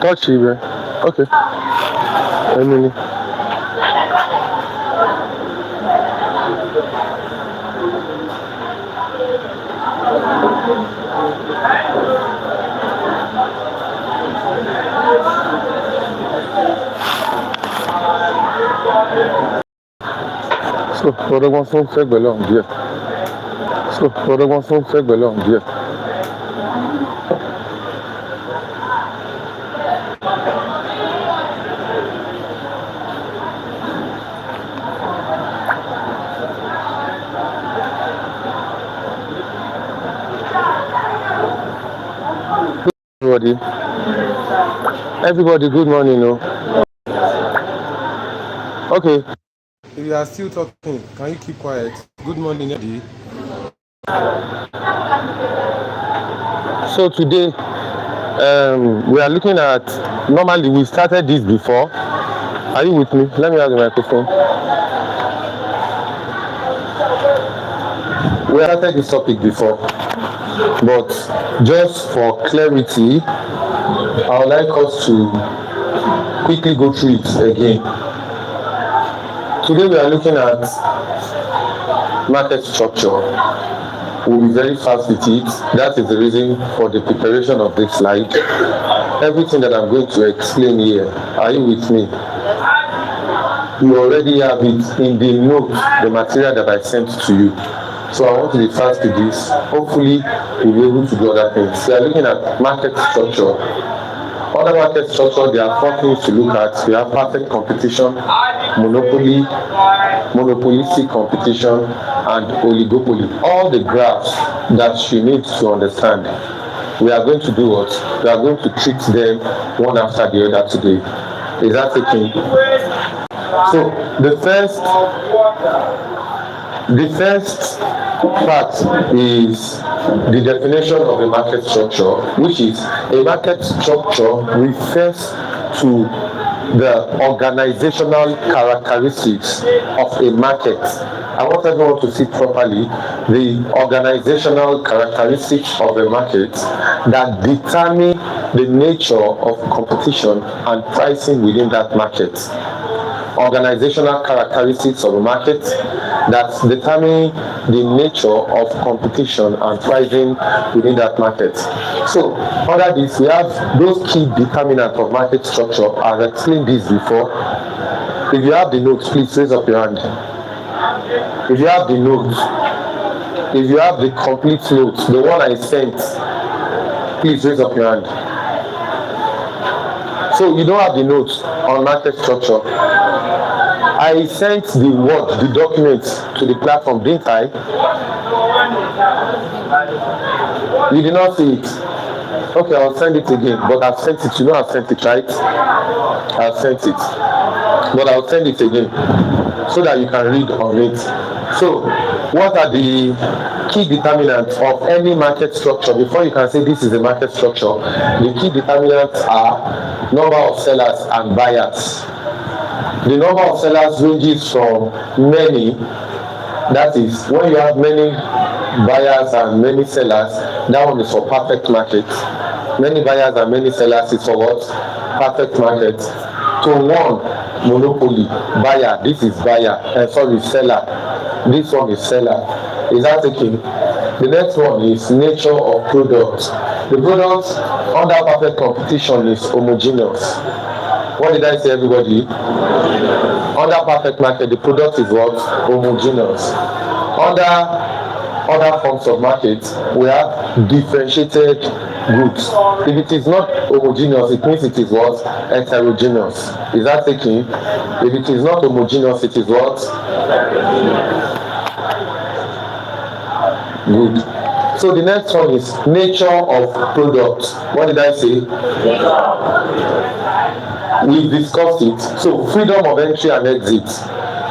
Touch it, okay. Emily. So, what I want to say belong here. So, what I want to say belong here. Everybody, good morning. Okay. If you are still talking, can you keep quiet? Good morning, everybody. So today, we are looking at. Normally, we started this before. Are you with me? Let me have the microphone. We started this topic before, but just for clarity, I would like us to quickly go through it again. Today we are looking at market structure. We'll be very fast with it. That is the reason for the preparation of this slide. Everything that I'm going to explain here, are you with me? You already have it in the note, the material that I sent to you. So I want to be fast with this. Hopefully, we'll be able to do other things. We are looking at market structure. Other market structure, there are 4 things to look at. We have perfect competition, monopoly, monopolistic competition, and oligopoly. All the graphs that you need to understand. We are going to do what? We are going to treat them one after the other today. Is that okay? So the first part is the definition of a market structure, which is a market structure refers to the organizational characteristics of a market. I want everyone to see properly the organizational characteristics of a market that determine the nature of competition and pricing within that market. Organizational characteristics of a market that determine the nature of competition and pricing within that market. So under this, we have those key determinants of market structure. I've explained this before. If you have the notes, please raise up your hand. If you have the notes, if you have the complete notes, the one I sent, please raise up your hand. So you don't have the notes on market structure. I sent the document to the platform, didn't I? You did not see it. Okay, I'll send it again, but I've sent it. You know I've sent it, right? I've sent it. But I'll send it again so that you can read on it. So, what are the key determinants of any market structure? Before you can say this is a market structure, the key determinants are number of sellers and buyers. The number of sellers ranges from many, that is, when you have many buyers and many sellers, that one is for perfect market. Many buyers and many sellers is for what? Perfect market. To one, monopoly, buyer, this is buyer, seller, this one is seller. Is that okay? The next one is nature of product. The product under perfect competition is homogeneous. What did I say, everybody? Under perfect market, the product is what? Homogeneous. Under other forms of market, we have differentiated goods. If it is not homogeneous, it means it is what? Heterogeneous. Is that okay? If it is not homogeneous, it is what? Good. So the next one is nature of product. What did I say? We discussed it. So freedom of entry and exit.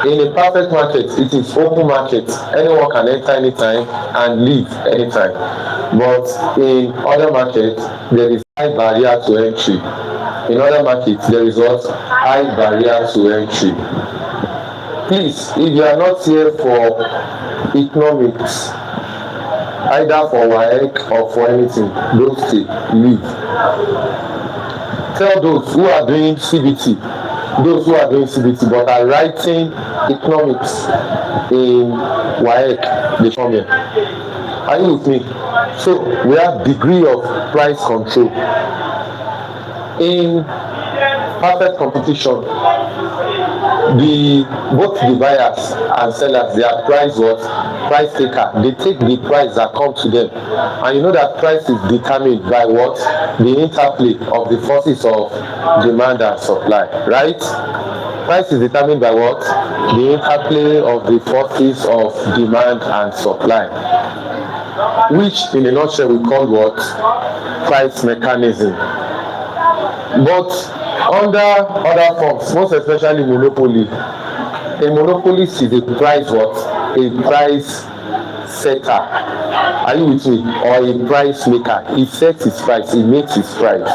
In a perfect market, it is open market. Anyone can enter anytime and leave anytime. But in other markets, there is high barrier to entry. In other markets, there is what? High barrier to entry. Please, if you are not here for economics, either for WAEC or for anything, don't stay, leave. tell those who are doing CBT, but are writing economics in WAEC, they come here. Are you with me? So we have degree of price control. In perfect competition, both the buyers and sellers, they are price taker. They take the price that comes to them, and you know that price is determined by what? The interplay of the forces of demand and supply, right? Price is determined by what? The interplay of the forces of demand and supply, which in a nutshell we call what? Price mechanism. But under other forms, most especially monopoly, a monopolist is a price what? A price setter. Are you with me? Or a price maker. He sets his price, he makes his price.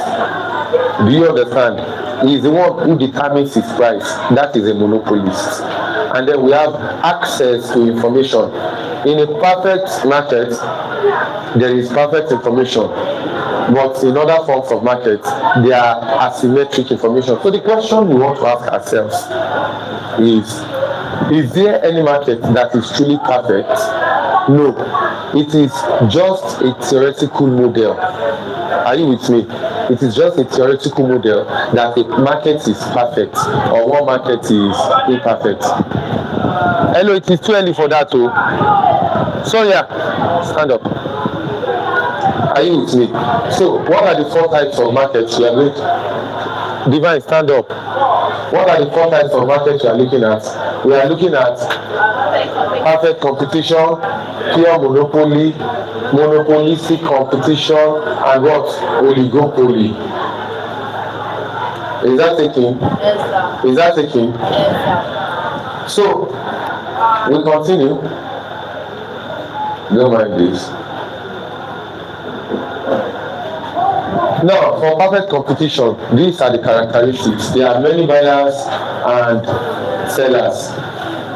Do you understand? He is the one who determines his price. That is a monopolist. And then we have access to information. In a perfect market, there is perfect information. But in other forms of market, there are asymmetric information. So the question we want to ask ourselves is there any market that is truly perfect? No. It is just a theoretical model. Are you with me? It is just a theoretical model that a market is perfect or one market is imperfect. Hello, it is too early for that too. So yeah, stand up. Are you with me? So what are the 4 types of markets we are looking at? Divine, stand up. What are the 4 types of markets we are looking at? We are looking at perfect competition, pure monopoly, monopolistic competition, and what? Oligopoly. Is that taking? Yes, sir. Is that taking? Yes, sir. So we continue. Don't mind this. Now, for perfect competition, these are the characteristics. There are many buyers and sellers.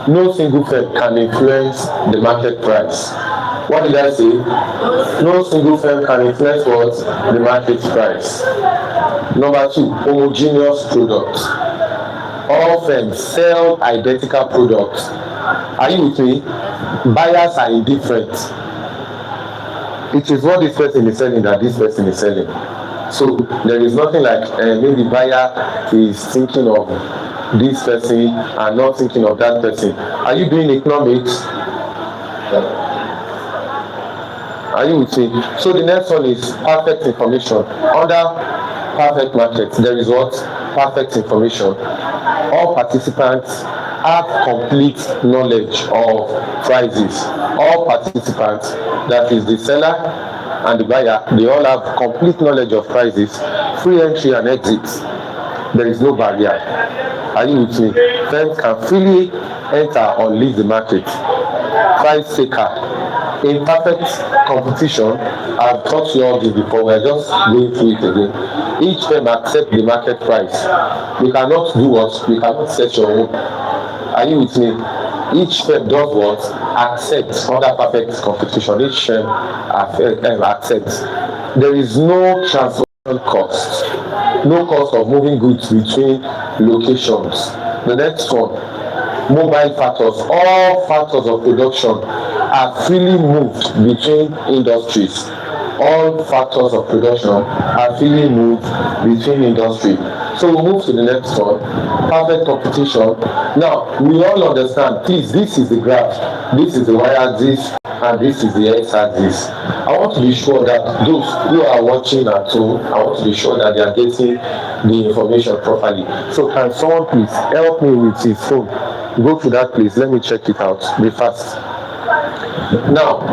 No single firm can influence the market price. What did I say? No single firm can influence what? The market price. Number 2, homogeneous products. All firms sell identical products. Are you with me? Buyers are indifferent. It is what this person is selling that this person is selling. So there is nothing like maybe buyer is thinking of this person and not thinking of that person. Are you doing economics? Are you with me? So the next one is perfect information. Under perfect market, there is what? Perfect information. All participants have complete knowledge of prices. All participants, that is the seller and the buyer, they all have complete knowledge of prices, free entry and exit. There is no barrier. Are you with me? Firms can freely enter or leave the market. Price taker. In perfect competition, I've taught you all this before, we're just going through it again. Each firm accepts the market price. You cannot do what? You cannot set your own. Are you with me? Each firm does what? Accepts under perfect competition. Each firm accepts. There is no transaction cost. No cost of moving goods between locations. The next one, mobile factors. All factors of production are freely moved between industries. All factors of production are freely moved between industry. So we'll move to the next one. Perfect competition. Now, we all understand, please, this is the graph, this is the y-axis, and this is the x-axis. I want to be sure that those who are watching at home, I want to be sure that they are getting the information properly. So can someone please help me with his phone? Go to that place, let me check it out. Be fast. Now,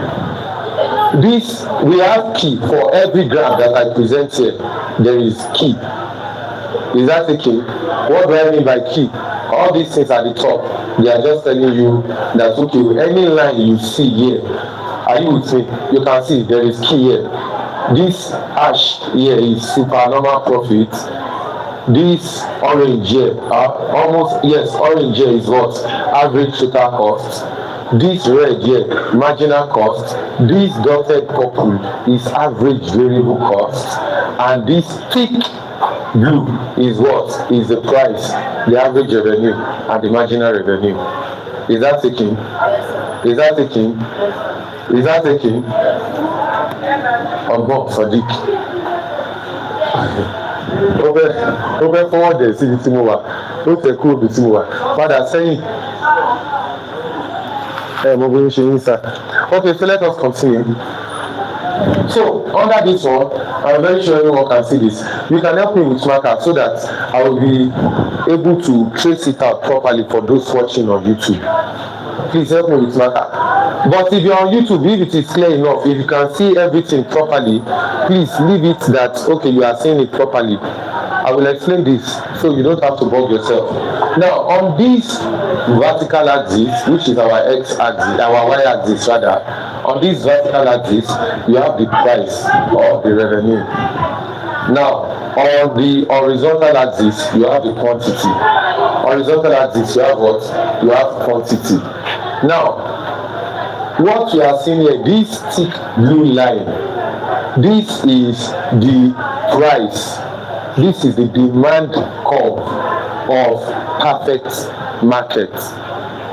this, we have key for every graph that I present here. There is key. Is that the key? What do I mean by key? All these things at the top, they are just telling you that, okay, any line you see here, are you with me? You can see there is key here. This hash here is supernormal profit. This orange here, orange here is what? Average total cost. This red here, marginal cost. This dotted purple is average variable cost. And this thick blue is what? Is the price, the average revenue, and the marginal revenue. Is that taking? Is that taking? Is that taking? Ọgbọ́n Sadiq. Ó fẹ́ forward ẹ̀ síbi tí mo wà. Ó tẹ̀ kúrò bí tí mo wà. Padà sẹ́yìn. Mo bí ń ṣe yín sá. Okay, so let us continue. So under this one, I'm very sure everyone can see this. You can help me with marker so that I will be able to trace it out properly for those watching on YouTube. Please help me with marker. But if you're on YouTube, if it is clear enough, if you can see everything properly, please leave it that, okay, you are seeing it properly. I will explain this so you don't have to bug yourself. Now, on this vertical axis, which is our x-axis, our y-axis rather, on this vertical axis, you have the price or the revenue. Now, on the horizontal axis, you have the quantity. Horizontal axis, you have what? You have quantity. Now, what you are seeing here, this thick blue line, this is the price. This is the demand curve of perfect market.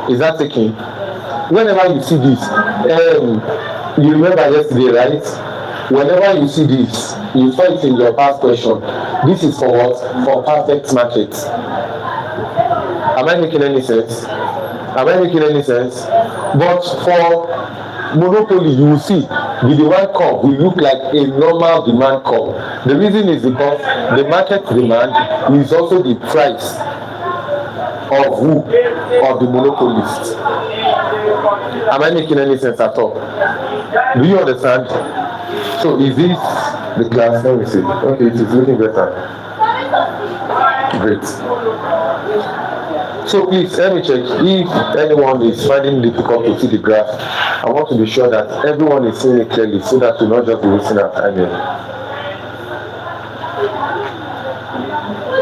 Is that taking? Whenever you see this, you remember yesterday, right? Whenever you see this, you saw it in your past question. This is for what? For perfect market. Am I making any sense? Am I making any sense? But for monopoly, you will see the demand curve will look like a normal demand curve. The reason is because the market demand is also the price of who? Of the monopolist. Am I making any sense at all? Do you understand? So is this the class? Let me see. Okay, it is looking better. Great. So please let me check if anyone is finding it difficult to see the graph. I want to be sure that everyone is seeing it clearly so that we not just be wasting our time here.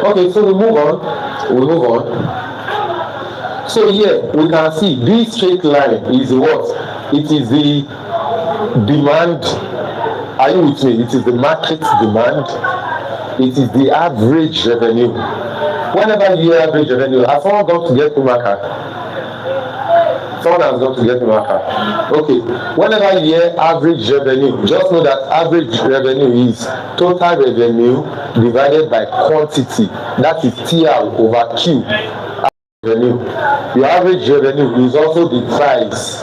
Okay, so we move on. So here we can see this straight line is what? It is the demand. Are you with me? It is the market demand. It is the average revenue. Whenever you hear average revenue, has someone got to get the marker? Someone has got to get the marker. Okay. Whenever you hear average revenue, just know that average revenue is total revenue divided by quantity. That is TL over Q. Revenue. Your average revenue is also the price.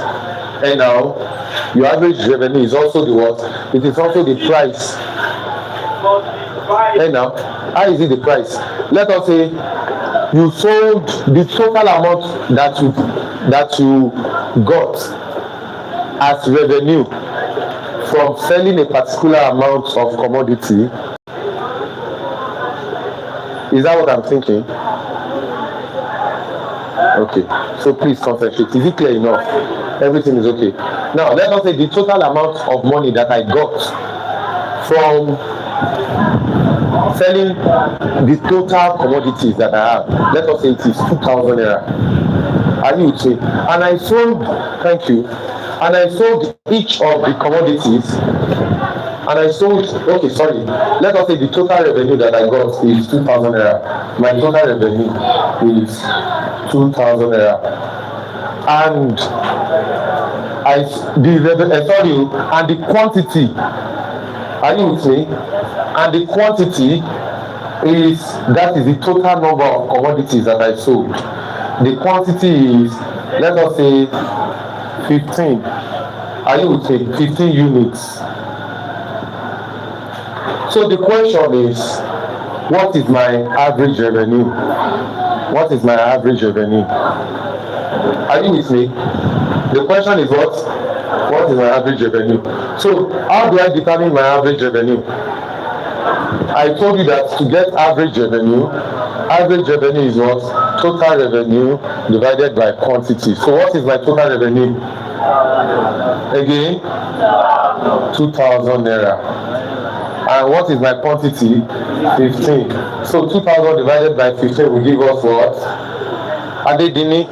And now, your average revenue is also the what? It is also the price. And now, how is it the price? Let us say you sold the total amount that you got as revenue from selling a particular amount of commodity. Is that what I'm thinking? Okay, so please concentrate. Is it clear enough? Everything is okay. Now let us say the total amount of money that I got from selling the total commodities that I have. Let us say it is 2,000 naira. Are you with me? And I sold, thank you, and I sold each of the commodities. And I sold, okay, sorry. Let us say the total revenue that I got is 2,000 naira. My total revenue is 2,000 naira. And the quantity, are you with me? And the quantity is, that is the total number of commodities that I sold. The quantity is, let us say 15. Are you with me? 15 units. So the question is, what is my average revenue? What is my average revenue? Are you with me? The question is what? What is my average revenue? So how do I determine my average revenue? I told you that to get average revenue is what? Total revenue divided by quantity. So what is my total revenue? Again, 2,000 naira. And what is my quantity? 15. So 2,000 divided by 15 will give us what? Adedini,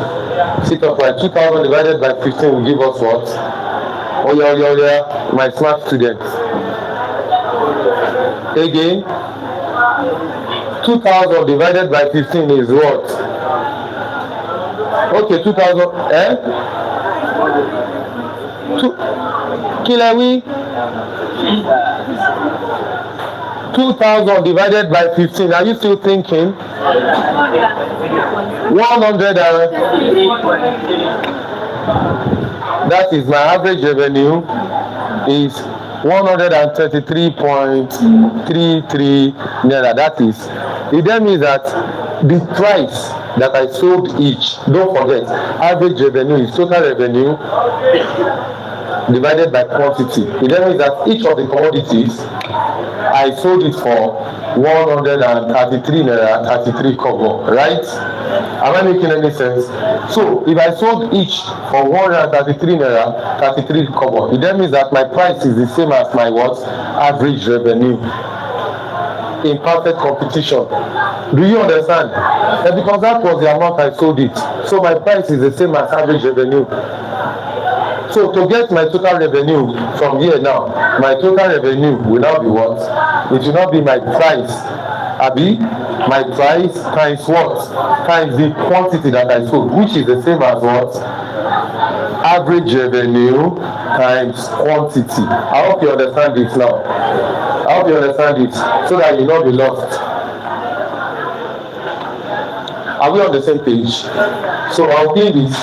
sit upright. 2,000 divided by 15 will give us what? Oh yeah, my smart students. Again, 2,000 divided by 15 is what? Okay, 2,000. Kilawi. 2,000 divided by 15. Are you still thinking? 100. That is my average revenue is 133.33 naira. That is, it then means that the price that I sold each, don't forget, average revenue is total revenue divided by quantity. It then means that each of the commodities I sold it for 133 naira 33 kobo, right? Am I making any sense? So if I sold each for 133 naira 33 kobo, it then means that my price is the same as my what? Average revenue. In perfect competition. Do you understand? And because that was the amount I sold it, so my price is the same as average revenue. So to get my total revenue from here now, my total revenue will now be what? It will not be my price, Abi, my price times what? Times the quantity that I sold, which is the same as what? Average revenue times quantity. I hope you understand this now. I hope you understand it so that you will not be lost. Are we on the same page? So I'll clean this.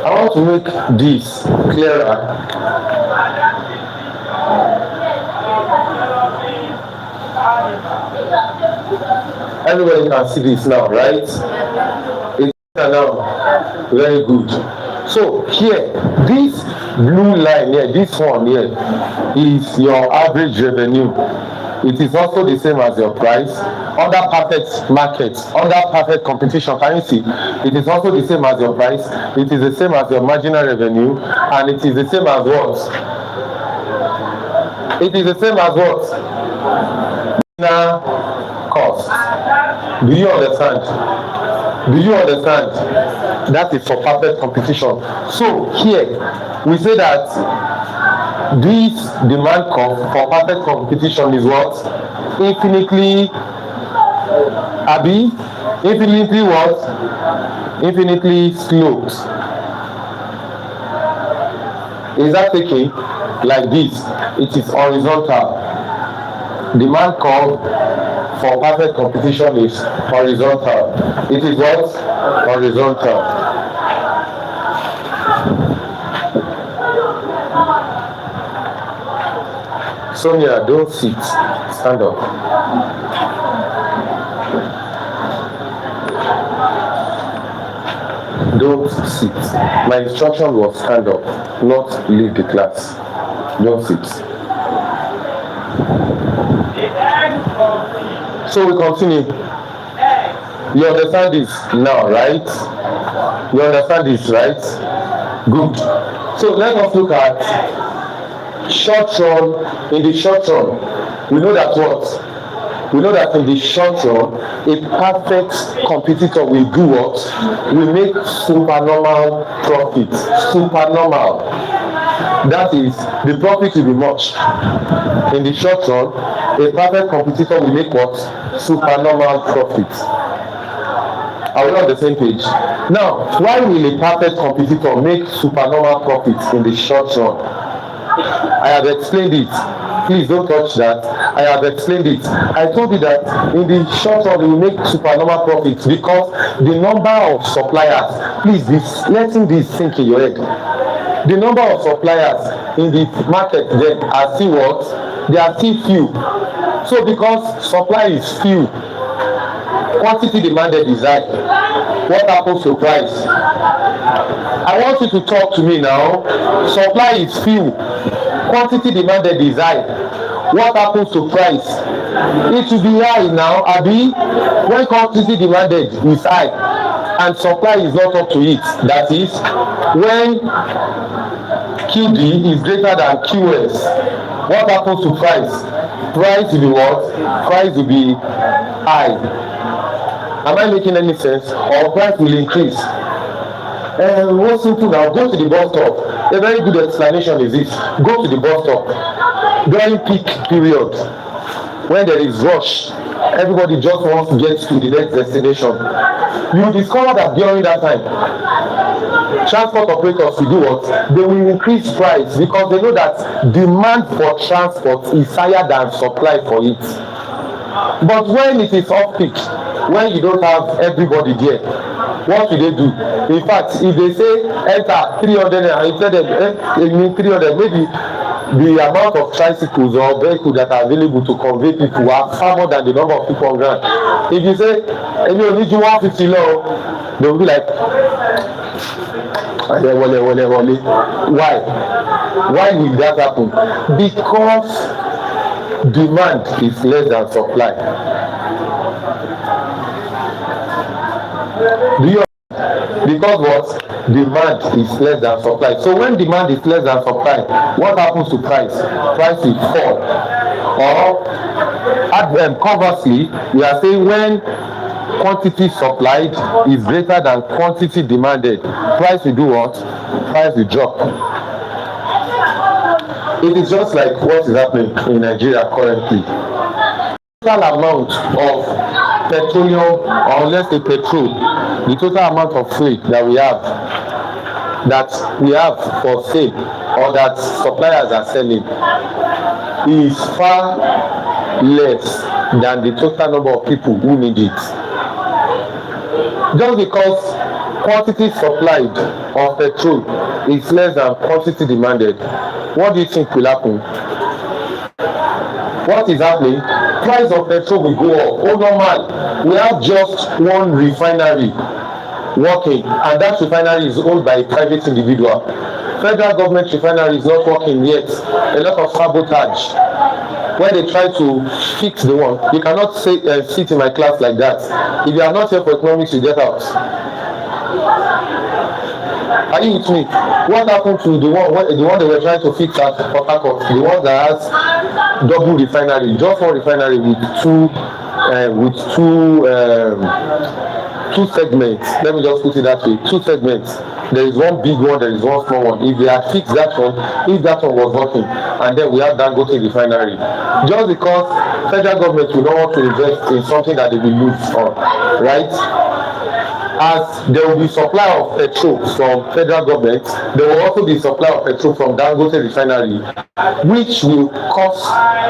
I want to make this clearer. Everybody can see this now, right? It's now very good. So here, this blue line here, this one here, is your average revenue. It is also the same as your price. Under perfect markets, under perfect competition, can you see? It is also the same as your price. It is the same as your marginal revenue, and it is the same as what? It is the same as what? Cost. Do you understand? Do you understand? That is for perfect competition. So here we say that this demand curve for perfect competition is what? Infinitely, Abi? Infinitely what? Infinitely sloped. Is that taking like this? It is horizontal. Demand curve for perfect competition is horizontal. It is what? Horizontal. Sonia, don't sit. Stand up. Don't sit. My instruction was stand up, not leave the class. Don't sit. So we continue. You understand this now, right? You understand this, right? Good. So let us look at short run. In the short run, we know that what? We know that in the short run, a perfect competitor will do what? Will make supernormal profit. Supernormal. That is, the profit will be much. In the short run, a perfect competitor will make what? Supernormal profit. Are we on the same page? Now, why will a perfect competitor make supernormal profits in the short run? I have explained it. Please don't touch that. I have explained it. I told you that in the short run, we will make supernormal profits because the number of suppliers, please be letting this sink in your head. The number of suppliers in the market then are still what? They are still few. So because supply is few, quantity demanded is high. What happens to price? I want you to talk to me now. Supply is few, quantity demanded is high. What happens to price? It will be high now, Abi, when quantity demanded is high and supply is not up to it. That is, when QD is greater than QS, what happens to price? Price will be what? Price will be high. Am I making any sense? Or price will increase? What's simple now? Go to the bus stop. A very good explanation is this. Go to the bus stop. during peak period, when there is rush, everybody just wants to get to the next destination. You discover that during that time, transport operators will do what? They will increase price because they know that demand for transport is higher than supply for it. But when it is off peak, when you don't have everybody there, what will they do? In fact, if they say enter 300 and you tell them 300, maybe the amount of tricycles or vehicles that are available to convey people are far more than the number of people on ground. If you say you need 150 low, they will be like, why? Why will that happen? Because demand is less than supply. Do you? Because what? Demand is less than supply. So when demand is less than supply, what happens to price? Price will fall. Or conversely, we are saying when quantity supplied is greater than quantity demanded, price will do what? Price will drop. It is just like what is happening in Nigeria currently. The total amount of petroleum, or let's say petrol, the total amount of freight that we have for sale or that suppliers are selling is far less than the total number of people who need it. Just because quantity supplied of petrol is less than quantity demanded, what do you think will happen? What is happening? Price of petrol will go up. Oh normal, we have just one refinery working, and that refinery is owned by a private individual. Federal government refinery is not working yet. A lot of sabotage. When they try to fix the one, you cannot say sit in my class like that. If you are not here for economics, you get out. Are you with me? What happened to the one they were trying to fix at Port Harcourt? The one that has double refinery, just one refinery with two segments. Let me just put it that way. Two segments. There is one big one, there is one small one. If they had fixed that one, if that one was working, and then we have Dangote refinery, just because federal government will not want to invest in something that they will lose on, right? As there will be supply of petrol from federal government, there will also be supply of petrol from Dangote refinery, which will cause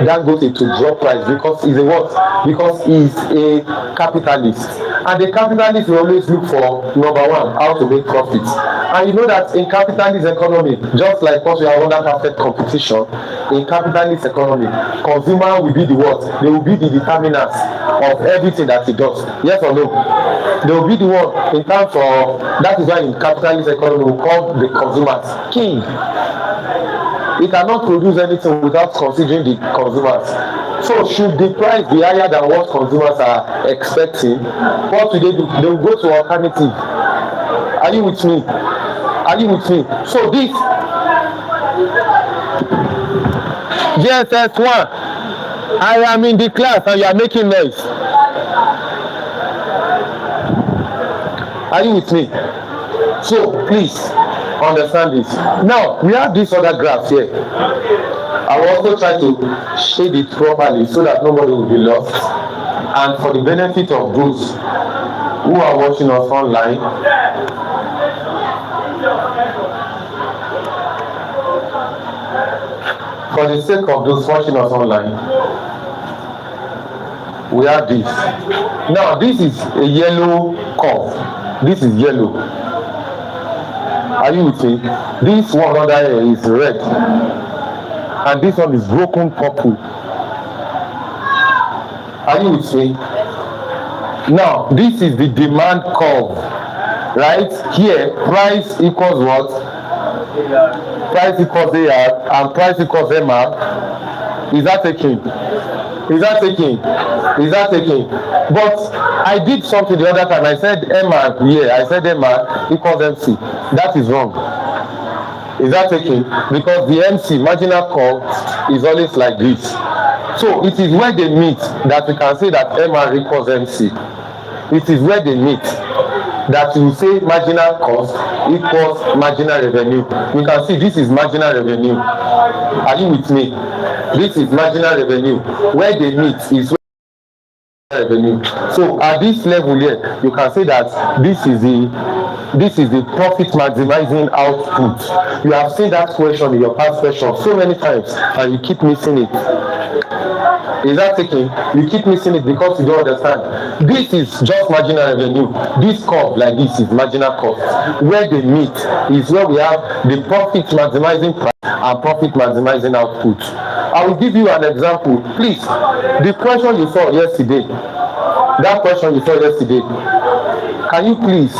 Dangote to drop price because he's a what? Because he's a capitalist. And the capitalist will always look for number one, how to make profit. And you know that in capitalist economy, just like what we have under perfect competition, in capitalist economy, consumer will be the what? They will be the determinants of everything that he does. Yes or no? They will be the one in terms of, that is why in capitalist economy we call the consumers king. He cannot produce anything without considering the consumers. So should the price be higher than what consumers are expecting, what will they do? They will go to alternative. Are you with me? Are you with me? So this JSS1, I am in the class and you are making noise. Are you with me? So please understand this. Now we have this other graph here. I will also try to shade it properly so that nobody will be lost. And for the benefit of those who are watching us online, for the sake of those watching us online, we have this. Now this is a yellow curve. This is yellow. Are you with me? This one under here is red. And this one is broken purple. Are you with me? Now, this is the demand curve. Right? Here, price equals what? Price equals AR and price equals MR. Is that taking? Is that taking? Is that taking? But I did something the other time. I said MR here. I said MR equals MC. That is wrong. Is that taking? Because the MC, marginal curve, is always like this. So it is where they meet that we can say that MR equals MC. It is where they meet that you say marginal cost equals marginal revenue. You can see this is marginal revenue. Are you with me? This is marginal revenue. Where they meet is revenue. So at this level here, you can say that this is the profit maximizing output. You have seen that question in your past question so many times and you keep missing it. Is that taking? You keep missing it because you don't understand. This is just marginal revenue. This curve like this is marginal cost. Where they meet is where we have the profit maximizing price and profit maximizing output. I will give you an example. Please, the question you saw yesterday, can you please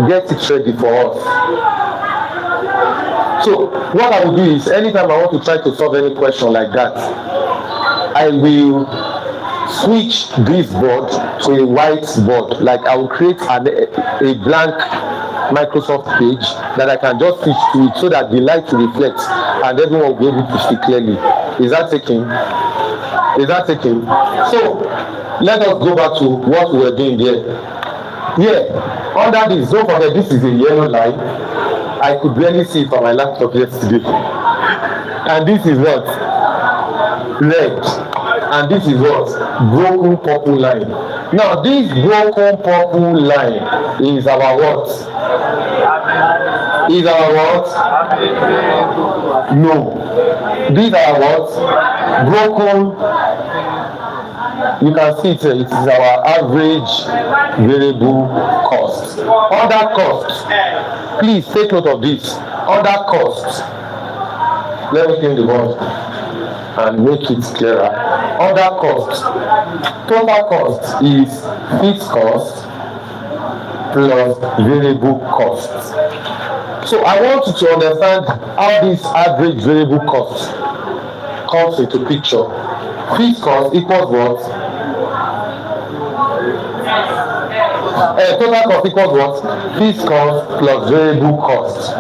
get it ready for us? So what I will do is, anytime I want to try to solve any question like that, I will switch this board to a white board. Like I will create a blank Microsoft page that I can just switch to it so that the light will reflect and everyone will be able to see clearly. Is that taking? So let us go back to what we were doing there. Yeah, under this, don't forget this is a yellow line. I could barely see it on my laptop yesterday. And this is what? Red. And this is what? Broken purple line. Now this broken purple line is our what? No. These are what? Broken. You can see it is our average variable cost. Under cost, please take note of this. Under cost, let me clean the board and make it clearer. Under cost, total cost is fixed cost plus variable cost. So I want you to understand how this average variable cost comes into picture. Fixed cost equals what? Total cost equals what? Fixed cost plus variable cost.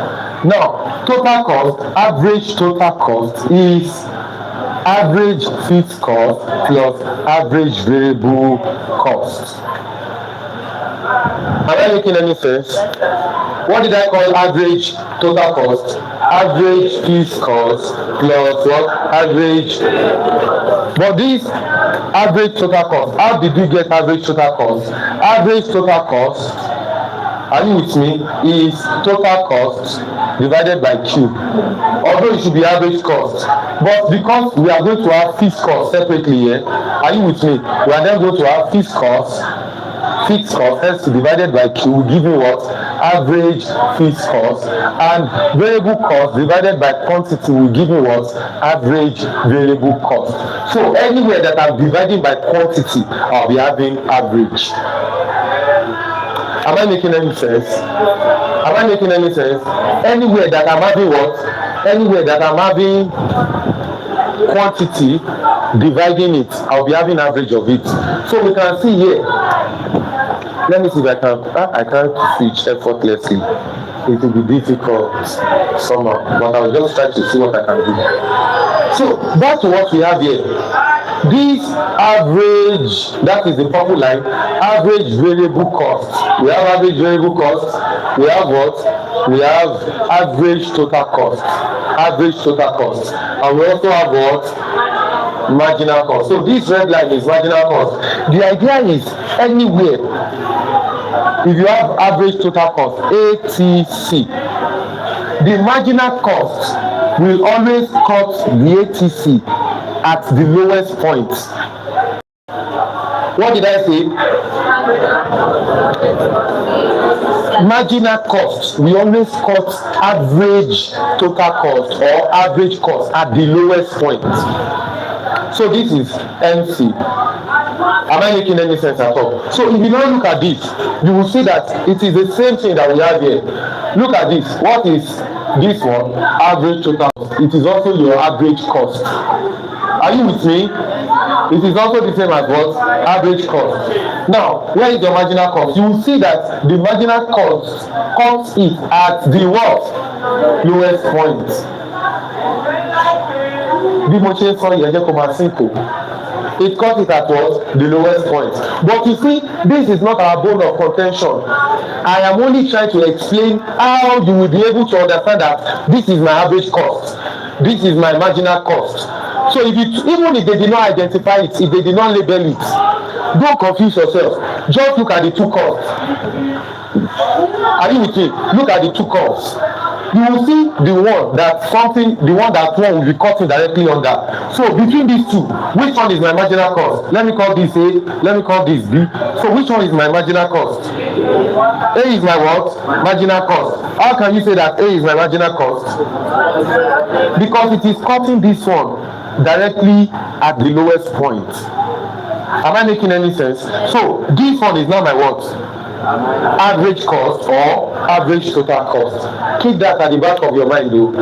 Now, total cost, average total cost is average fixed cost plus average variable cost. Am I making any sense? What did I call average total cost? Average fixed cost plus what? Average. But this average total cost, how did we get average total cost? Average total cost, are you with me, is total cost divided by Q. Although it should be average cost, but because we are going to have fixed cost separately here, are you with me? We are then going to have fixed cost hence divided by Q will give you what? Average fixed cost, and variable cost divided by quantity will give you what? Average variable cost. So anywhere that I'm dividing by quantity, I'll be having average. Am I making any sense? Anywhere that I'm having what? Anywhere that I'm having quantity dividing it, I'll be having average of it. So we can see here. Let me see if I can't switch effortlessly. It will be difficult somehow, but I'll just try to see what I can do. So that's what we have here. This average, that is the purple line, average variable cost. We have average variable cost. We have what? We have average total cost. And we also have what? Marginal cost. So this red line is marginal cost. The idea is anywhere, if you have average total cost, ATC, the marginal cost will always cut the ATC at the lowest point. What did I say? Marginal cost, we always cut average total cost or average cost at the lowest point. So this is MC. Am I making any sense at all? So if you now look at this, you will see that it is the same thing that we have here. Look at this. What is this one? Average total cost. It is also your average cost. Are you with me? It is also the same as what? Average cost. Now, where is your marginal cost? You will see that the marginal cost cuts it at the what? Lowest point. It cuts it at what? The lowest point. But you see, this is not our bone of contention. I am only trying to explain how you will be able to understand that this is my average cost. This is my marginal cost. So even if they did not identify it, if they did not label it, don't confuse yourself. Just look at the two curves. Are you with me? Look at the two curves. You will see the one that one will be cutting directly under. So between these two, which one is my marginal cost? Let me call this A, let me call this B. So which one is my marginal cost? A is my what? Marginal cost. How can you say that A is my marginal cost? Because it is cutting this one directly at the lowest point. Am I making any sense? So this one is not my what? Average cost or average total cost. Keep that at the back of your mind though.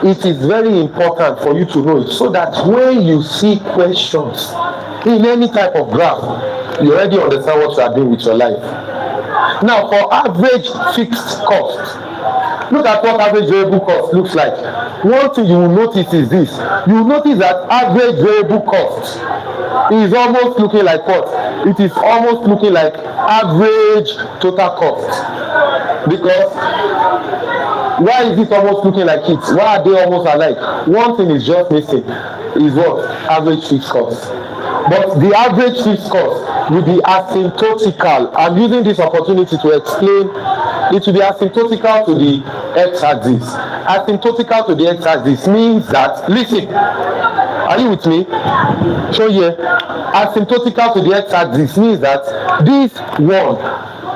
It is very important for you to know it, so that when you see questions in any type of graph, you already understand what you are doing with your life. Now for average fixed cost, look at what average variable cost looks like. One thing you will notice is this. You will notice that average variable cost is almost looking like what? It is almost looking like average total cost. Because why is it almost looking like it? Why are they almost alike? One thing is just missing, is what? Average fixed cost. But the average fixed cost will be asymptotical. I'm using this opportunity to explain. It will be asymptotical to the x-axis. Asymptotical to the x-axis means that, listen, are you with me? So here, asymptotical to the x-axis means that this one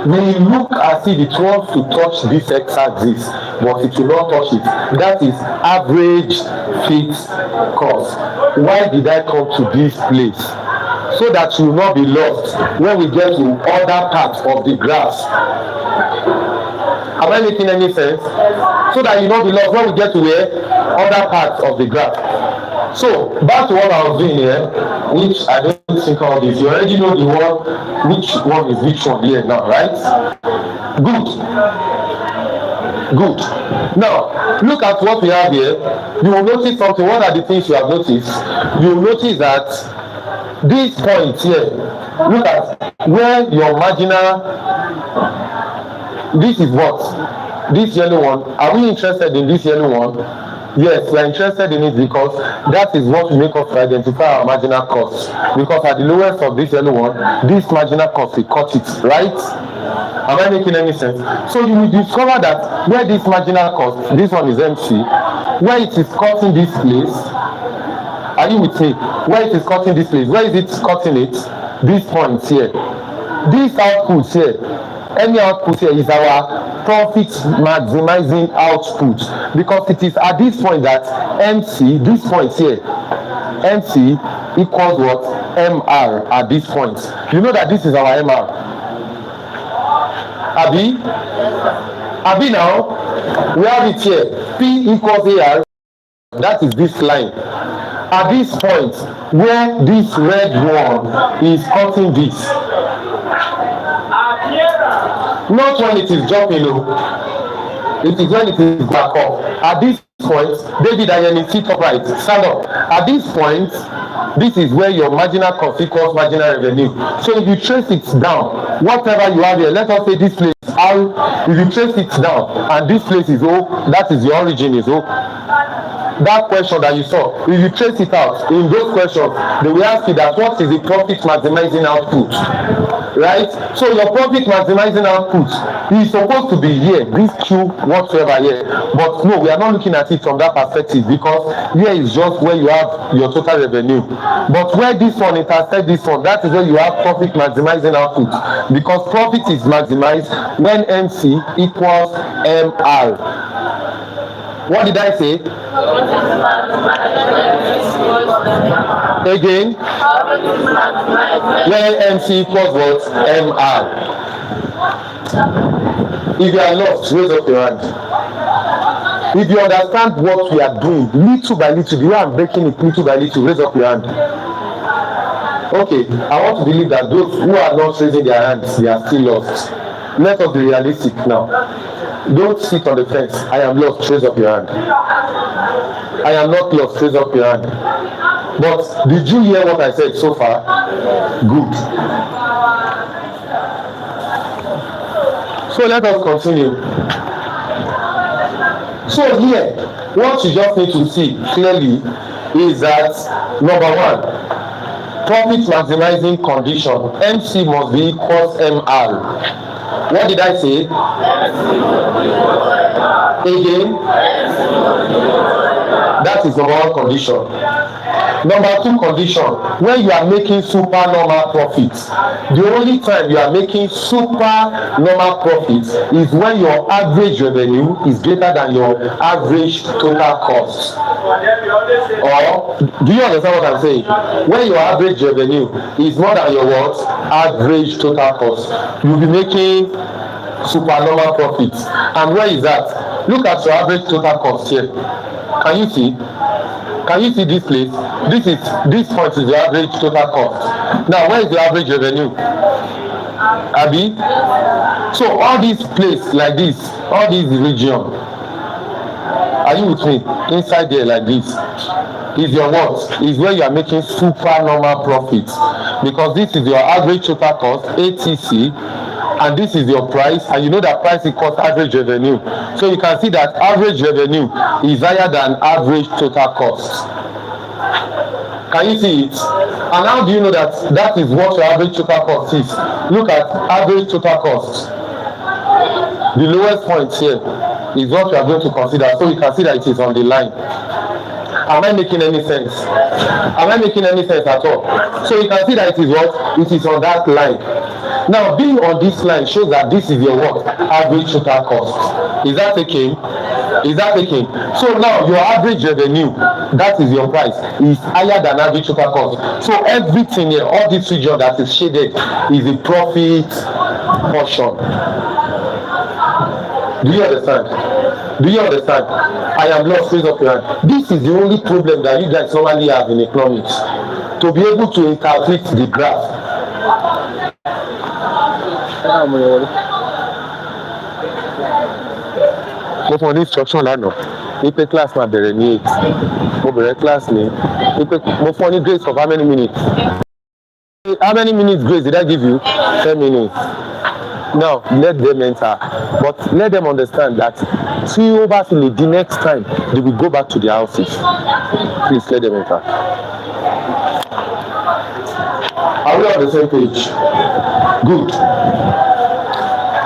will look as if it wants to touch this x-axis, but it will not touch it. That is average fixed cost. Why did I come to this place? So that you will not be lost when we get to other parts of the graph. Am I making any sense? So that you will not be lost when we get to where? Other parts of the graph. So back to what I was doing here, which I don't think all this. You already know the one, which one is which one here now, right? Good. Now look at what we have here. You will notice something. What are the things you have noticed? You will notice that this point here, look at where your marginal, this is what? This yellow one. Are we interested in this yellow one? Yes, we are interested in it because that is what will make us identify our marginal cost. Because at the lowest of this yellow one, this marginal cost will cut it, right? Am I making any sense? So you will discover that where this marginal cost, this one is MC, where it is cutting this place. Are you with me? Where it is cutting this place? Where is it cutting it? This point here. This output here. Any output here is our profit maximizing output, because it is at this point that MC, this point here, MC equals what? MR at this point. You know that this is our MR. Abi now, we have it here. P equals AR. That is this line. At this point, where this red one is cutting this. Not when it is jumping low. It is when it is back up. At this point, David Ayeni, sit upright, stand up. At this point, this is where your marginal cost equals marginal revenue. So if you trace it down, whatever you have here, let us say this place R, if you trace it down, and this place is O, that is the origin is O. That question that you saw, if you trace it out, in those questions, they will ask you that what is the profit maximizing output, right? So your profit maximizing output is supposed to be here, this Q whatsoever here. But no, we are not looking at it from that perspective, because here is just where you have your total revenue. But where this one intersects this one, that is where you have profit maximizing output, because profit is maximized when MC equals MR. What did I say? Again? Where MC equals what? MR. If you are lost, raise up your hand. If you understand what we are doing, little by little, the way I'm breaking it little by little, raise up your hand. Okay, I want to believe that those who are not raising their hands, they are still lost. Let us be realistic now. Don't sit on the fence. I am lost, raise up your hand. I am not lost, raise up your hand. But did you hear what I said so far? Good. So let us continue. So here, what you just need to see clearly is that number one, profit maximizing condition, MC must be equals MR. What did I say? Again, that is number one condition. Number two condition, when you are making supernormal profits, the only time you are making supernormal profits is when your average revenue is greater than your average total cost. Or do you understand what I'm saying? When your average revenue is more than your what? Average total cost, you'll be making supernormal profits. And where is that? Look at your average total cost here. Can you see? Can you see this place? This point is the average total cost. Now, where is the average revenue? Abi? So all these places like this, all these region, are you with me? Inside there like this is your what? Is where you are making supernormal profits, because this is your average total cost, ATC, and this is your price, and you know that price equals average revenue. So you can see that average revenue is higher than average total cost. Can you see it? And how do you know that that is what your average total cost is? Look at average total cost. The lowest point here is what you are going to consider. So you can see that it is on the line. Am I making any sense? Am I making any sense at all? So you can see that it is what? It is on that line. Now, being on this line shows that this is your what? Average total cost. Is that taking? Is that taking? So now your average revenue, that is your price, is higher than average total cost. So everything here, all this region that is shaded, is a profit portion. Do you understand? Do you understand? I am lost. Raise up your hand. This is the only problem that you guys normally have in economics, to be able to interpret the graph. Mo fún ọ ní instruction lánàá wípé class máa bẹ̀rẹ̀ ní 8. Mo bẹ̀rẹ̀ class ní wípé mo fún ọ ní grace of how many minutes? How many minutes grace did I give you? 10 minutes. Now let them enter, but let them understand that tí ó bá fi lè di next time they will go back to their houses. Please let them enter. Are we on the same page? Good.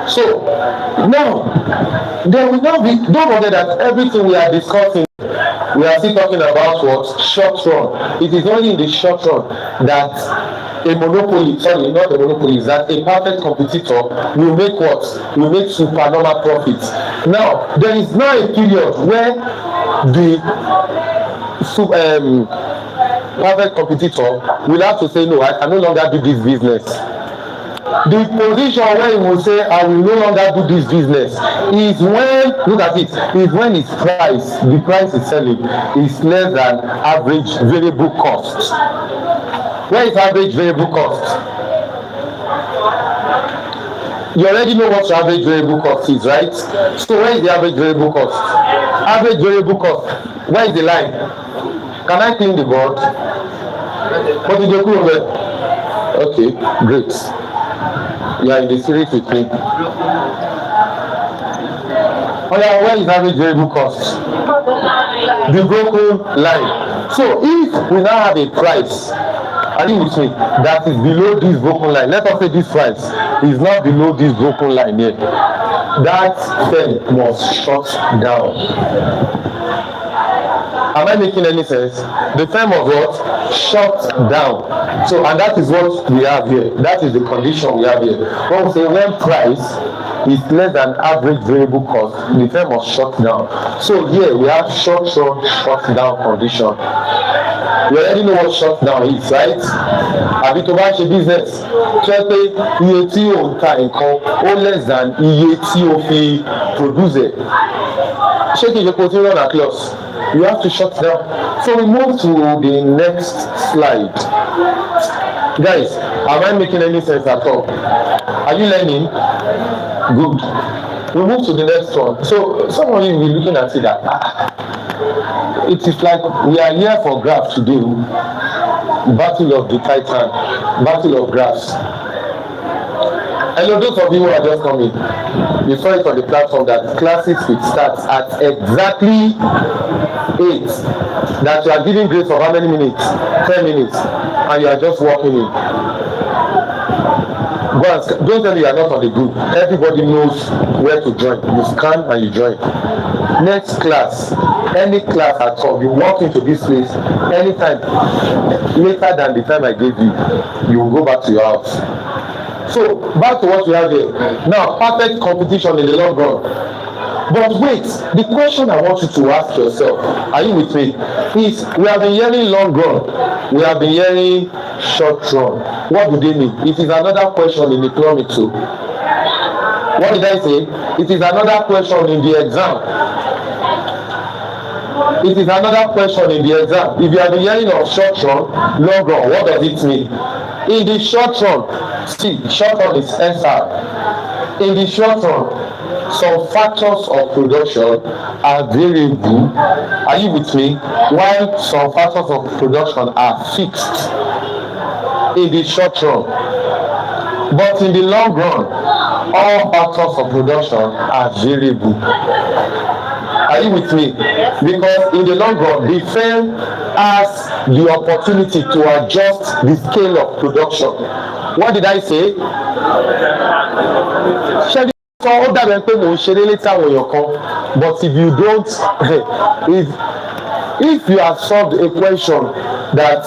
So now there will not be, don't forget that everything we are discussing, we are still talking about what? Short run. It is only in the short run that a monopoly, sorry, not a monopoly, is that a perfect competitor will make what? Will make supernormal profits. Now, there is now a period where the perfect competitor will have to say, no, I can no longer do this business. The position where he will say, I will no longer do this business, is when, look at it, is when its price, the price is selling, is less than average variable cost. Where is average variable cost? You already know what your average variable cost is, right? So where is the average variable cost? Average variable cost. Where is the line? Can I clean the board? What did you do over? Okay, great. You are in the series with me. Oh yeah, where is average variable cost? The broken line. So if we now have a price, are you with me, that is below this broken line, let us say this price is not below this broken line here, that firm must shut down. Am I making any sense? The firm of what? Shut down. So, and that is what we have here. That is the condition we have here. When we say when price is less than average variable cost, the firm must shut down. So here we have shut down condition. You already know what shut down is, right? Àbí tó bá ṣe business tó yẹ pé iye tí o ń ta nǹkan ó less than iye tí o fi produce ẹ̀. Ṣé kìí ṣe kó o ti run at loss? You have to shut down. So we move to the next slide. Guys, am I making any sense at all? Are you learning? Good. We move to the next one. So some of you will be looking at it that it is like we are here for graphs today. Battle of the Titan, battle of graphs. Hello, those of you who are just coming, you saw it on the platform that classes will start at exactly 8. That you are giving grace for how many minutes? 10 minutes. And you are just walking in. Don't tell me you are not on the group. Everybody knows where to join. You scan and you join. Next class, any class at all, you walk into this place anytime later than the time I gave you, you will go back to your house. So back to what we have here. Now, perfect competition in the long run. But wait, the question I want you to ask yourself, are you with me? Is we have been hearing long run, we have been hearing short run. What do they mean? It is another question in economics too. What did I say? It is another question in the exam. It is another question in the exam. If you have been hearing of short run, long run, what does it mean? In the short run, see, short run is SR. In the short run, some factors of production are variable. Are you with me? While some factors of production are fixed in the short run. But in the long run, all factors of production are variable. Are you with me? Because in the long run, the firm has the opportunity to adjust the scale of production. What did I say? So that but if you don't, if you have solved a question that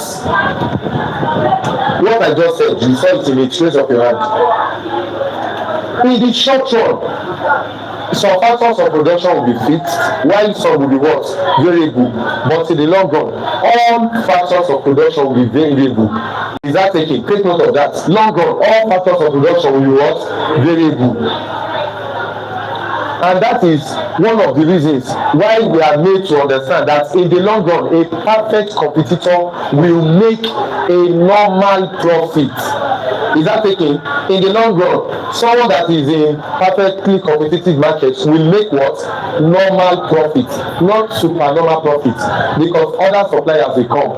what I just said, you saw it in the trace of your hand. In the short run, some factors of production will be fixed, while some will be what? Variable. But in the long run, all factors of production will be variable. Is that taking? Take note of that. Long run, all factors of production will be what? Variable. And that is one of the reasons why we are made to understand that in the long run, a perfect competitor will make a normal profit. Is that taking? In the long run, someone that is in perfectly competitive markets will make what? Normal profit, not supernormal profit, because other suppliers will come.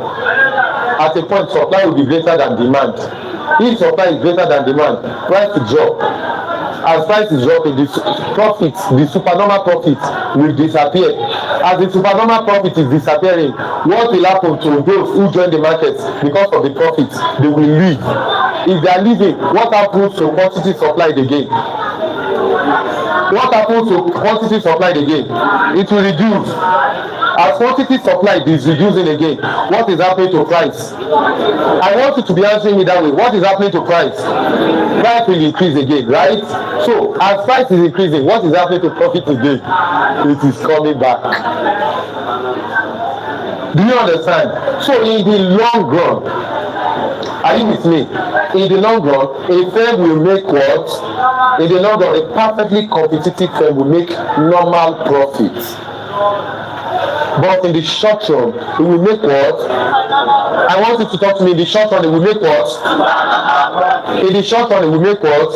At a point, supply will be greater than demand. If supply is greater than demand, price will drop. As price is dropping, the profit, the supernormal profit will disappear. As the supernormal profit is disappearing, what will happen to those who join the market because of the profit? They will leave. If they are leaving, what happens to quantity supplied again? What happens to quantity supplied again? It will reduce. As quantity supplied is reducing again, what is happening to price? I want you to be answering me that way. What is happening to price? Price will increase again, right? So as price is increasing, what is happening to profit again? It is coming back. Do you understand? So in the long run, are you with me? In the long run, a firm will make what? In the long run, a perfectly competitive firm will make normal profits. But in the short run, it will make what? I want you to talk to me. In the short run, it will make what? In the short run, it will make what?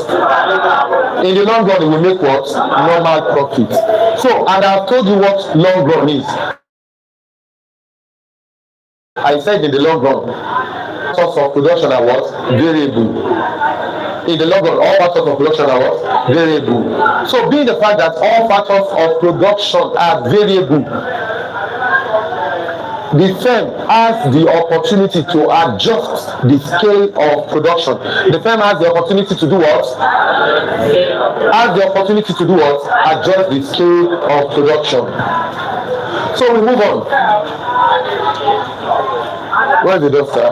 In the long run, it will make what? Normal profit. So, and I've told you what long run is. I said in the long run, factors of production are what? Variable. In the long run, all factors of production are what? Variable. So, being the fact that all factors of production are variable, the firm has the opportunity to adjust the scale of production. The firm has the opportunity to do what? Has the opportunity to do what? Adjust the scale of production. So we move on. Where's the doctor?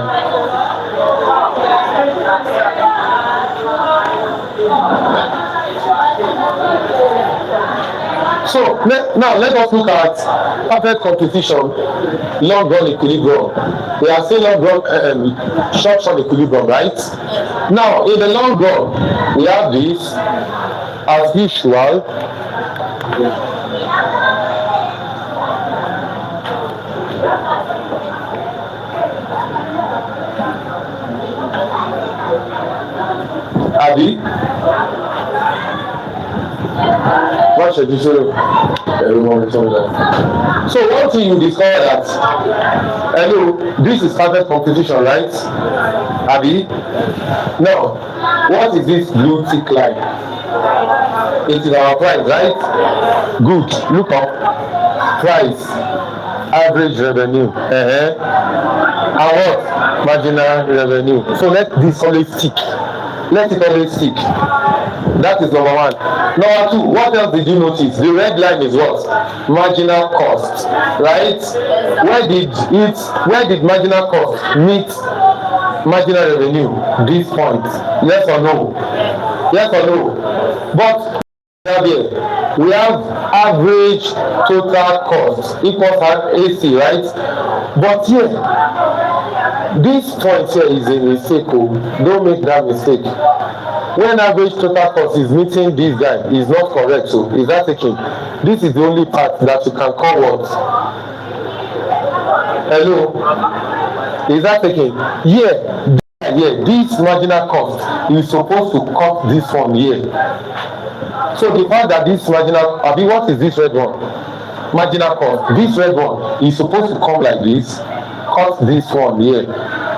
So now let us look at perfect competition, long run equilibrium. We are saying long run, short run equilibrium, right? Now in the long run, we have this as usual. Abi, what should you say? So one thing you discover that, hello, this is perfect competition, right? Abi? Now, what is this blue tick line? It is our price, right? Good. Look up. Price. Average revenue. And what? Marginal revenue. So let this always stick. Let it always stick. That is number one. Number two, what else did you notice? The red line is what? Marginal cost, right? Where did marginal cost meet marginal revenue? This point. Yes or no? Yes or no? But here we have average total cost equals AC, right? But here, this point here is a mistake. Don't make that mistake. When average total cost is meeting this guy, is not correct. So is that taking? This is the only part that you can call what? Hello? Is that taking? Yeah, this marginal cost is supposed to cut this one here. So the fact that this marginal, what is this red one? Marginal cost. This red one is supposed to come like this, cut this one here.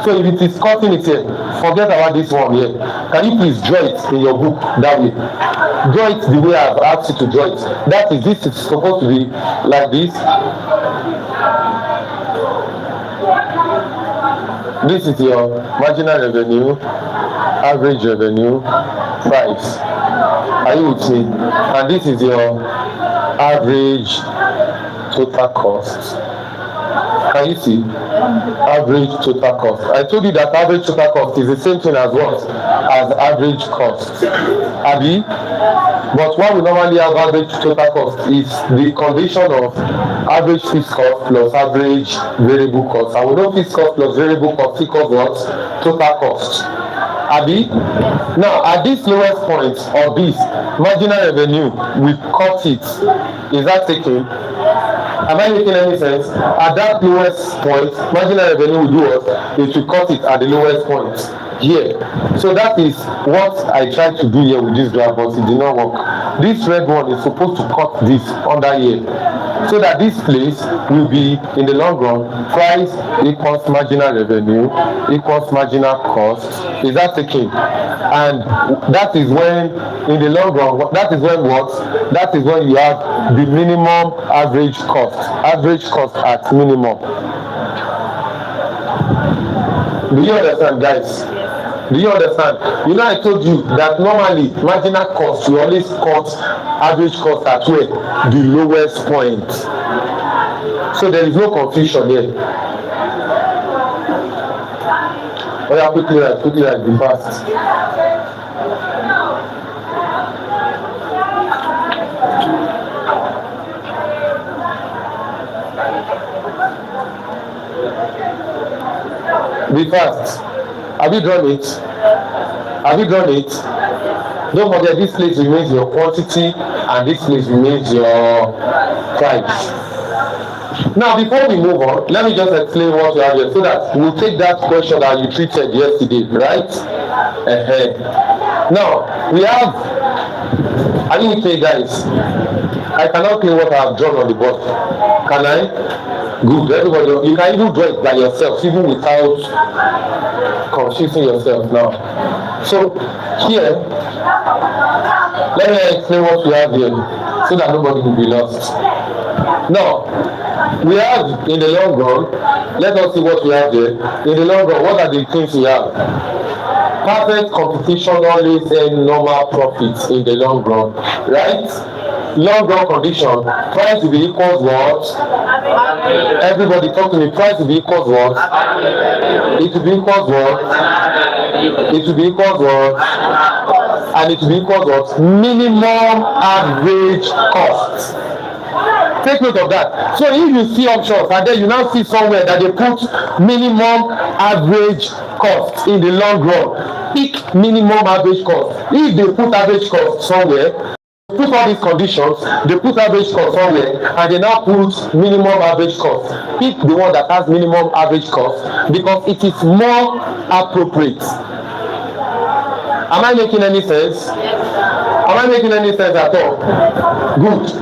So if it is cutting it here, forget about this one here. Can you please draw it in your book that way? Draw it the way I've asked you to draw it. That is, this is supposed to be like this. This is your marginal revenue, average revenue, price. Are you with me? And this is your average total cost. Can you see? Average total cost. I told you that average total cost is the same thing as what? As average cost. Abi? But what we normally have average total cost is the combination of average fixed cost plus average variable cost. And we know fixed cost plus variable cost equals what? Total cost. Abi? Now, at this lowest point of this marginal revenue, we cut it. Is that taking? Am I making any sense? At that lowest point, marginal revenue will do what? It will cut it at the lowest point here. So that is what I tried to do here with this graph, but it did not work. This red one is supposed to cut this under here, so that this place will be, in the long run, price equals marginal revenue equals marginal cost. Is that taking? And that is when, in the long run, that is when what? That is when you have the minimum average cost at minimum. Do you understand, guys? Do you understand? You know, I told you that normally marginal cost, we always cut average cost at where? The lowest point. So there is no confusion here. Oh yeah, quickly, be fast. Be fast. Have you drawn it? Have you drawn it? Don't forget, this place remains your quantity and this place remains your price. Now, before we move on, let me just explain what we have here so that we'll take that question that you treated yesterday, right? Now, we have, are you with me, guys? I cannot clear what I have drawn on the board. Can I? Good. Everybody, you can even draw it by yourself, even without confusing yourself now. So here, let me explain what we have here so that nobody will be lost. Now, we have in the long run, let us see what we have there. In the long run, what are the things we have? Perfect competition always and normal profits in the long run, right? Long run condition, price will be equals what? Everybody talk to me. Price will be equals what? It will be equals what? It will be equals what? And it will be equals what? Minimum average cost. Take note of that. So if you see options and then you now see somewhere that they put minimum average cost in the long run, pick minimum average cost. If they put average cost somewhere, put all these conditions, they put average cost somewhere and they now put minimum average cost. Pick the one that has minimum average cost because it is more appropriate. Am I making any sense? Am I making any sense at all? Good.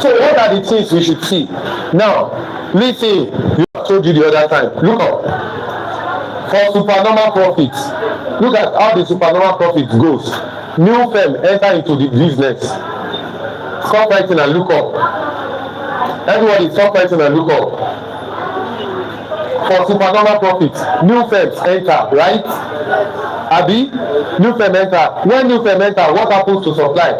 So what are the things we should see? Now, listen, I told you the other time. Look up. For supernormal profit, look at how the supernormal profit goes. New firm enter into the business. Stop writing and look up. Everybody stop writing and look up. For supernormal profit, new firms enter, right? Abi, new firm enter. When new firm enter, what happens to supply?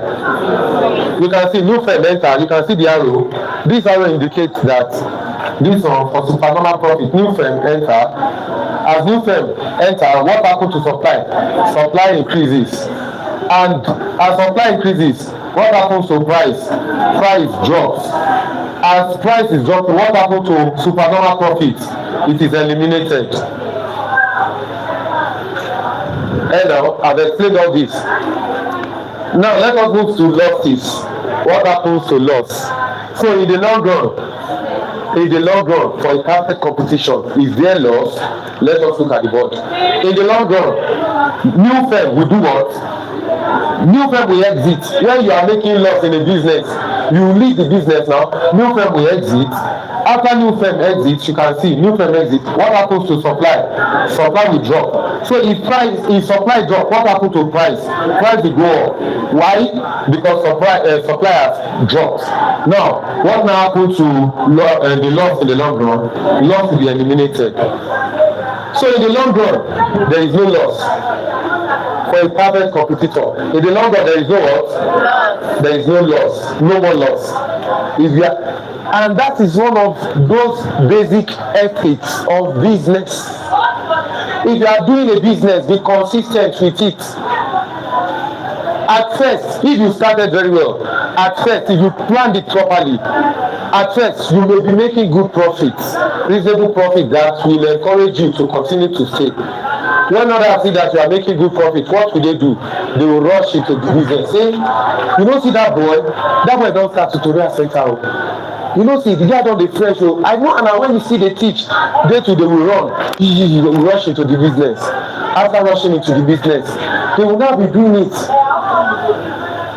You can see new firm enter. You can see the arrow. This arrow indicates that this one for supernormal profit, new firm enter. As new firm enter, what happens to supply? Supply increases. And as supply increases, what happens to price? Price drops. As price is dropping, what happens to supernormal profit? It is eliminated. And now I've explained all this. Now let us move to losses. What happens to loss? So in the long run, for a perfect competition, is there loss? Let us look at the board. In the long run, new firm will do what? New firm will exit. When you are making loss in a business, you leave the business now. New firm will exit. After new firm exits, you can see new firm exit. What happens to supply? Supply will drop. So if supply drop, what happens to price? Price will go up. Why? Because suppliers dropped. Now, what now happens to the loss in the long run? Loss will be eliminated. So in the long run, there is no loss. For a perfect competitor, in the long run, there is no what? There is no loss. No more loss. And that is one of those basic ethics of business. If you are doing a business, be consistent with it. At first, if you started very well, at first, if you planned it properly, at first, you may be making good profits, reasonable profit that will encourage you to continue to stay. When others see that you are making good profit, what will they do? They will rush into the business. Say, you know, see that boy don't start tutorial center. You know, see, the guy don't be fresh. I know, and when you see they teach, they will run. They will rush into the business. After rushing into the business, they will now be doing it.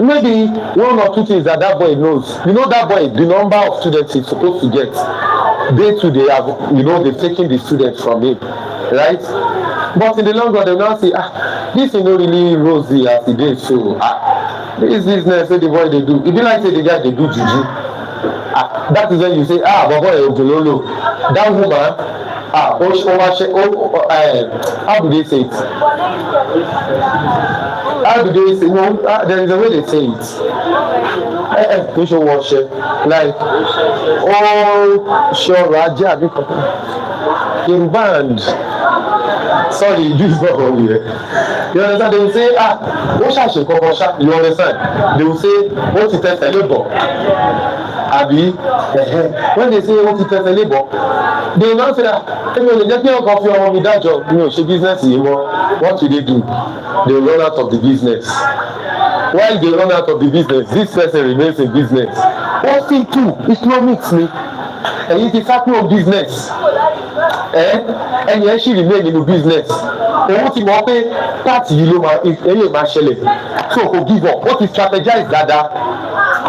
Maybe one or two things that boy knows. You know that boy, the number of students he's supposed to get. They have, they've taken the students from him, right? But in the long run, they will now say, this is not really rosy as it is. So, this business, say the boy they do. It be like say the guy they do juju. That is when you say, boy, that woman, how do they say it? How do they say? No, there is a way they say it. We should wash it. Like, sure, Raja, in band. Sorry, this is not wrong here. You understand? They will say, you understand? They will say, what is that labor? Abi, when they say what is that labor, they will not say that, that job, business anymore. What will they do? They will run out of the business. While they run out of the business, this person remains in business. One thing too, economics me. And it is happening on business. And you actually remain in the business. What you want to part you so go give up. What is strategize that?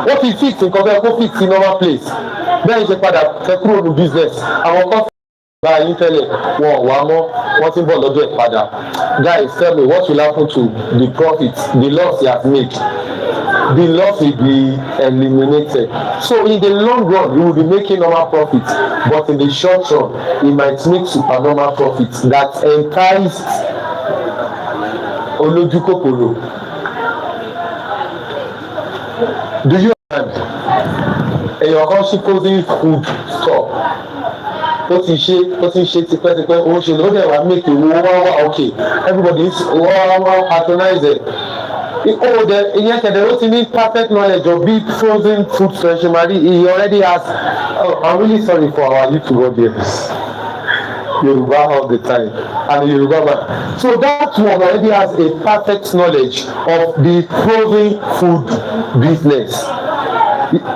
What is fixed in compare go fix in normal place? Then you say father grow the business. Our company by internet what in ball father. Guys, tell me what will happen to the profit, the loss he has made. The loss will be eliminated. So in the long run, you will be making normal profits, but in the short run, it might make supernormal profits that enticed Olojukokoro. Do you understand? And your country closing food store. What is she? Okay. Everybody is patronizing. They don't need perfect knowledge of big frozen food stationery. He already has. I'm really sorry for our YouTube audience. Yoruba all the time, and Yoruba man. So that one already has a perfect knowledge of the frozen food business.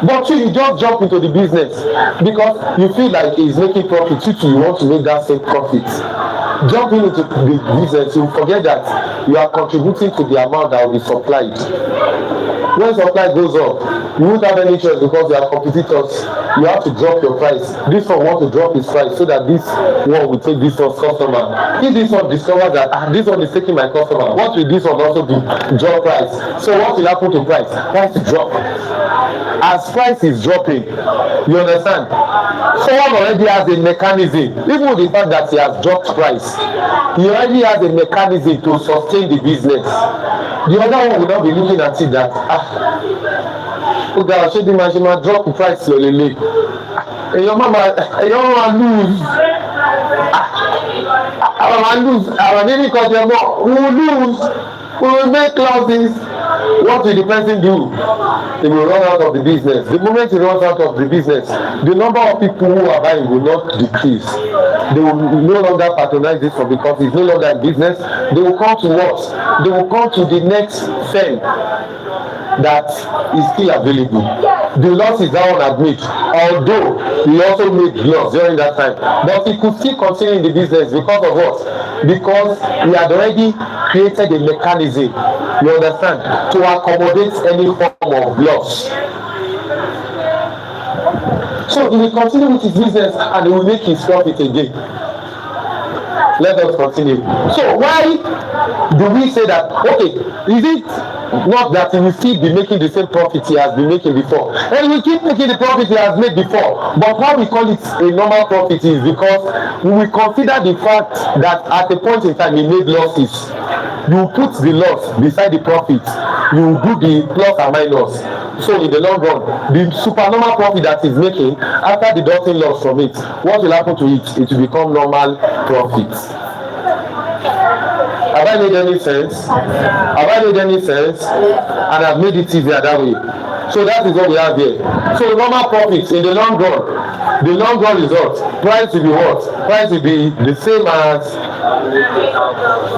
But you just jump into the business because you feel like he's making profit. You want to make that same profit. Jumping into the business, you forget that you are contributing to the amount that will be supplied. When supply goes up, you won't have any choice because they are competitors. You have to drop your price. This one want to drop his price so that this one will take this one's customer. If this one discovers that this one is taking my customer, what will this one also do? Drop price. So what will happen to price? Price drop. As price is dropping, you understand? Someone already has a mechanism, even with the fact that he has dropped price, he already has a mechanism to sustain the business. The other one will not be looking at it that okay, I'll show the machine drop the price slowly. And your mama lose. Our lose. Our name because we will lose. We will make losses. What will the person do? He will run out of the business. The moment he runs out of the business, the number of people who are buying will not decrease. They will no longer patronize this one because it's no longer a business. They will come to what? They will come to the next firm that is still available. The loss is that one admit, although he also made loss during that time, but he could still continue in the business because of what? Because he had already created a mechanism, you understand, to accommodate any form of loss. So he will continue with his business and he will make his profit again. Let us continue. So why do we say that, okay, is it not that he will still be making the same profit he has been making before? And he will keep making the profit he has made before. But why we call it a normal profit is because we will consider the fact that at a point in time he made losses. You put the loss beside the profit. You do the plus and minus. So in the long run, the supernormal profit that is making, after deducting loss from it, what will happen to it? It will become normal profit. Have I made any sense? Have I made any sense? And I've made it easier that way. So that is what we have here. So normal profits in the long run. The long run result, price will be what? Price will be the same as,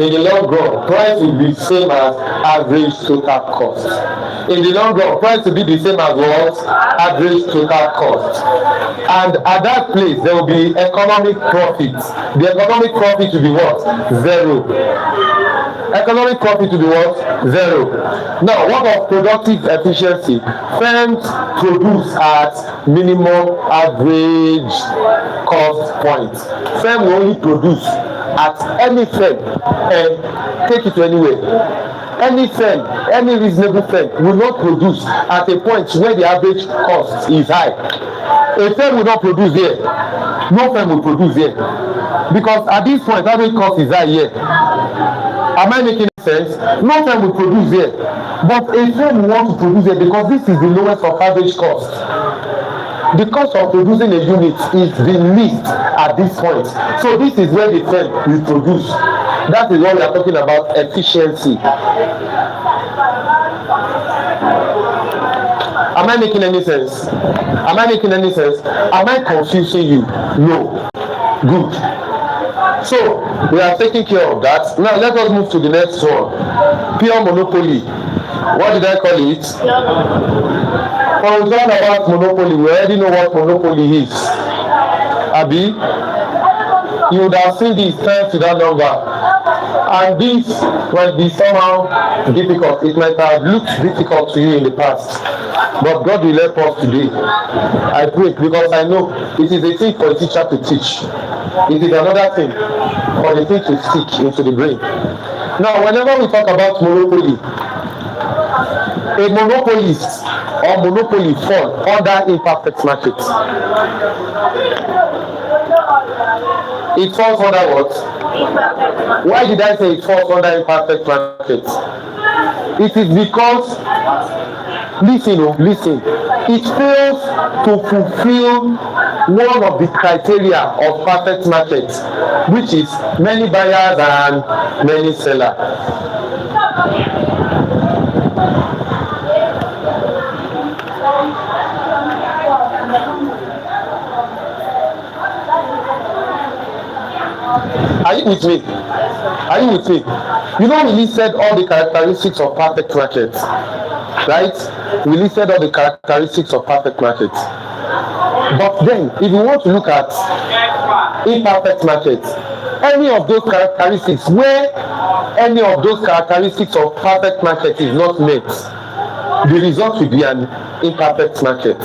in the long run, price will be the same as average total cost. In the long run, price will be the same as what? Average total cost. And at that place, there will be economic profit. The economic profit will be what? Zero. Economic profit will be what? Zero. Now, what of productive efficiency? Firms produce at minimum average cost point. Firm will only produce at any firm and take it to anywhere. Any firm, any reasonable firm will not produce at a point where the average cost is high. A firm will not produce here. No firm will produce here. Because at this point, average cost is high here. Am I making sense? No firm will produce here. But a firm will want to produce here because this is the lowest of average cost. The cost of producing a unit is the least at this point. So this is where the firm will produce. That is what we are talking about, efficiency. Am I making any sense? Am I making any sense? Am I confusing you? No. Good. So we are taking care of that. Now let us move to the next one. Pure monopoly. What did I call it? When we talk about monopoly, we already know what monopoly is. Abi, you would have seen this times to that number. And this might be somehow difficult. It might have looked difficult to you in the past. But God will help us today. I pray because I know it is a thing for a teacher to teach. It is another thing for the thing to stick into the brain. Now, whenever we talk about monopoly, a monopolist or monopoly fall under imperfect market. It falls under what? Why did I say it falls under imperfect market? It is because, listen, it fails to fulfill one of the criteria of perfect market, which is many buyers and many sellers. Are you with me? Are you with me? You know, we listed all the characteristics of perfect market, right? We listed all the characteristics of perfect market. But then, if you want to look at imperfect market, any of those characteristics, where any of those characteristics of perfect market is not met, the result will be an imperfect market.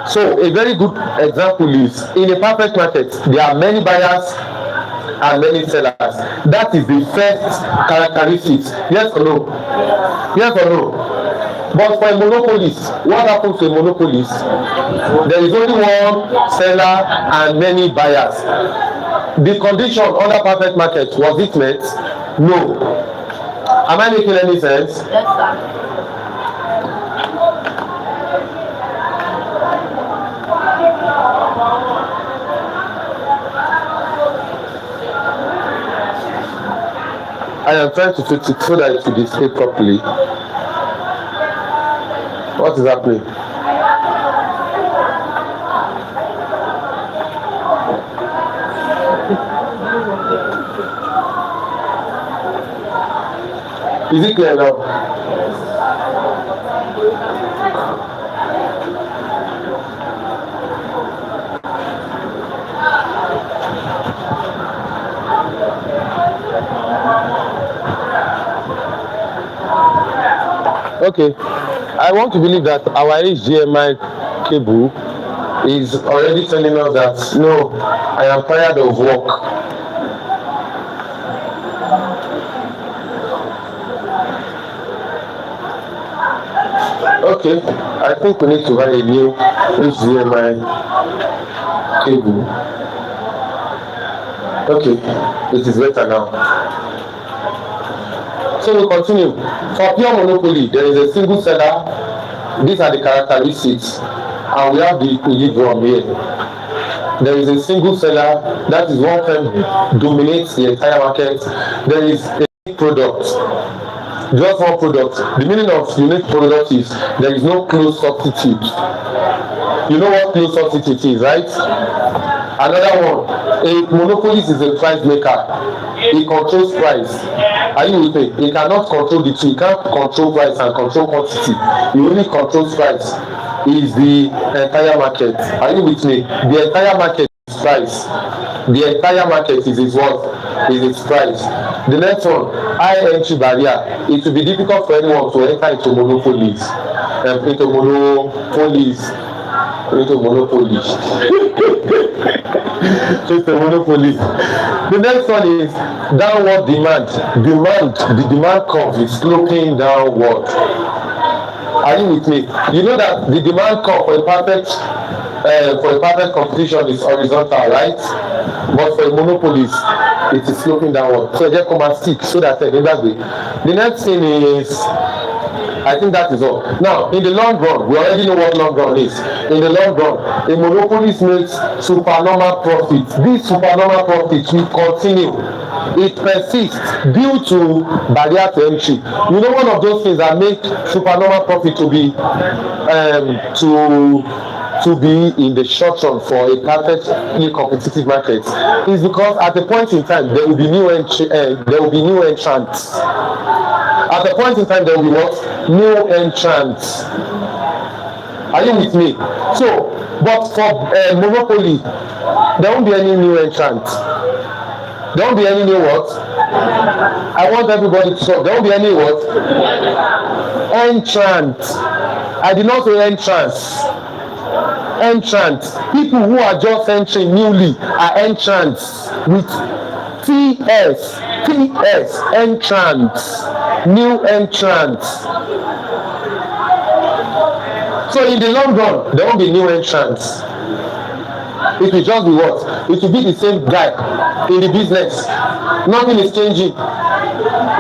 So a very good example is, in a perfect market, there are many buyers and many sellers. That is the first characteristic. Yes or no? Yes or no? But for a monopolist, what happens to a monopolist? There is only one seller and many buyers. The condition under perfect market, was it met? No. Am I making any sense? Yes, sir. I am trying to fix it so that it will display properly. What is happening? Is it clear now? Okay, I want to believe that our HDMI cable is already telling us that no, I am tired of work. Okay, I think we need to buy a new HDMI cable. Okay, it is better now. So we continue. For pure monopoly, there is a single seller. These are the characteristics, and we have the equilibrium here. There is a single seller, that is one firm dominates the entire market. There is a product, just one product. The meaning of unique product is there is no close substitute. You know what close substitute is, right? Another one, a monopolist is a price maker. He controls price. Are you with me? He cannot control the two. He can't control price and control quantity. He only controls price. Is the entire market. Are you with me? The entire market is price. The entire market is its what? Is its price. The next one, high entry barrier. It will be difficult for anyone to enter into monopolies. Into monopolies. The next one is downward demand. The demand curve is sloping downward. Are you with me? You know that the demand curve for a perfect competition is horizontal, right? But for a monopolist, it is sloping downward. So just come and stick so that in that way. The next thing is, I think that is all. Now, in the long run, we already know what long run is. In the long run, a monopolist makes supernormal profit. This supernormal profit will continue. It persists due to barrier to entry. You know, one of those things that make supernormal profit to be in the short run for a perfectly competitive market is because at a point in time there will be new entrants. At a point in time there will be what? New entrants. Are you with me? So, but for monopoly, there won't be any new entrant. There won't be any new what? I want everybody to talk. There won't be any what? Entrant. I did not say entrance. Entrant. People who are just entering newly are entrants with TS. Entrants. New entrants. So in the long run, there won't be new entrants. It will just be what? It will be the same guy in the business. Nothing is changing.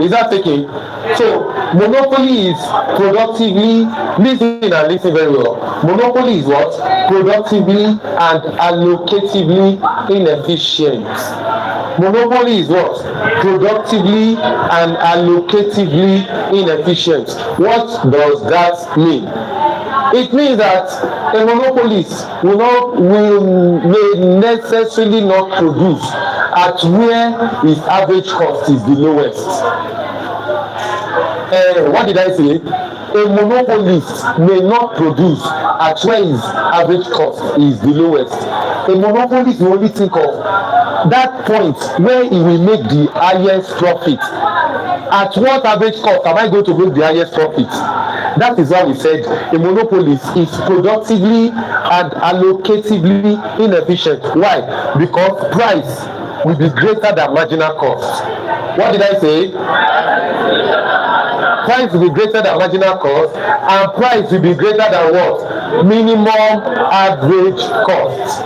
Is that taking? So monopoly is productively, listen and listen very well. Monopoly is what? Productively and allocatively inefficient. Monopoly is what? Productively and allocatively inefficient. What does that mean? It means that a monopolist may necessarily not produce at where his average cost is the lowest. What did I say? A monopolist may not produce at where his average cost is the lowest. A monopolist will only think of that point where he will make the highest profit. At what average cost am I going to make the highest profit? That is why we said a monopolist is productively and allocatively inefficient. Why? Because price will be greater than marginal cost. What did I say? Price will be greater than marginal cost, and price will be greater than what? Minimum average cost.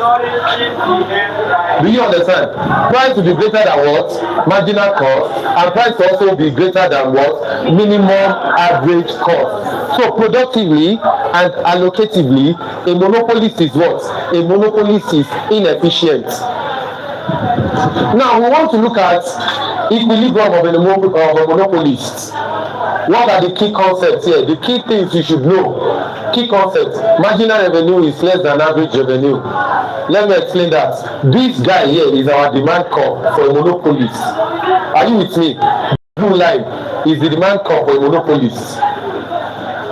Do you understand? Price will be greater than what? Marginal cost, and price will also be greater than what? Minimum average cost. So productively and allocatively, a monopolist is what? A monopolist is inefficient. Now we want to look at equilibrium of a monopolist. What are the key concepts here? The key things you should know. Key concepts. Marginal revenue is less than average revenue. Let me explain that. This guy here is our demand curve for a monopolist. Are you with me? Blue line is the demand curve for a monopolist.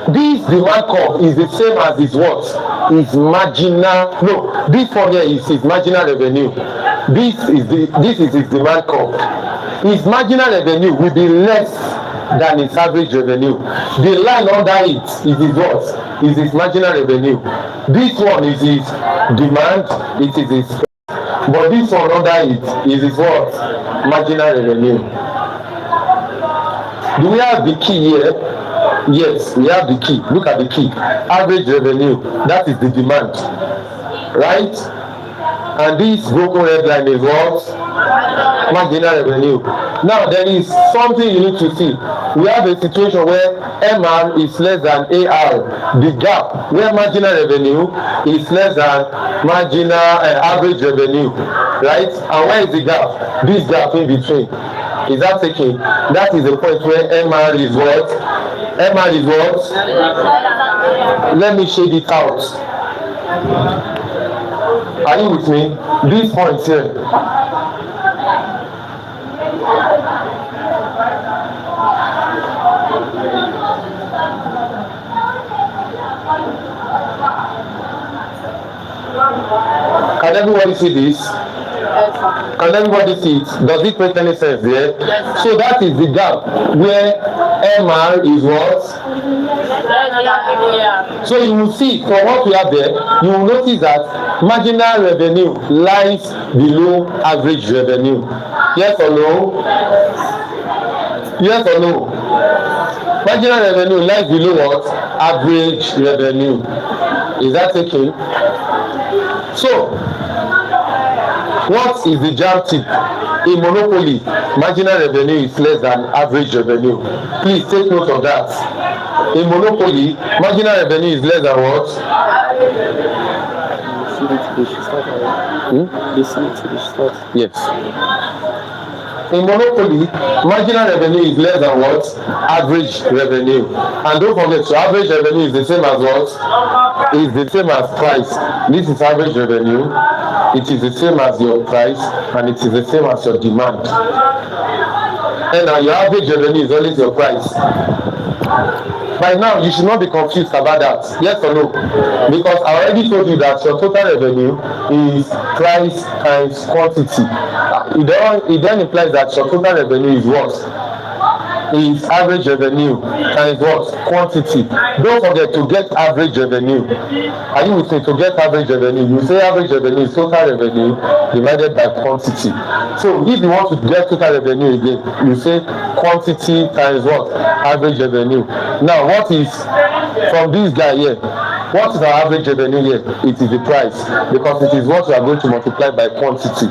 This demand curve is the same as his what? His marginal. No, this one here is his marginal revenue. This is his demand curve. His marginal revenue will be less than his average revenue. The line under it is his what? Is his marginal revenue. This one is his demand, it is his, but this one under it is his what? Marginal revenue. Do we have the key here? Yes, we have the key. Look at the key. Average revenue, that is the demand, right? And this broken red line is what? Marginal revenue. Now there is something you need to see. We have a situation where MR is less than AR. The gap where marginal revenue is less than marginal average revenue, right? And where is the gap? This gap in between. Is that taken? That is the point where MR is what? MR is what? Let me shade it out. Are you with me? This point here. Can everybody see this? Can everybody see it? Does it make any sense there? Yes. So that is the gap where MR is what? So you will see from what we have there, you will notice that marginal revenue lies below average revenue. Yes or no? Yes or no? Marginal revenue lies below what? Average revenue. Is that taken? So, what is the JAMB tip? In monopoly, marginal revenue is less than average revenue. Please take note of that. In monopoly, marginal revenue is less than what? Yes. In monopoly, marginal revenue is less than what? Average revenue. And don't forget, so average revenue is the same as what? Is the same as price. This is average revenue. It is the same as your price, and it is the same as your demand. And now your average revenue is always your price. By now, you should not be confused about that. Yes or no? Because I already told you that your total revenue is price times quantity. It then implies that your total revenue is what? Is average revenue times what? Quantity. Don't forget to get average revenue. Are you with me? To get average revenue, you say average revenue is total revenue divided by quantity. So if you want to get total revenue again, you say quantity times what? Average revenue. Now what is from this guy here? What is our average revenue here? It is the price, because it is what you are going to multiply by quantity.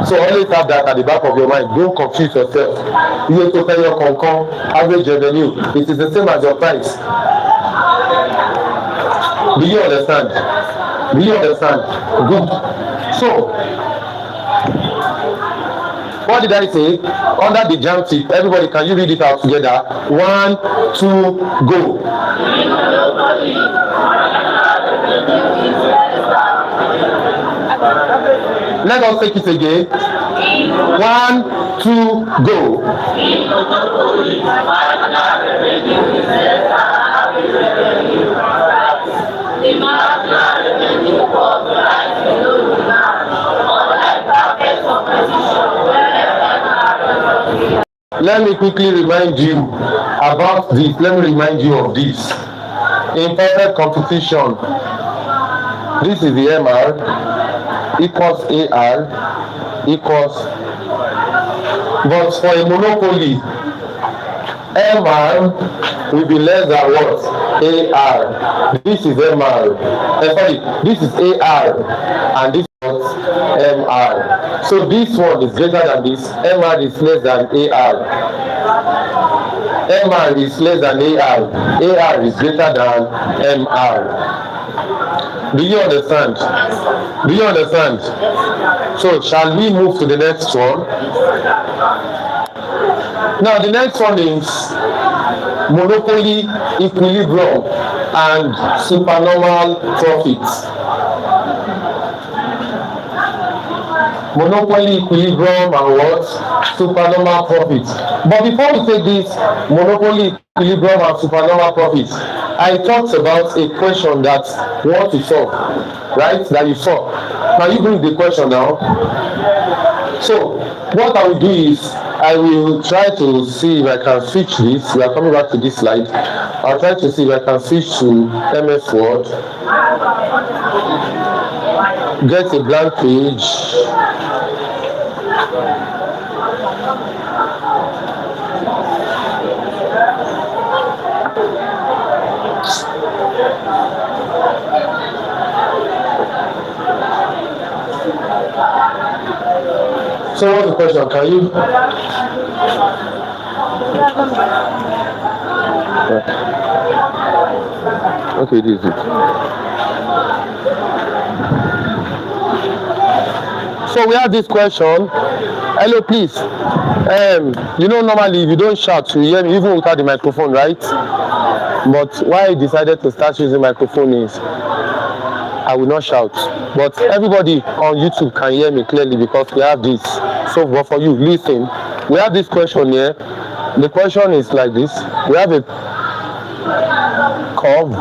So always have that at the back of your mind. Don't confuse yourself. You have to tell your average revenue. It is the same as your price. Do you understand? Do you understand? Good. So, what did I say? Under the JAMB tip, everybody, can you read it out together? 1, 2, go. Let us take it again. 1, 2, go. Let me quickly remind you about this, let me remind you of this. In perfect competition, this is the MR equals AR equals, but for a monopoly, MR will be less than what? AR. This is MR. Sorry, this is AR, and this is what? MR. So this one is greater than this. MR is less than AR. MR is less than AR. AR is greater than MR. Do you understand? Do you understand? So shall we move to the next one? Now the next one is monopoly, equilibrium, and supernormal profit. Monopoly, equilibrium, and what? Supernormal profit. But before we take this monopoly, equilibrium, and supernormal profit, I talked about a question that you want to solve, right? That you saw. Now you bring the question now. So what I will do is I will try to see if I can switch this. We are coming back to this slide. I'll try to see if I can switch to MS Word. Get a blank page. So what's the question? Can you? Okay, this is it. So we have this question. Hello, please. You know, normally if you don't shout, you hear me even without the microphone, right? But why I decided to start using microphone is I will not shout. But everybody on YouTube can hear me clearly because we have this. So, but for you, listen. We have this question here. The question is like this. We have a curve.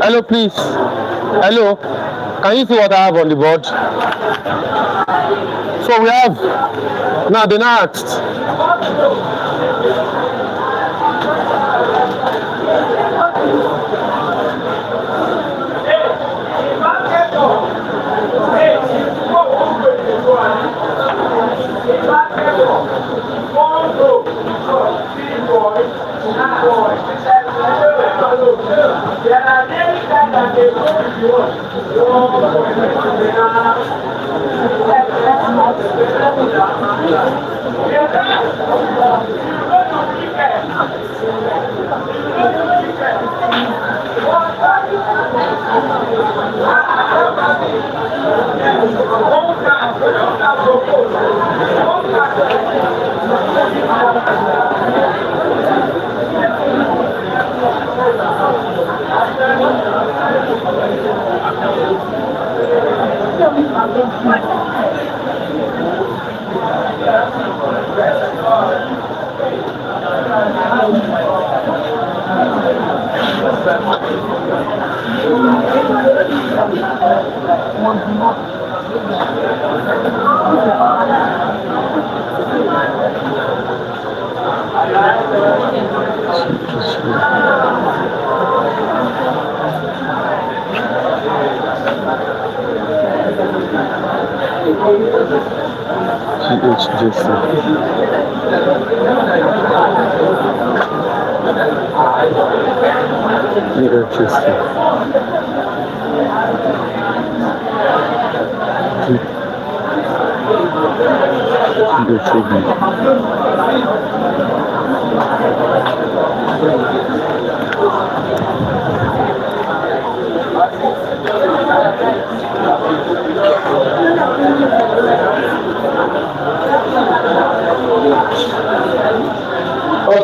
Hello, please. Hello. Can you see what I have on the board? So we have now the next.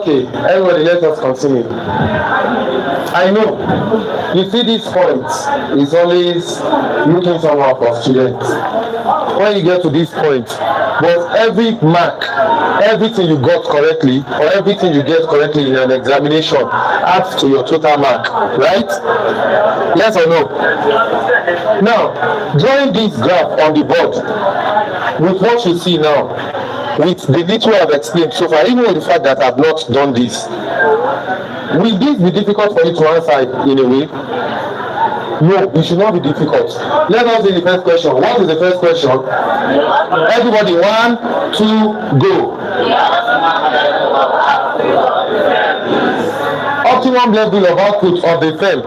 Okay, everybody, let us continue. I know, you see this point is always looking somehow for students. When you get to this point, but every mark, everything you got correctly, or everything you get correctly in an examination adds to your total mark, right? Yes or no? Now, drawing this graph on the board, with what you see now, with the little I've explained so far, even with the fact that I've not done this, will this be difficult for you to answer in a way? No, it should not be difficult. Let us see the first question. What is the first question? Everybody, 1, 2, go. Optimum level of output of the firm.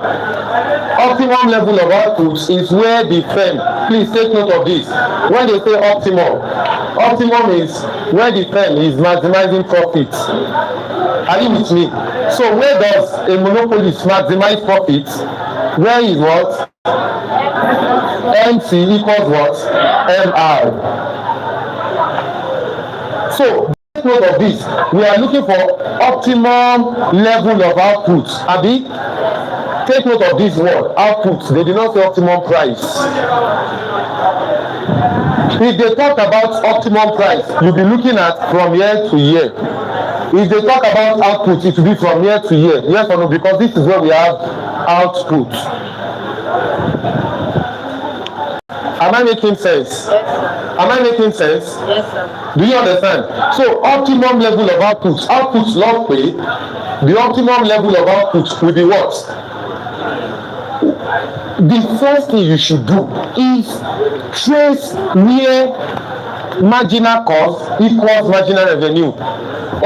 Optimum level of output is where the firm, please take note of this. When they say optimum is where the firm is maximizing profits. Are you with me? So where does a monopolist maximize profits? Where is what? MC equals what? MR. So take note of this. We are looking for optimum level of output. Abi, take note of this word, output. They did not say optimum price. If they talk about optimum price, you'll be looking at from year to year. If they talk about output, it will be from year to year. Yes or no? Because this is where we have output. Am I making sense? Yes, am I making sense? Yes, sir. Do you understand? So optimum level of output. Output log pay. The optimum level of output will be what? The first thing you should do is trace where marginal cost equals marginal revenue.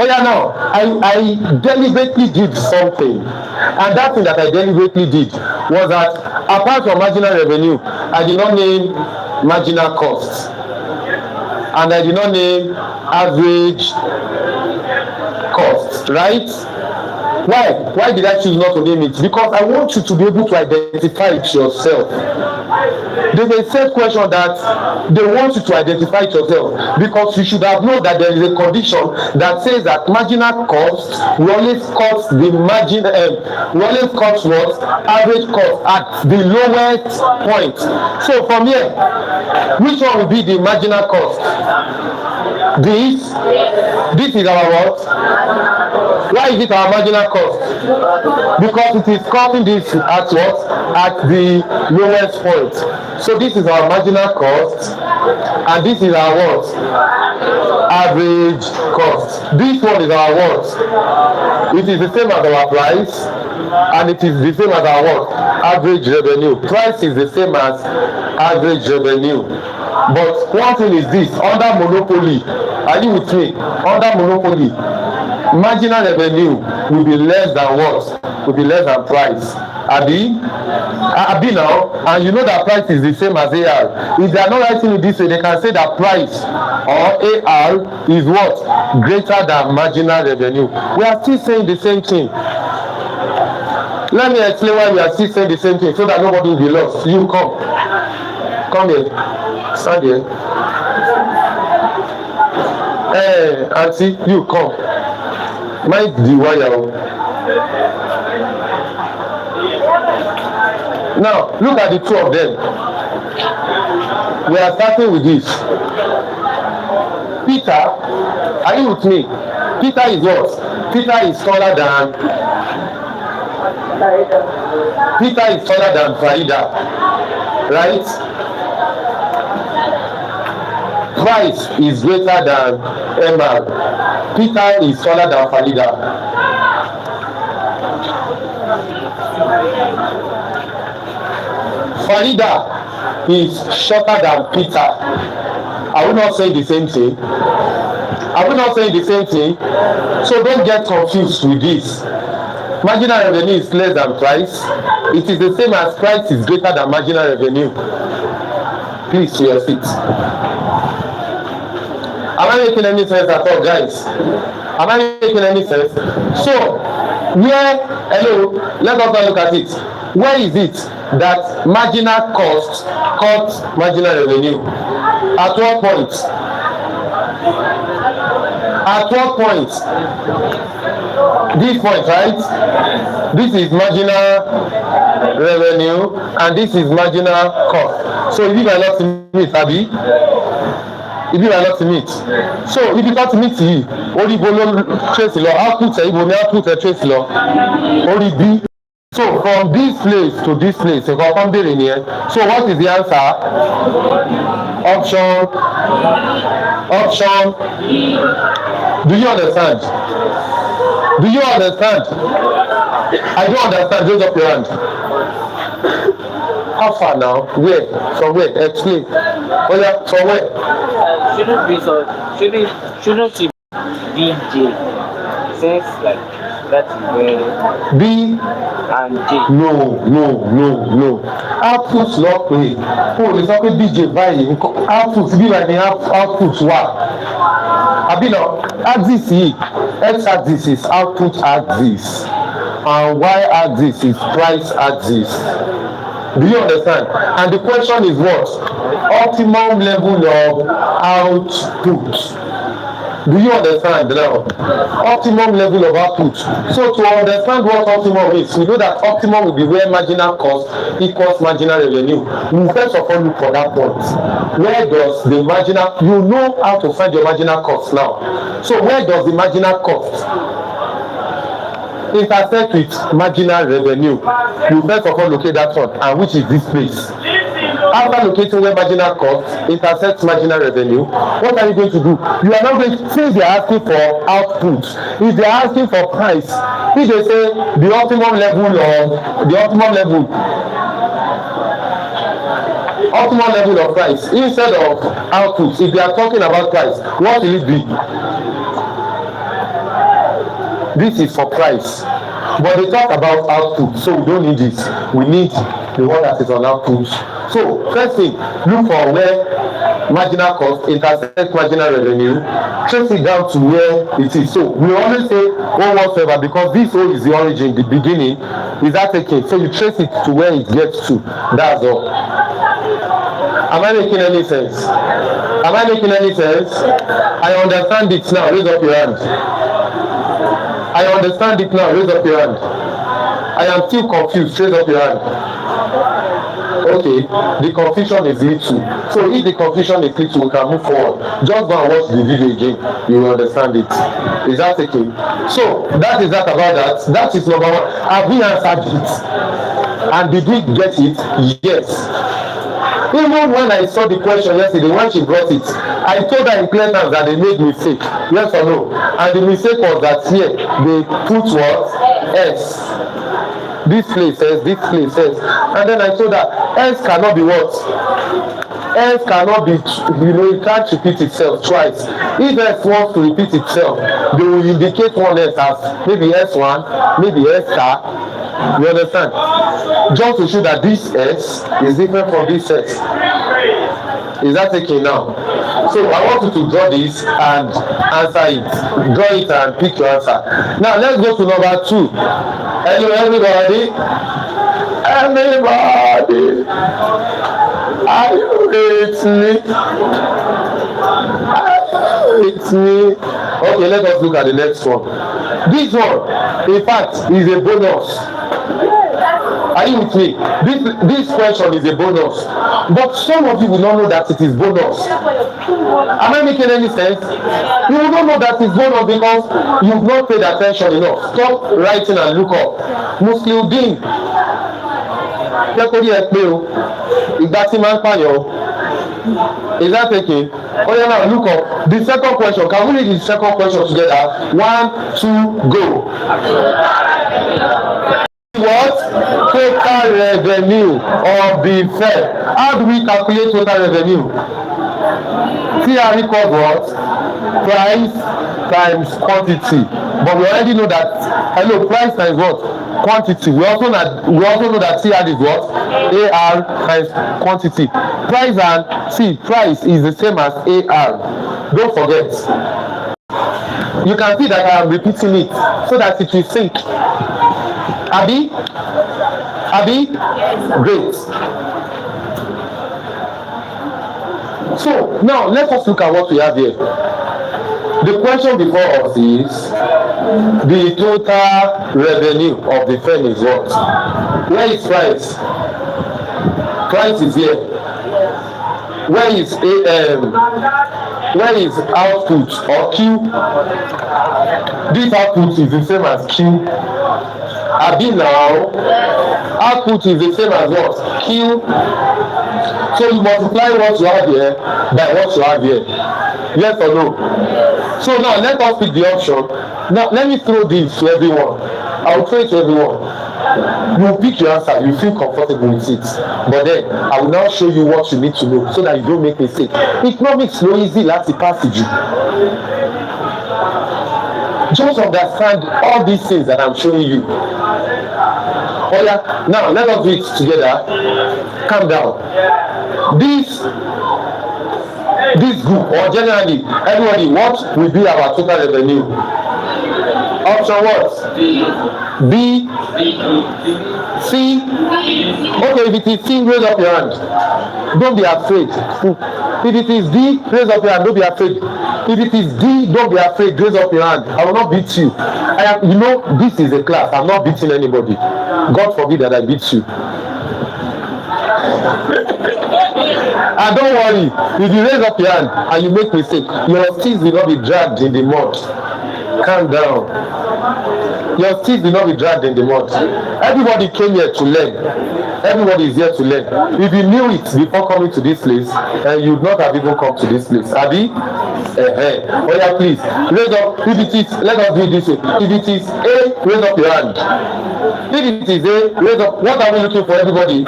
Oh yeah, now I deliberately did something, and that thing that I deliberately did was that apart from marginal revenue, I did not name marginal costs, and I did not name average costs, right? Why did I choose not to name it? Because I want you to be able to identify it yourself. There's a third question that they want you to identify it yourself, because you should have known that there is a condition that says that marginal cost will always cost the margin, will always cost what? Average cost at the lowest point. So from here, which one will be the marginal cost? This is our what? Why is it our marginal cost? Because it is costing this at what? At the lowest point. So this is our marginal cost, and this is our what? Average cost. This one is our what? It is the same as our price, and it is the same as our what? Average revenue. Price is the same as average revenue. But one thing is this: under monopoly, are you with me? Under monopoly, marginal revenue will be less than what? Will be less than price. Abi now, and you know that price is the same as AR. If they are not writing it this way, they can say that price or AR is what? Greater than marginal revenue. We are still saying the same thing. Let me explain why we are still saying the same thing so that nobody will be lost. You come here, stand here. Hey, auntie, you come. Mind the wire. Now, look at the two of them. We are starting with this. Peter, are you with me? Peter is what? Peter is taller than Farida, right? Price is greater than MR. Peter is taller than Farida. Farida is shorter than Peter. Are we not saying the same thing? Are we not saying the same thing? So don't get confused with this. Marginal revenue is less than price. It is the same as price is greater than marginal revenue. Please to your seat. Am I making any sense at all, guys? Am I making any sense? So, hello, let us look at it. Where is it that marginal cost cuts marginal revenue? At what point? At what point? This point, right? This is marginal revenue and this is marginal cost. So if you are not to meet, Abi, if you are not to meet, so if you can't meet you, only below trace law, output trace law, only B. So from this place to this place, you can come there in here. So what is the answer? Option. Do you understand? Do you understand? I don't understand. Raise up your hand. How far now? Where? From where? Explain. Oh yeah, from where? Shouldn't it DJ? Since like that is where B and J. No. Output lọ pé o lè sọ pé DJ báyìí output bí wà ní output wà. Àbí lọ axis yìí x axis is output axis and y axis is price axis. Do you understand? And the question is what? Optimum level of output. Do you understand now? Optimum level of output. So to understand what optimum is, we know that optimum will be where marginal cost equals marginal revenue. We first of all look for that point. Where does the marginal, you know how to find your marginal cost now. So where does the marginal cost intersect with marginal revenue? You first of all locate that one, and which is this place. After locating where marginal cost intersects marginal revenue, what are you going to do? You are not going to, since they are asking for output, if they are asking for price, if they say the optimum level of price instead of output, if they are talking about price, what will it be? This is for price, but they talk about output, so we don't need this. We need the one that is on output. So first thing, look for where marginal cost intersects marginal revenue, trace it down to where it is. So we always say O whatsoever because this O is the origin, the beginning. Is that taken? So you trace it to where it gets to. That's all. Am I making any sense? Am I making any sense? I understand it now. Raise up your hand. I understand it now. Raise up your hand. I am still confused. Raise up your hand. Okay, the confusion is little. So if the confusion is little, we can move forward. Just go and watch the video again. You will understand it. Is that okay? So that is that about that. That is number one. Have we answered it? And did we get it? Yes. Even when I saw the question yesterday, when she brought it, I told her in clear terms that they made mistake. Yes or no? And the mistake was that here they put what? S. This place says, and then I told her S cannot be what? S cannot be, it can't repeat itself twice. If S wants to repeat itself, they will indicate one S as maybe S1, maybe S star. You understand? Just to show that this S is different from this S. Is that taken now? So I want you to draw this and answer it. Draw it and pick your answer. Now let's go to number 2. Hello everybody. Everybody. Are you with me? Are you with me? Okay, let us look at the next one. This one, in fact, is a bonus. Are you with me? This question is a bonus. But some of you will not know that it is bonus. Am I making any sense? You will not know that it's bonus because you've not paid attention enough. Stop writing and look up. Musliudeen. Is that taking? Oh yeah, now look up. The second question. Can we read the second question together? 1, 2, go. What? Total revenue of the firm. How do we calculate total revenue? TR equals what? Price times quantity. But we already know that, hello, price times what? Quantity. We also know that TR is what? AR times quantity. Price and price is the same as AR. Don't forget. You can see that I am repeating it so that it will sink. Abi? Great. So now let us look at what we have here. The question before us is the total revenue of the firm is what? Where is price? Price is here. Where is output or Q? This output is the same as Q. Abi now, output is the same as what? Q. So you multiply what you have here by what you have here. Yes or no? So now let us pick the option. Now let me throw this to everyone. I will throw it to everyone. You pick your answer, you feel comfortable with it. But then I will now show you what you need to know so that you don't make mistake. Economics no easy láti passage. Just understand all these things that I'm showing you. Oh yeah, now let us do it together. Calm down. This group, or generally everybody, what will be our total revenue? Option what? B, C. Okay, if it is C, raise up your hand. Don't be afraid. If it is D, raise up your hand. Don't be afraid. If it is D, don't be afraid. Raise up your hand. I will not beat you. This is a class. I'm not beating anybody. God forbid that I beat you. And don't worry. If you raise up your hand and you make mistake, your teeth will not be dragged in the mud. Calm down. Your teeth will not be dragged in the mud. Everybody came here to learn. Everybody is here to learn. If you knew it before coming to this place, you would not have even come to this place. Abi? Oh yeah, please. Raise up. If it is, let us do it this way. If it is A, raise up your hand. If it is A, raise up. What are we looking for, everybody?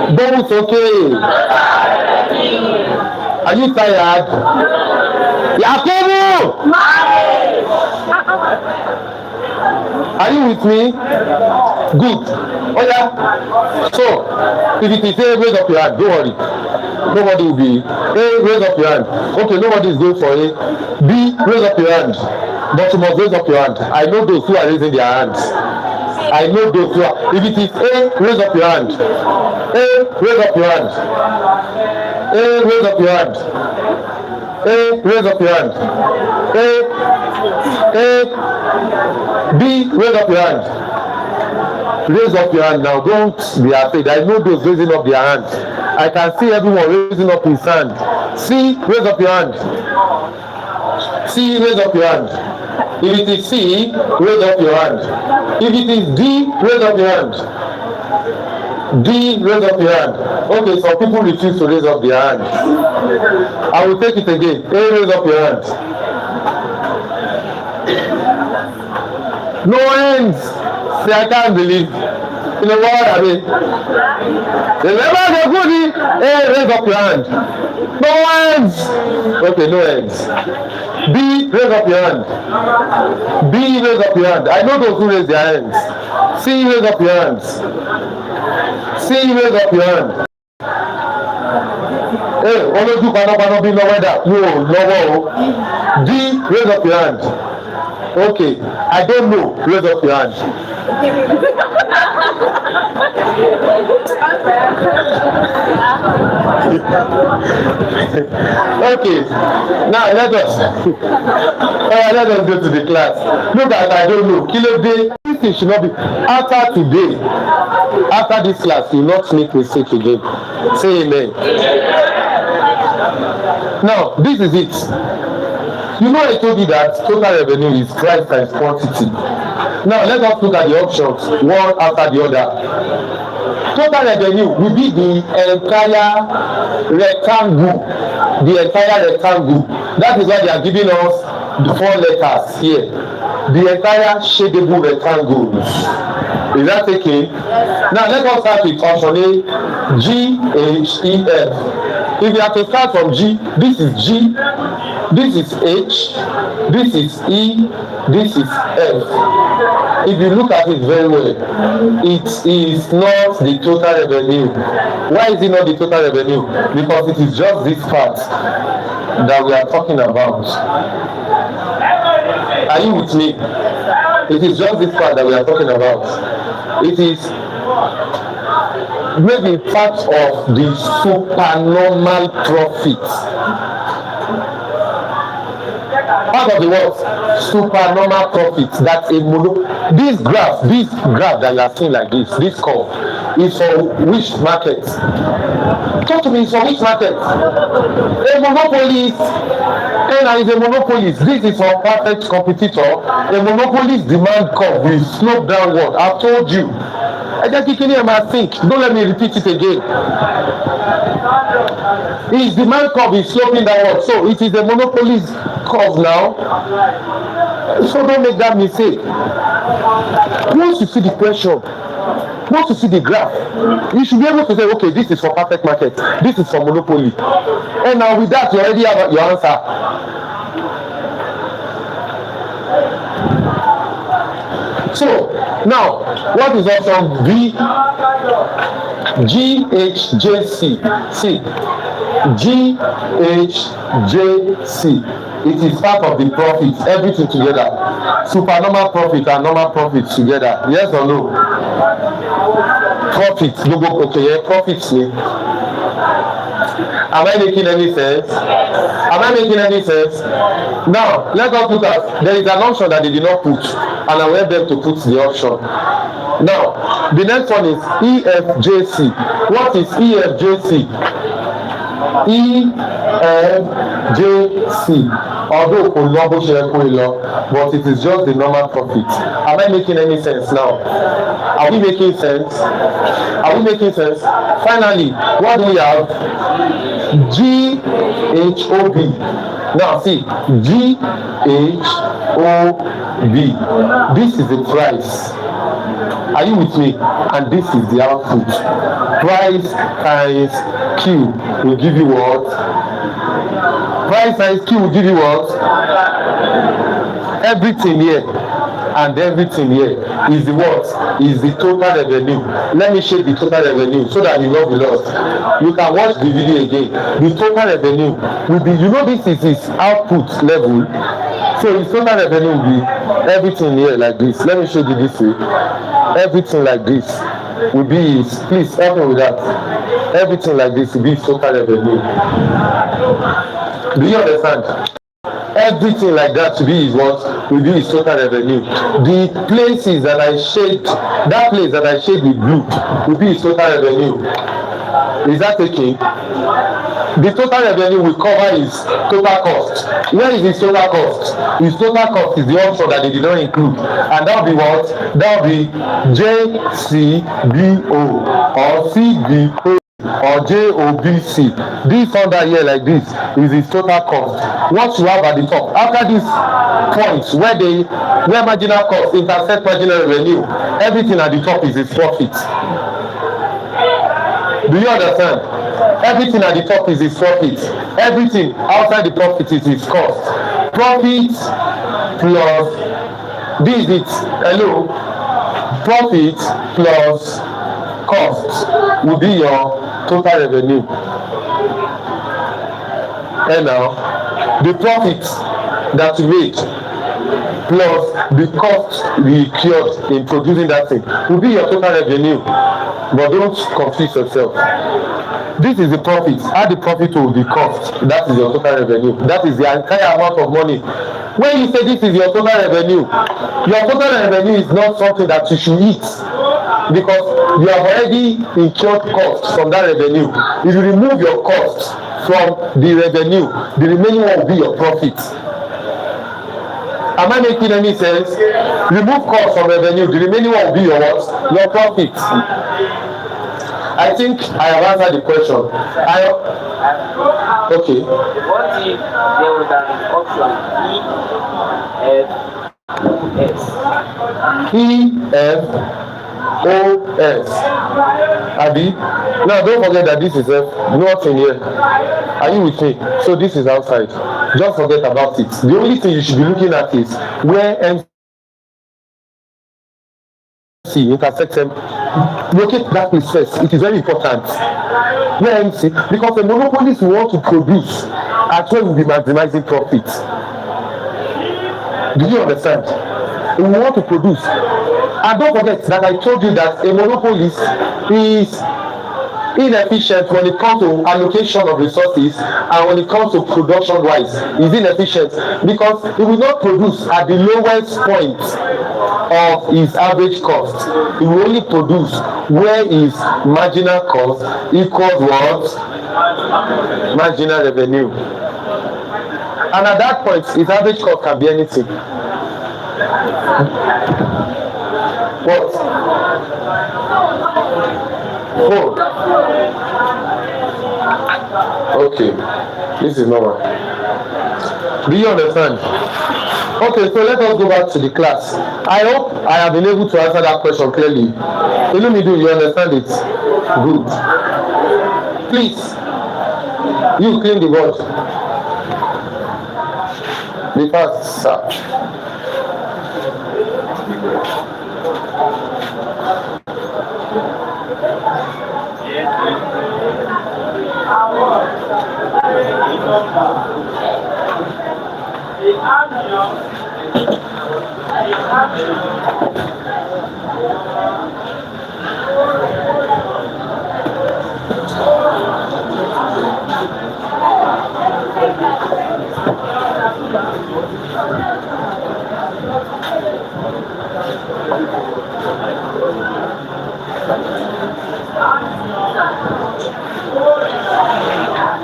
Don't it's okay. Are you tired? Yakubu! Are you with me? Good. Oh yeah. So, if it is A, raise up your hand. Don't worry. Nobody will be. A, raise up your hand. Okay, nobody is going for A. B, raise up your hand. But you must raise up your hand. I know those who are raising their hands. I know those who are. If it is A, raise up your hand. A, raise up your hand. A, raise up your hand. A, raise up your hand. A, B, raise up your hand. Raise up your hand now. Don't be afraid. I know those raising up their hands. I can see everyone raising up his hand. C, raise up your hand. C, raise up your hand. If it is C, raise up your hand. If it is D, raise up your hand. D, raise up your hand. Okay, some people refuse to raise up their hand. I will take it again. A, raise up your hand. No hands. See, I can't believe. You know what I mean? Remember the goodie? Hey, raise up your hand. No hands. Okay, no hands. B, raise up your hand. B, raise up your hand. I know those who raise their hands. C, raise up your hands. C, raise up your hand. Hey, olójú panápaná bí lọ́wọ́ ẹ̀dá yóò lọ́wọ́ o. D, raise up your hand. Okay, I don't know. Raise up your hand. Okay, now let us go to the class. Look at I don't know. Kilo day. This thing should not be after today. After this class, you will not make mistake again. Say amen. Now, this is it. You know I told you that total revenue is price times quantity. Now let us look at the options one after the other. Total revenue will be the entire rectangle. The entire rectangle. That is why they are giving us the 4 letters here. The entire shadable rectangle. Is that okay? Now let us start with option A, G, H, E, F. If you have to start from G, this is G, this is H, this is E, this is F. If you look at it very well, it is not the total revenue. Why is it not the total revenue? Because it is just this part that we are talking about. Are you with me? It is just this part that we are talking about. It is maybe part of the supernormal profit. Part of the what? Supernormal profit. That's a this graph that you are seeing like this curve is for which market? Talk to me, for which market? A monopolist. And is a monopolist. This is for perfect competitor. A monopolist demand curve will slope downward. I've told you. I just keep in my think. Don't let me repeat it again. His demand curve is sloping downward. So it is a monopolist curve now. So don't make that mistake. Once you see the question, once you see the graph, you should be able to say, okay, this is for perfect market, this is for monopoly. And now with that, you already have your answer. So now, what is option B? GHJC. See, GHJC. It is part of the profit, everything together. Supernormal profit and normal profit together. Yes or no? Profit. Okay, yeah, profits. Am I making any sense? Am I making any sense? Now, let us look at, there is an option that they did not put, and I want them to put the option. Now, the next one is EFJC. What is EFJC? EFJC. Although but it is just the normal profit. Am I making any sense now? Are we making sense? Are we making sense? Finally, what do we have? GHOB. Now see, GHOB. This is the price. Are you with me? And this is the output. Price times Q will give you what? Price times Q will give you what? Everything here. And everything here is the what? Is the total revenue. Let me show the total revenue so that you will not be lost. You can watch the video again. The total revenue will be, you know, this is his output level. So his total revenue will be everything here like this. Let me show you this way. Everything like this will be his, please help me with that. Everything like this will be his total revenue. Do you understand? Everything like that to be is what will be his total revenue. The places that I shade, that place that I shade with blue will be his total revenue. Is that okay? The total revenue will cover his total cost. Where is his total cost? His total cost is the option that they did not include. And that will be what? That will be JCBO or CBO. or JOBC. This under here like this is its total cost. What you have at the top after this point where marginal cost intersect marginal revenue, everything at the top is its profit. Do you understand? Everything at the top is its profit. Everything outside the profit is its cost. Profit plus this is it. Hello. Profit plus cost will be your total revenue. And now the profit that you made plus the cost we incurred in producing that thing will be your total revenue. But don't confuse yourself. This is the profit. Add the profit to the cost. That is your total revenue. That is the entire amount of money. When you say this is your total revenue is not something that you should eat, because you have already incurred costs from that revenue. If you remove your costs from the revenue, the remaining one will be your profit. Am I making any sense? Remove costs from revenue, the remaining one will be your what? Your profit. I think I have answered the question. Okay. What if there was an option EFOS? Abi? Now don't forget that this is F, not in here. Are you with me? So this is outside. Just forget about it. The only thing you should be looking at is where MC intersects M. Locate that place first. It is very important. Where MC, because a monopolist will want to produce at where will be maximizing profit. Do you understand? We want to produce. And don't forget that I told you that a monopolist is inefficient when it comes to allocation of resources, and when it comes to production wise is inefficient because it will not produce at the lowest point of his average cost. It will only produce where his marginal cost equals what? Marginal revenue. And at that point his average cost can be anything. What? Oh. Okay. This is normal. Do you understand? Okay, so let us go back to the class. I hope I have been able to answer that question clearly. Let me do. You understand it? Good. Please, you clean the board. Be fast, sir.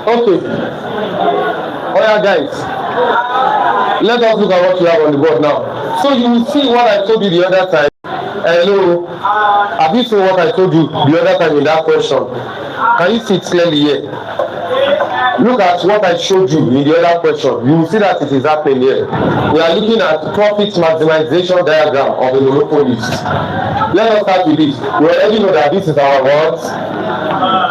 Okay. Oh yeah, guys. Let us look at what you have on the board now. So you will see what I told you the other time. Hello. Have you seen what I told you the other time in that question? Can you see it clearly here? Look at what I showed you in the other question. You will see that it is happening here. We are looking at profit maximization diagram of a monopolist. Let us start with this. We already know that this is our what?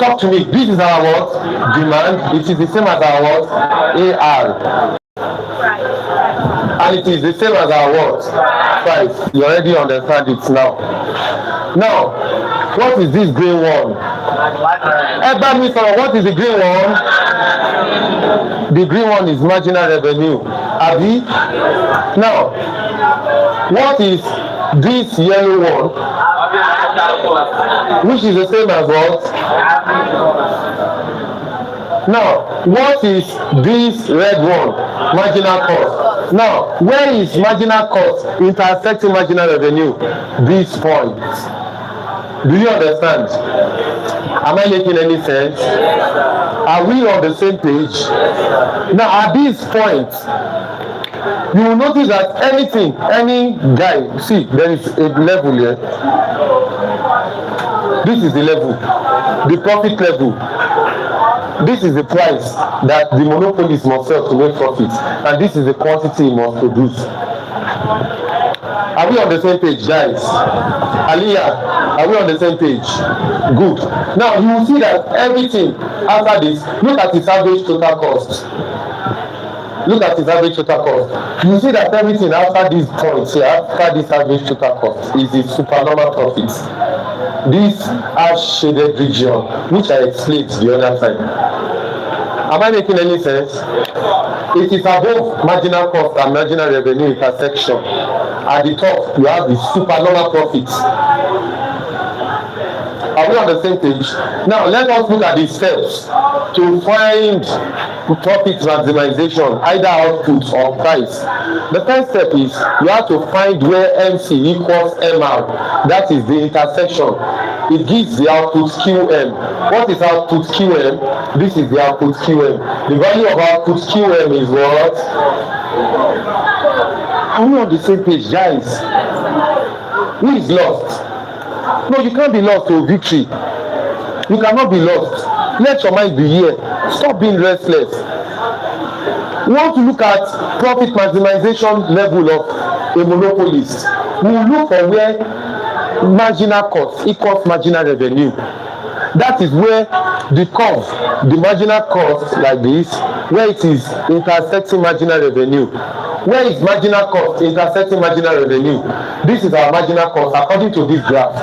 Talk to me. This is our what? Demand. It is the same as our what? AR. And it is the same as our what? Price. You already understand it now. Now, what is this green one? What is the green one? The green one is marginal revenue. Abi? Now, what is this yellow one? Which is the same as what? Now, what is this red one? Marginal cost. Now, where is marginal cost intersecting marginal revenue? This point. Do you understand? Am I making any sense? Are we on the same page? Now, at this point, you will notice that any guy, see, there is a level here. This is the level, the profit level. This is the price that the monopolist must sell to make profit, and this is the quantity he must produce. Are we on the same page, guys? Aliyah, are we on the same page? Good. Now you will see that everything after this, look at its average total cost. Look at its average total cost. You see that everything after these points here, after this average total cost, is the supernormal profit. This ash shaded region, which I explained the other time. Am I making any sense? It is above marginal cost and marginal revenue intersection. At the top, you have the supernormal profit. Are we on the same page? Now, let us look at the steps to find profit maximization, either output or price. The first step is you have to find where MC equals MR. That is the intersection. It gives the output QM. What is output QM? This is the output QM. The value of output QM is what? Are we on the same page, guys? Who is lost? No, you can't be lost to victory. You cannot be lost. Let your mind be here. Stop being restless. We want to look at profit maximization level of a monopolist. We will look for where marginal cost equals marginal revenue. That is where the curve, the marginal cost like this, where it is intersecting marginal revenue. Where is marginal cost intersecting marginal revenue? This is our marginal cost according to this graph.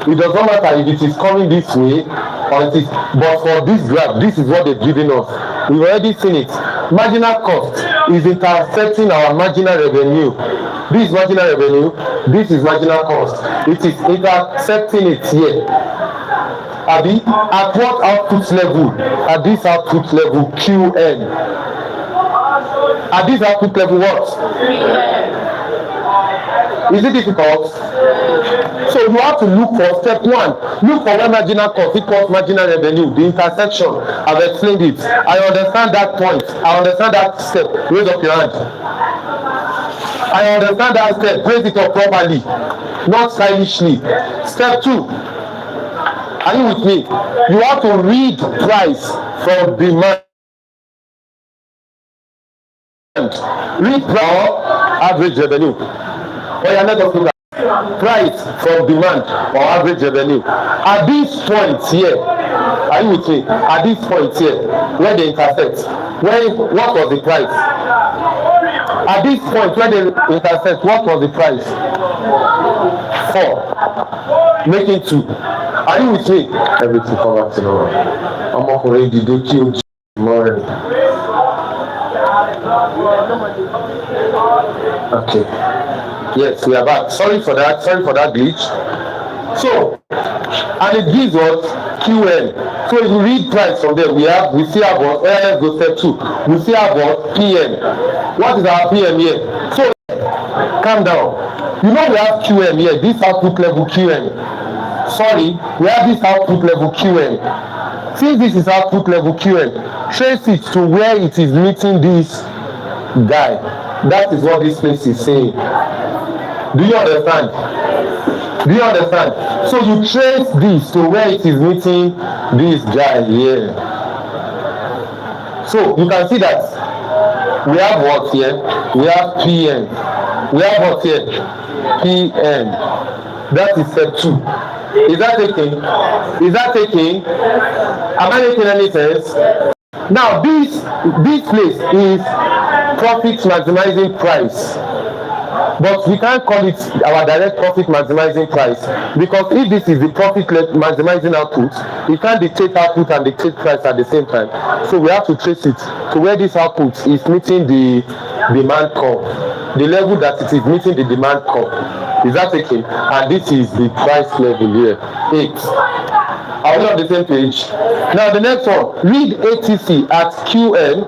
It does not matter if it is coming this way or it is, but for this graph, this is what they've given us. We've already seen it. Marginal cost is intersecting our marginal revenue. This is marginal revenue, this is marginal cost. It is intersecting it here. Abi, at what output level? At this output level, QN. At this output level, what? Is it difficult? So you have to look for step one. Look for where marginal cost equals marginal revenue. The intersection. I've explained it. I understand that point. I understand that step. Raise up your hand. I understand that step. Raise it up properly, not stylishly. Step two. Are you with me? You have to read price from demand. Read price average revenue. Or you are not talking about price from demand or average revenue. At this point here, are you with me? At this point here, where they intersect, what was the price? At this point where they intersect, what was the price? 4, making 2. Are you with me? Everything come back to normal. I'm already do kill tomorrow. Okay. Yes, we are back. Sorry for that glitch. So, and it gives us QN. So if you read price from there, we see about, let's go step 2. We see about PM. What is our PM here? So, calm down. You know we have QM here, this output level QM. Sorry, we have this output level QM. Since this is output level QM, trace it to where it is meeting this guy. That is what this place is saying. Do you understand? Do you understand? So you trace this to where it is meeting this guy here. So you can see that we have what here? We have PM. We have what here? PM. That is step 2. Is that taking? Is that taking? Am I making any sense? Now this place is profit maximizing price. But we can't call it our direct profit maximizing price, because if this is the profit maximizing output, we can't dictate output and dictate price at the same time. So we have to trace it to where this output is meeting the demand curve, the level that it is meeting the demand curve. Is that taken? And this is the price level here, 8. Are we on the same page? Now the next one, read ATC at QN.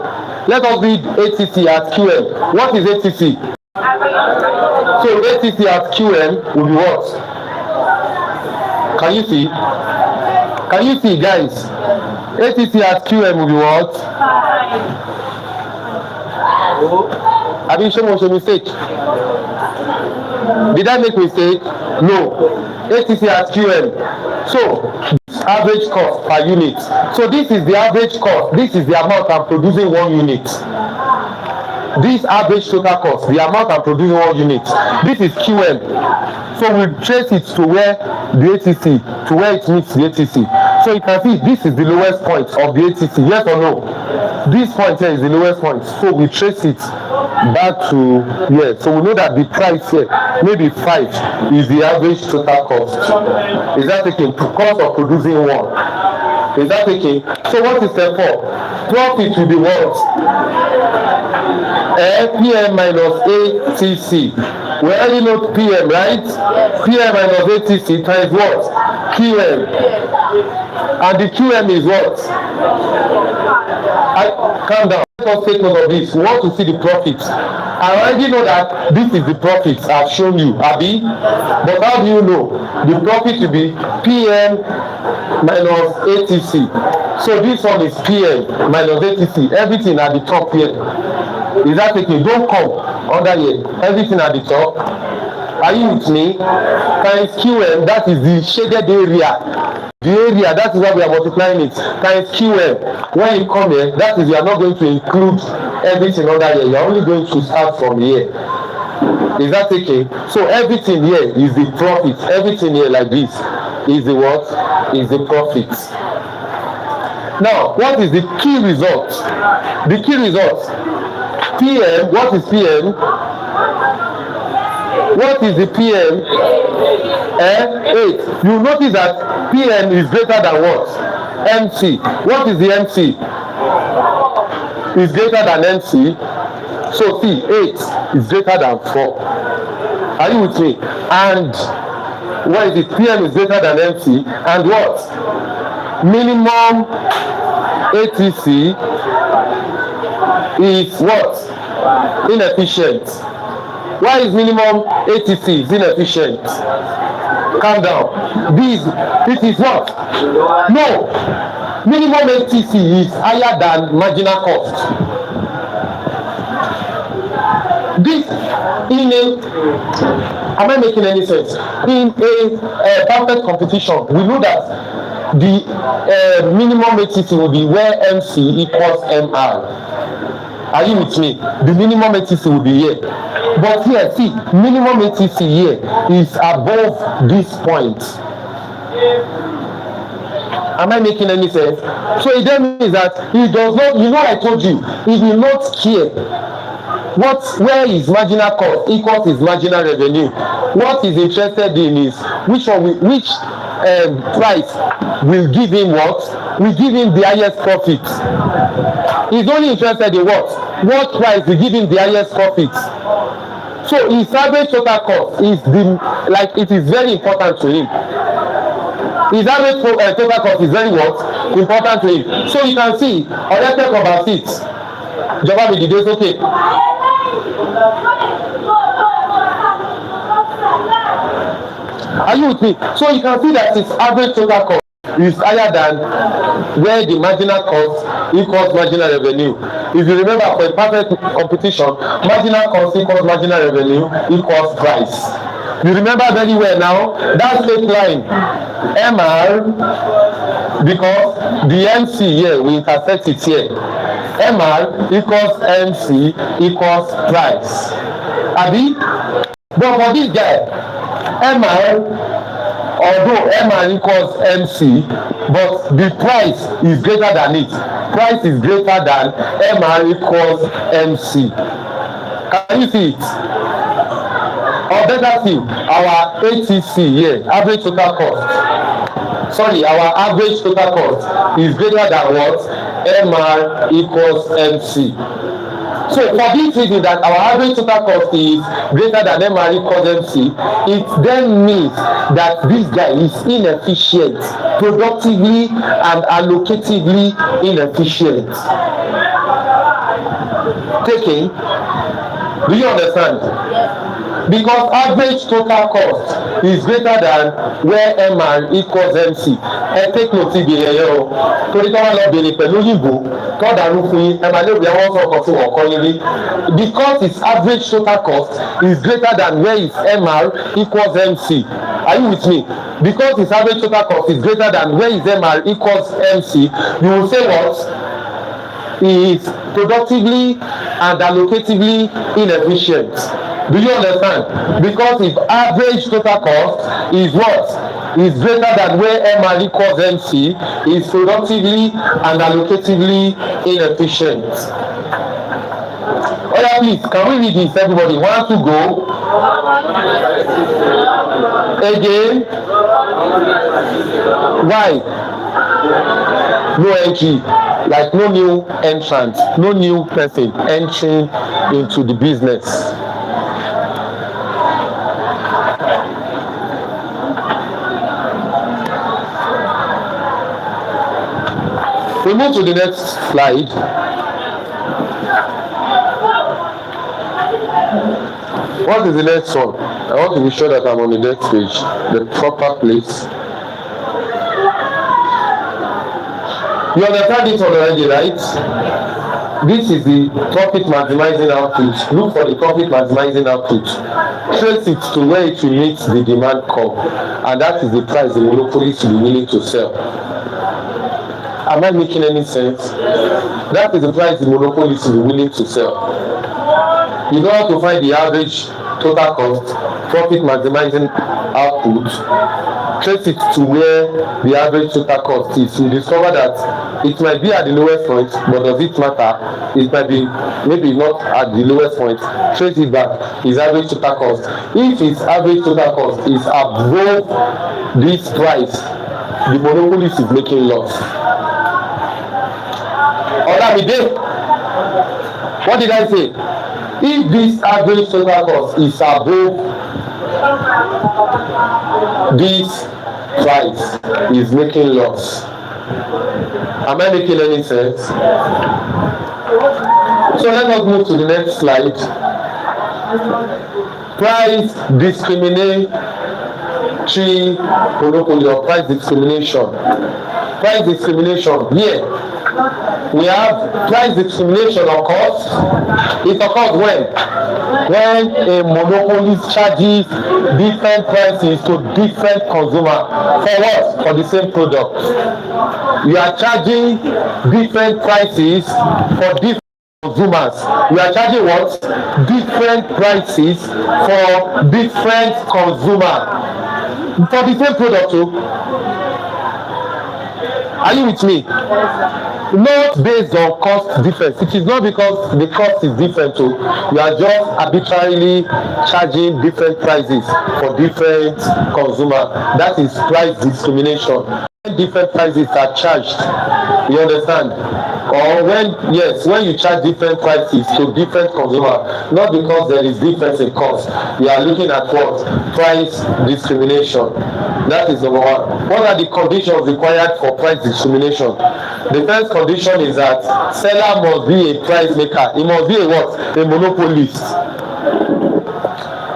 Let us read ATC at QN. What is ATC? So ATC at QM will be what? Can you see? Can you see, guys? ATC at QM will be what? Have you shown a mistake? Did I make mistake? No. ATC as QM. So average cost per unit. So this is the average cost. This is the amount I'm producing 1 unit. This average total cost, the amount I'm producing 1 unit. This is QM. So we trace it to where the ATC, to where it meets the ATC. So you can see this is the lowest point of the ATC. Yes or no? This point here is the lowest point. So we trace it back to here. So we know that the price here, maybe 5, is the average total cost. Is that taking cost of producing 1? Is that taking? So what is step 4? Profit will be what? PM minus ATC. We already know PM, right? PM minus ATC times what? QM. And the QM is what? Calm down. Let us take note of this. We want to see the profit. I already know that this is the profit I've shown you, Abi. But how do you know? The profit will be PM minus ATC. So this one is PM minus ATC. Everything at the top here. Is that taking? Don't come under here. Everything at the top. Are you with me? Times QM, that is the shaded area. The area, that is why we are multiplying it. Times QM. When you come here, that is, you are not going to include everything under here. You are only going to start from here. Is that taking? So everything here is the profit. Everything here like this is the what? Is the profit. Now, what is the key result? The key result. PM, what is PM? What is the PM? 8. You notice that PM is greater than what? MC. What is the MC? Is greater than MC. So see, 8 is greater than 4. Are you with me? And what is it? PM is greater than MC. And what? Minimum ATC is what? Inefficient. Why is minimum ATC is inefficient? Calm down. It is what? No. Minimum ATC is higher than marginal cost. This in a, am I making any sense? In a perfect competition, we know that the minimum ATC will be where MC equals MR. Are you with me? The minimum ATC will be here. But here, see, minimum ATC here is above this point. Am I making any sense? So it then means that he does not, you know, I told you, he will not care where is marginal cost equals his marginal revenue. What he's interested in is which price will give him what? Will give him the highest profit. He's only interested in what? What price will give him the highest profit. So his average total cost is it is very important to him. His average total cost is very what? Important to him. So you can see, let's talk about it. Java with the days, okay. Are you with me? So you can see that his average total cost is higher than where the marginal cost equals marginal revenue. If you remember, for a perfect competition, marginal cost equals marginal revenue equals price. You remember very well now, that straight line, MR, because the MC here, we intersect it here. MR equals MC equals price. Abi? But for this guy, MR, although MR equals MC, but the price is greater than it. Price is greater than MR equals MC. Can you see it? Or better still, our ATC here, average total cost. Sorry, our average total cost is greater than what? MR equals MC. So for this reason that our average total cost is greater than MR equals MC, it then means that this guy is inefficient, productively and allocatively inefficient. Taking? Do you understand? Because average total cost is greater than where MR equals MC. Take note ibi ẹ̀yẹ o. Torí káwọn lọ bèrè pẹ̀lú òyìnbó tó dàrú fún yín ẹ máa lè rí àwọn ọkọ̀ tí wọ́n kọ́ yín rí. Because its average total cost is greater than where its MR equals MC. Are you with me? Because his average total cost is greater than where his MR equals MC, you will say what? He is productively and allocatively inefficient. Do you understand? Because if average total cost is what? Is greater than where MR equals MC, is productively and allocatively inefficient. Oh yeah, please, can we read this, everybody? 1, 2, go. Again. Why? No entry, like no new entrant, no new person entering into the business. We move to the next slide. What is the next one? I want to be sure that I'm on the next page, the proper place. You understand this already, right? This is the profit maximizing output. Look for the profit maximizing output. Trace it to where it will meet the demand curve, and that is the price the monopolist will be willing to sell. Am I making any sense? That is the price the monopolist will be willing to sell. You know how to find the average total cost, profit maximizing output. Trace it to where the average total cost is. You discover that it might be at the lowest point, but does it matter? It might be maybe not at the lowest point. Trace it back. His average total cost. If his average total cost is above this price, the monopolist is making loss. What did I say? If this average total cost is above this price, is making loss. Am I making any sense? So let us move to the next slide. Price discriminatory monopoly or price discrimination. Price discrimination here. We have price discrimination occurs. It occurs when a monopolist charges different prices to different consumers. For what? For the same product. You are charging different prices for different consumers. You are charging what? Different prices for different consumers for the same product too. Are you with me? Not based on cost difference. It is not because the cost is different too. You are just arbitrarily charging different prices for different consumers. That is price discrimination. When different prices are charged, you understand? Or when you charge different prices to different consumers, not because there is difference in cost. You are looking at what? Price discrimination. That is number one. What are the conditions required for price discrimination? The first condition is that seller must be a price maker. He must be a what? A monopolist.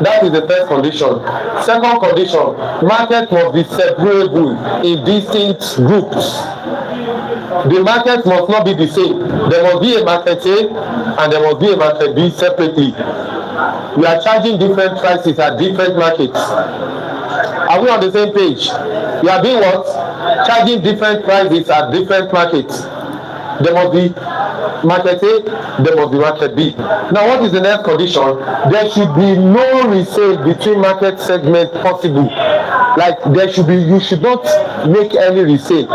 That is the first condition. Second condition, market must be separable in distinct groups. The market must not be the same. There must be a market A and there must be a market B separately. We are charging different prices at different markets. Are we on the same page? We are being what? Charging different prices at different markets. There must be market A, there must be market B. Now what is the next condition? There should be no resale between market segments possible. Like you should not make any resale.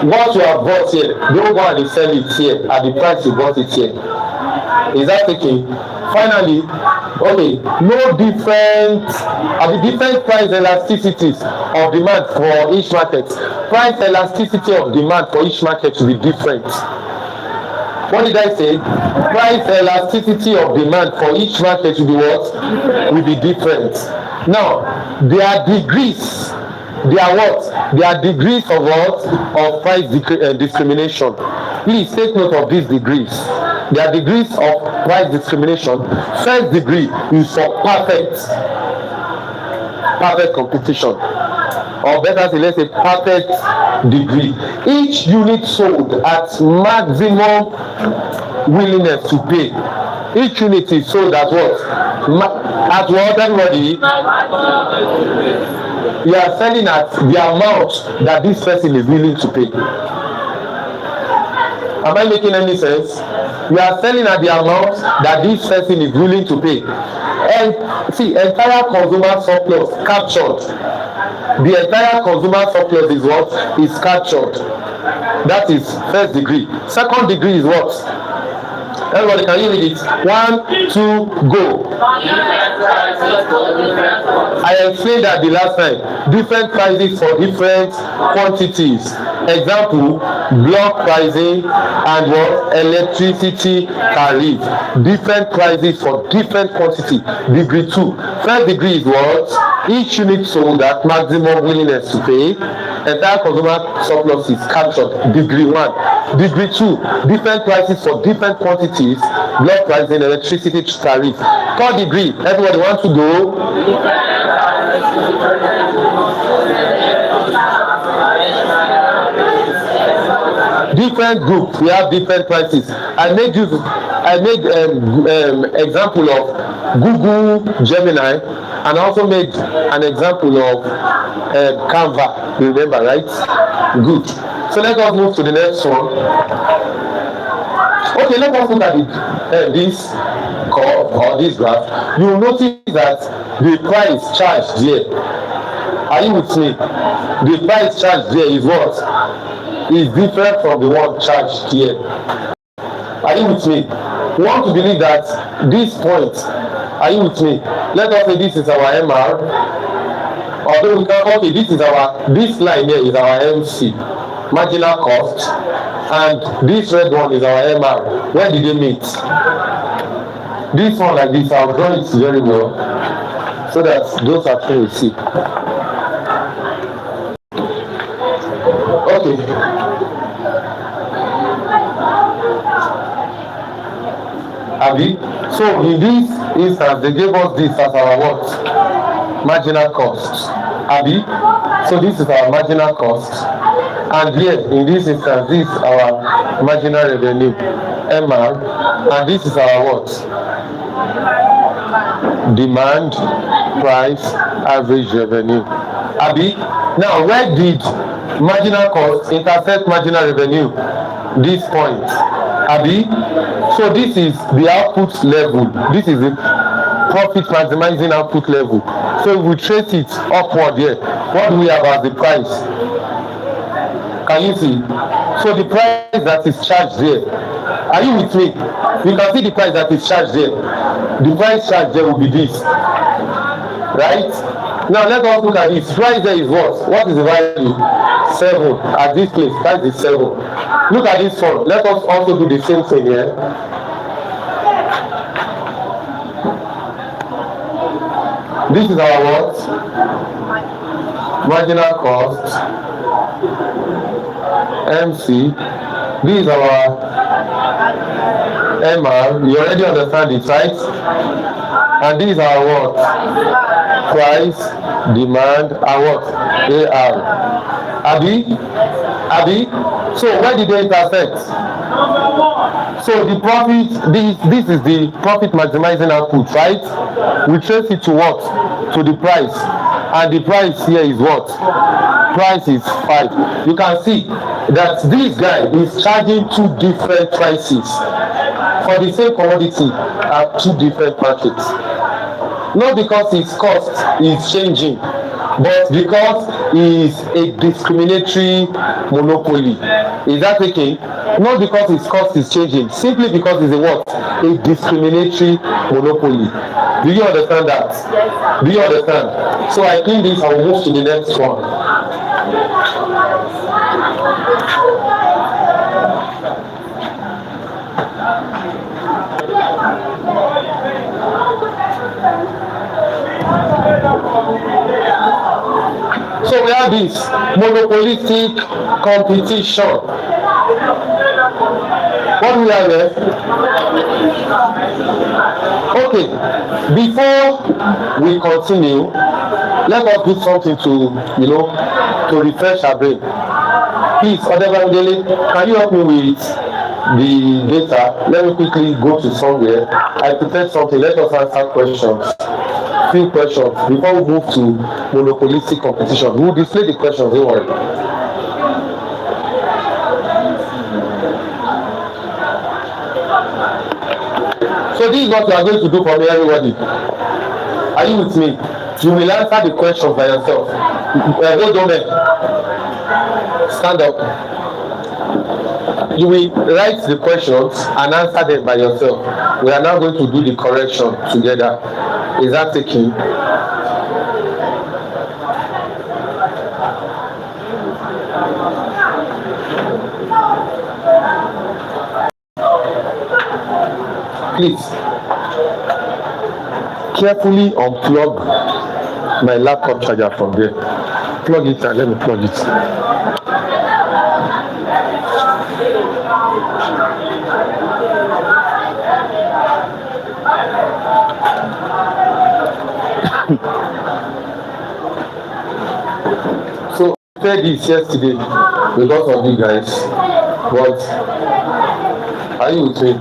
What you have bought here, don't go and sell it here at the price you bought it here. Is that taking? Finally, okay, no different price elasticities of demand for each market. Price elasticity of demand for each market should be different. What did I say? Price elasticity of demand for each market should be what? Will be different. Now, there are degrees. They are what? They are degrees of what? Of price discrimination. Please take note of these degrees. There are degrees of price discrimination. First degree is for perfect competition. Or better say, let's say perfect degree. Each unit sold at maximum willingness to pay Each unit is sold at what? At what, everybody? You are selling at the amount that this person is willing to pay. Am I making any sense? You are selling at the amount that this person is willing to pay. And see, entire consumer surplus captured. The entire consumer surplus is what? Is captured. That is first degree. Second degree is what? Everybody, can you read it? 1, 2, go. I explained that the last time. Different prices for different quantities. Example, block pricing and what? Electricity tariff. Different prices for different quantity. Degree 2. First degree is what? Each unit sold at maximum willingness to pay. Entire consumer surplus is captured. Degree 1. Degree 2. Different prices for different quantities. Block pricing, electricity tariff. Third degree. Everybody wants to go? Different groups, we have different prices. I made example of Google Gemini, and also made an example of Canva. You remember, right? Good. So let us move to the next one. Okay, let us look at this curve or this graph. You will notice that the price charged here. Are you with me? The price charged there is what? Is different from the one charged here. Are you with me? We want to believe that this point, are you with me? Let us say this is our MR. Although we can, okay, this line here is our MC, marginal cost, and this red one is our MR. Where did they meet? This one like this, I'll draw it very well, so that those are things we see. Okay. Abi, so in this instance, they gave us this as our what? Marginal cost. Abi, so this is our marginal cost. And here, in this instance, this is our marginal revenue, MR, and this is our what? Demand, price, average revenue. Abi, now where did marginal cost intersect marginal revenue? This point. Abi, so this is the output level. This is the profit maximizing output level. So we trace it upward here. What do we have as the price? Can you see? So the price that is charged there. Are you with me? You can see the price that is charged there. The price charged there will be this. Right? Now let us look at this. Price there is what? What is the value? 7. At this place, price is 7. Look at this one. Let us also do the same thing here. This is our what? Marginal cost. MC. This is our MR. You already understand it, right? And these are what? Price, demand, and what? AR. Abi? So where did they intersect? So the profit, this is the profit maximizing output, right? We trace it to what? To the price. And the price here is what? Price is 5. You can see that this guy is charging 2 different prices for the same commodity at 2 different markets. Not because his cost is changing, but because he is a discriminatory monopoly. Is that okay? Not because his cost is changing, simply because he's a what? A discriminatory monopoly. Do you understand that? Yes. Do you understand? So I think this, I will move to the next one. So we have this monopolistic competition. What do we have there? Okay, before we continue, let us do something to, to refresh our brain. Please, Odebangele, can you help me with the data. Let me quickly go to somewhere. I prepared something. Let us answer questions. Few questions before we move to monopolistic competition. We will display the questions. Don't worry. So this is what you are going to do for me, everybody. Are you with me? You will answer the questions by yourself. Hold on there. Stand up. You will write the questions and answer them by yourself. We are now going to do the correction together. Is that taking? Please carefully unplug my laptop charger from there. Plug it and let me plug it. So I said this yesterday because of you guys, but are you with me?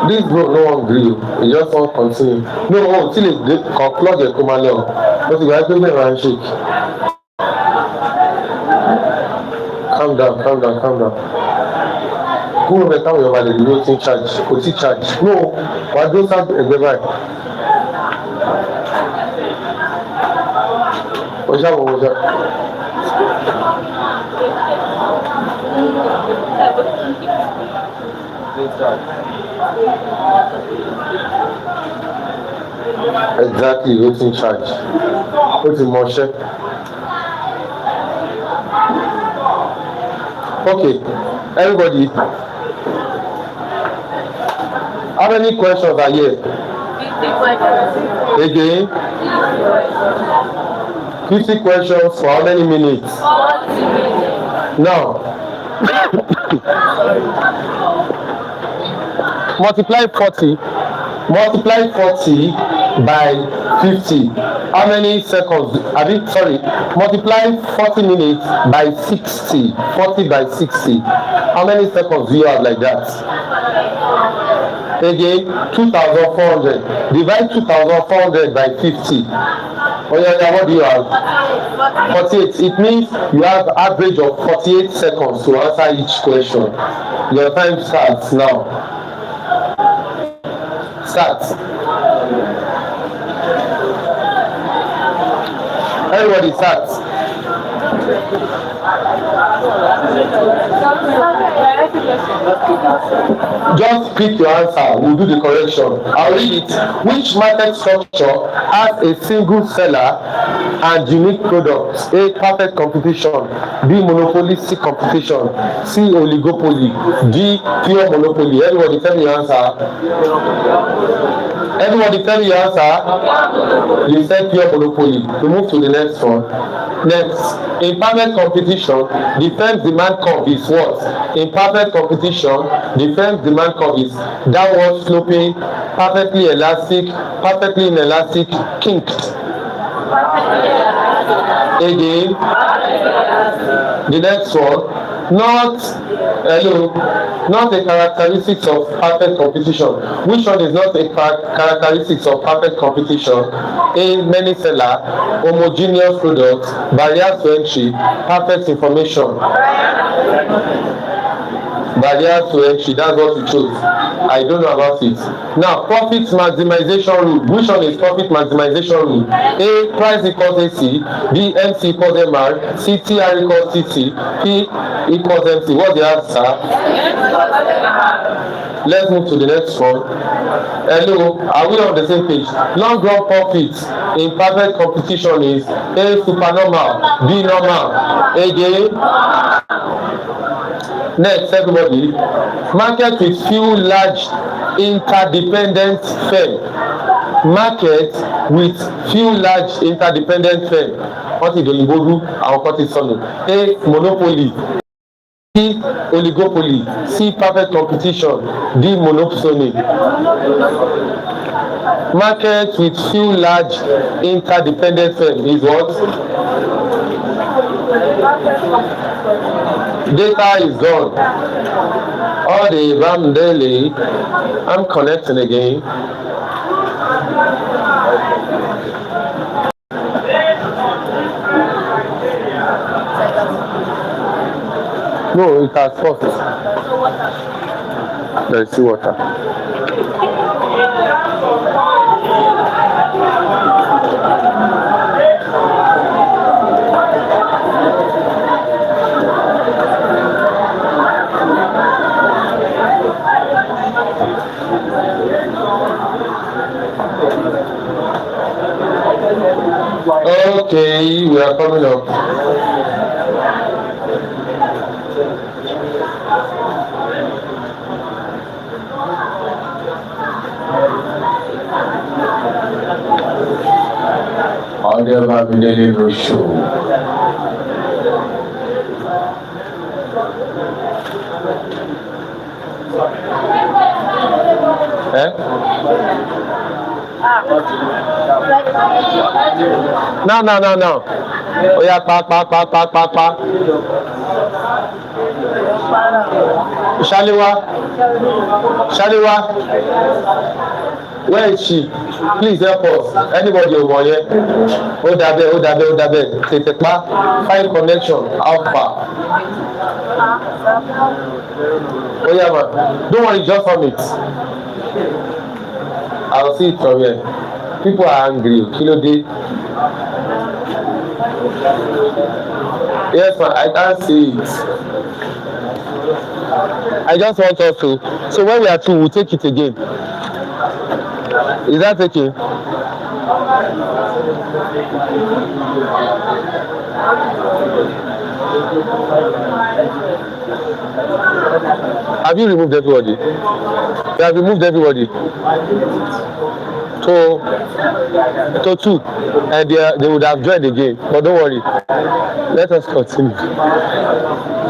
This bro no one gree you, he just want continue. No, till they plug the command but if I give them a shake. Calm down. Who over time your body no think charge, kò tí charge. No, wàá dúró sáà ẹgbẹ́ báyìí. Ọjà. Exactly, waiting charge. Put in motion. Okay, everybody. How many questions are here? 50 again? 50 questions for how many minutes? 40 minutes. Now, multiply 40 by 50. How many seconds? Multiply 40 minutes by 60. 40 by 60. How many seconds do you have like that? Again, 2,400. Divide 2,400 by 50. Oh yeah, what do you have? 48. It means you have average of 48 seconds to answer each question. Your time starts now. Everybody starts. Just pick your answer. We'll do the correction. I'll read it. Which market structure has a single seller and unique products? A. Perfect competition. B. Monopolistic competition. C. Oligopoly. D. Pure monopoly. Everybody tell me your answer. You said pure monopoly. We move to the next one. Next, in perfect competition, the firm's demand curve is what? In perfect competition, the firm's demand curve is downward sloping, perfectly elastic, perfectly inelastic, kinked. Again, the next one. Not a characteristics of perfect competition. Which one is not a characteristics of perfect competition? A. Many seller, homogeneous products, barriers to entry, perfect information. Barriers to entry, that's what we chose. I don't know about it. Now, profit maximization rule. Which one is profit maximization rule? A. Price equals AC. B. MC equals MR. C. TR equals CT. P equals MC. What's the answer? Let's move to the next one. Hello, are we on the same page? Long run profit in perfect competition is A. Supernormal. B. Normal. Again. Next, everybody. Market with few large interdependent firms. Market with few large interdependent firms. What is Oligopoly and what is Sonu? A. Monopoly. B. Oligopoly. C. Perfect competition. D. Monopoly. Market with few large interdependent firms is what? Data is gone. All the RAM daily. I'm connecting again. No, it has first. There is still water. Okay, we are coming up. On the Marginal Show. No. Oh yeah, pa. Shaliwa. Where is she? Please help us. Anybody over here? Odabe. Tetepa. Find connection. Alpha. Oh yeah, man. Don't worry, just on it. I'll see it from here. People are angry. Kilo day. Yes, man. I can't see it. I just want us to. So when we are through, we'll take it again. Is that okay? Have you removed everybody? You have removed everybody. To 2, and they would have joined again. But don't worry. Let us continue.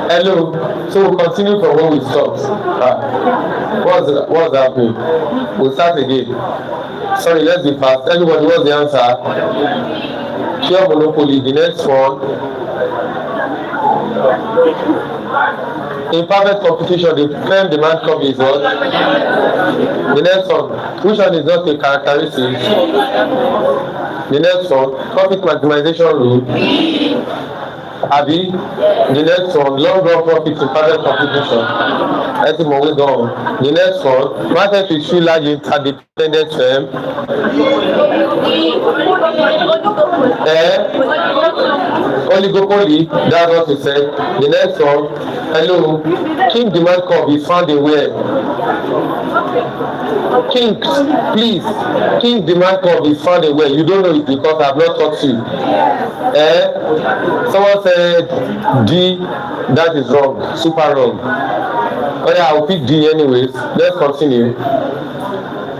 Hello. So we'll continue from where we stopped. What's happening? We'll start again. Sorry, let's be fast. Anybody, what's the answer? Pure monopoly. The next one. Imperfect competition, the firm demand curve is what? The next one, which one is not a characteristic? The next one, profit maximization rule. Abi, the next one, long run profit in perfect competition. Let's see what we go on. The next one, market is too large interdependent firm. Oligopoly, that's what we said. The next one, hello, king demand curve is found in where? King, please, king demand curve is found in where? You don't know it because I have not taught you. Someone said D, that is wrong, super wrong. Oh yeah, I'll pick D anyways. Let's continue.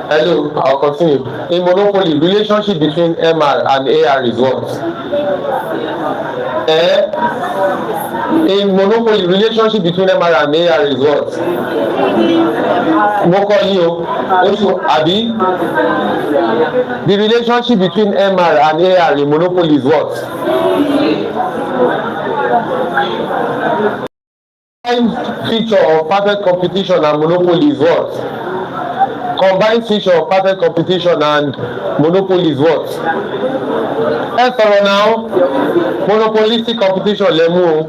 Hello, I'll continue. In monopoly, relationship between MR and AR is what? In monopoly, relationship between MR and AR is what? Abi? The relationship between MR and AR in monopoly is what? Combined feature of perfect competition and monopoly is what? Combined feature of perfect competition and monopoly is what? Now, monopolistic competition lemu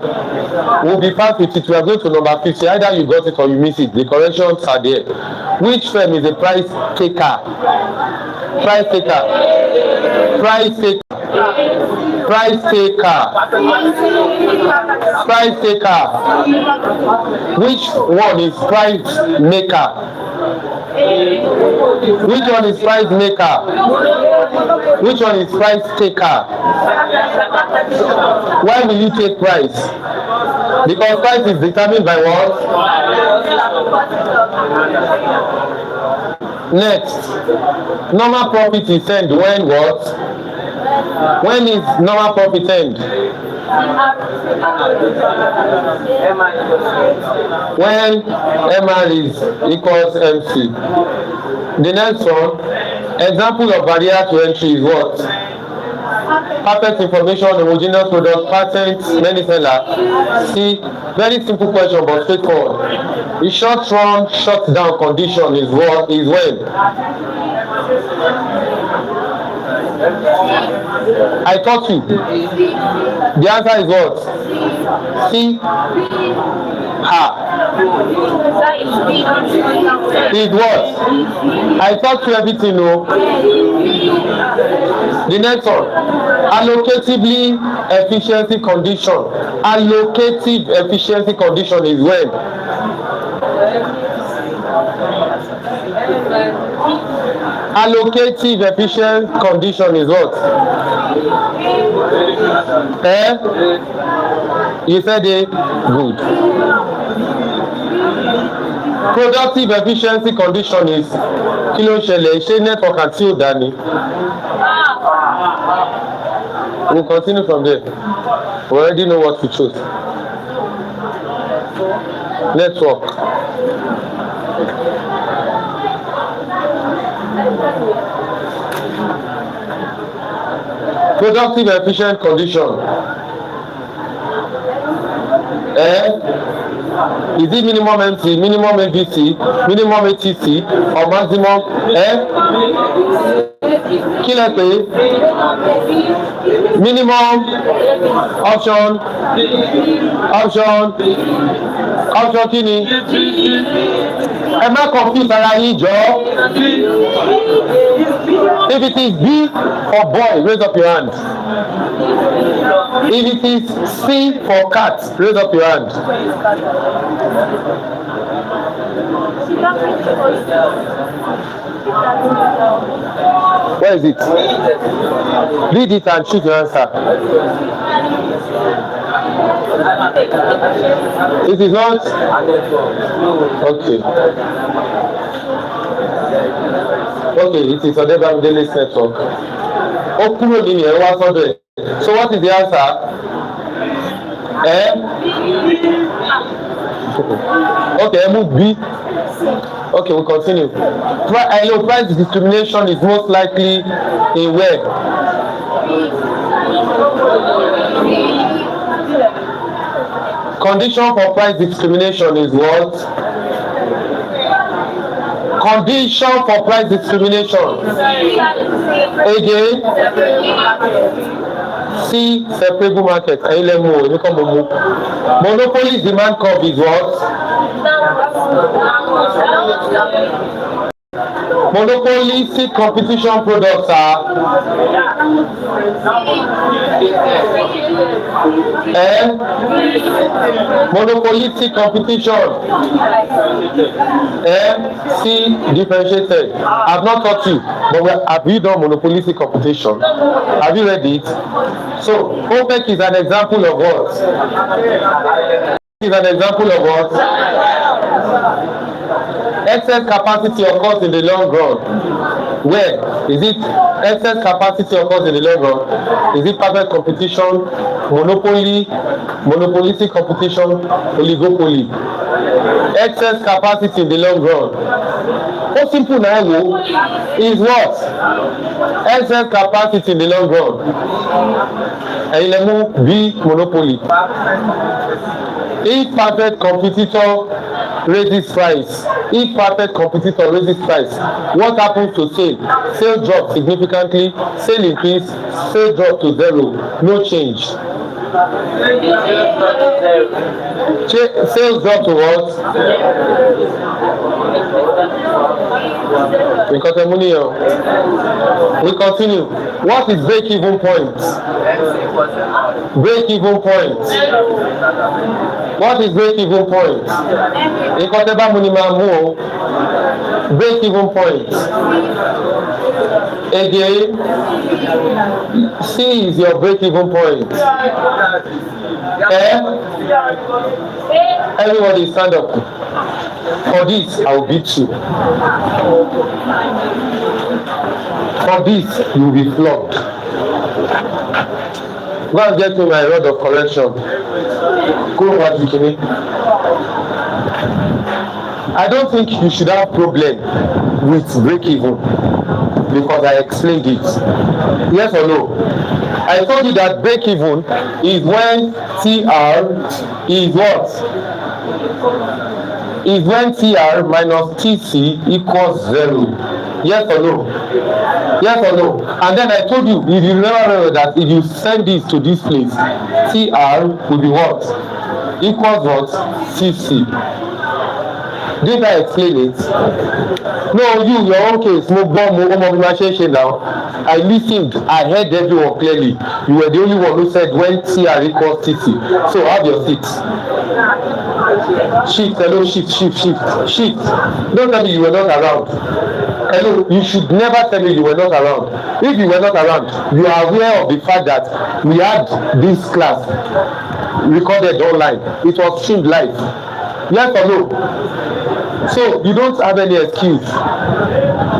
will be fast with it. We are going to number 50. Either you got it or you miss it. The corrections are there. Which firm is a price taker? Price taker. Price taker. Price taker. Price taker. Which one is price maker? Which one is price maker? Which one is price taker? Why will you take price? Because price is determined by what? Next, normal profit is earned when what? When is normal profit earned? When MR is equals MC. The next one, example of barrier to entry is what? Perfect information, homogeneous product, patent, many seller. C, very simple question but straightforward. The short run shutdown condition is what is when? I taught you. The answer is what? C. Is what? I taught you everything, no? The next one. Allocatively efficiency condition. Allocative efficiency condition is when? Allocative efficient condition is what? You said it? Good. Productive efficiency condition is kí ló ń ṣẹlẹ̀ ṣé network àti òdà ni? We'll continue from there. We already know what to choose. Network. Productive efficient condition. Is it minimum MT, minimum MVC, minimum ATC, or maximum? Kí lẹ pè? Minimum option kí ni? Ẹ má confuse ara yín jọ. If it is B for boy, raise up your hand. If it is C for cat, raise up your hand. Where is it? Read it and choose your answer. It is not? Okay. Okay, it is Odebam Daily Network. So what is the answer? Okay, move B. Okay, we'll continue. Price discrimination is most likely in where? Condition for price discrimination is what? Condition for price discrimination. Again. C, separable market. Monopolist demand curve is what? Monopolistic competition products are monopolistic competition. C, differentiated. I've not taught you, but have you done monopolistic competition? Have you read it? So OPEC is an example of what? Is an example of what? Excess capacity occurs in the long run. Where is it? Excess capacity occurs in the long run. Is it perfect competition, monopoly, monopolistic competition, oligopoly? Excess capacity in the long run. How simple now is what? Excess capacity in the long run. B, monopoly. If perfect competitor raises price, what happens to sale? Sale drop significantly, sale increase, sale drop to zero, no change. Sales drop to what? We continue. What is break-even point? Break-even point. What is break-even point? Break-even point. Again, C is your break-even point. Everybody stand up. For this, I will beat you. For this, you will be flogged. Go and get to my rod of correction. Go over to me. I don't think you should have problem with break-even because I explained it. Yes or no? I told you that break even is when TR is what? Is when TR minus TC equals 0. Yes or no? Yes or no? And then I told you, if you remember that if you send this to this place, TR will be what? Equals what? CC. Did I explain it? No, your own case, now. I listened, I heard everyone clearly. You were the only one who said when TR equals TC. So have your seat. Shift, hello, shift. Don't tell me you were not around. Hello, you should never tell me you were not around. If you were not around, you are aware of the fact that we had this class recorded online. It was streamed live. Yes or no? So you don't have any excuse.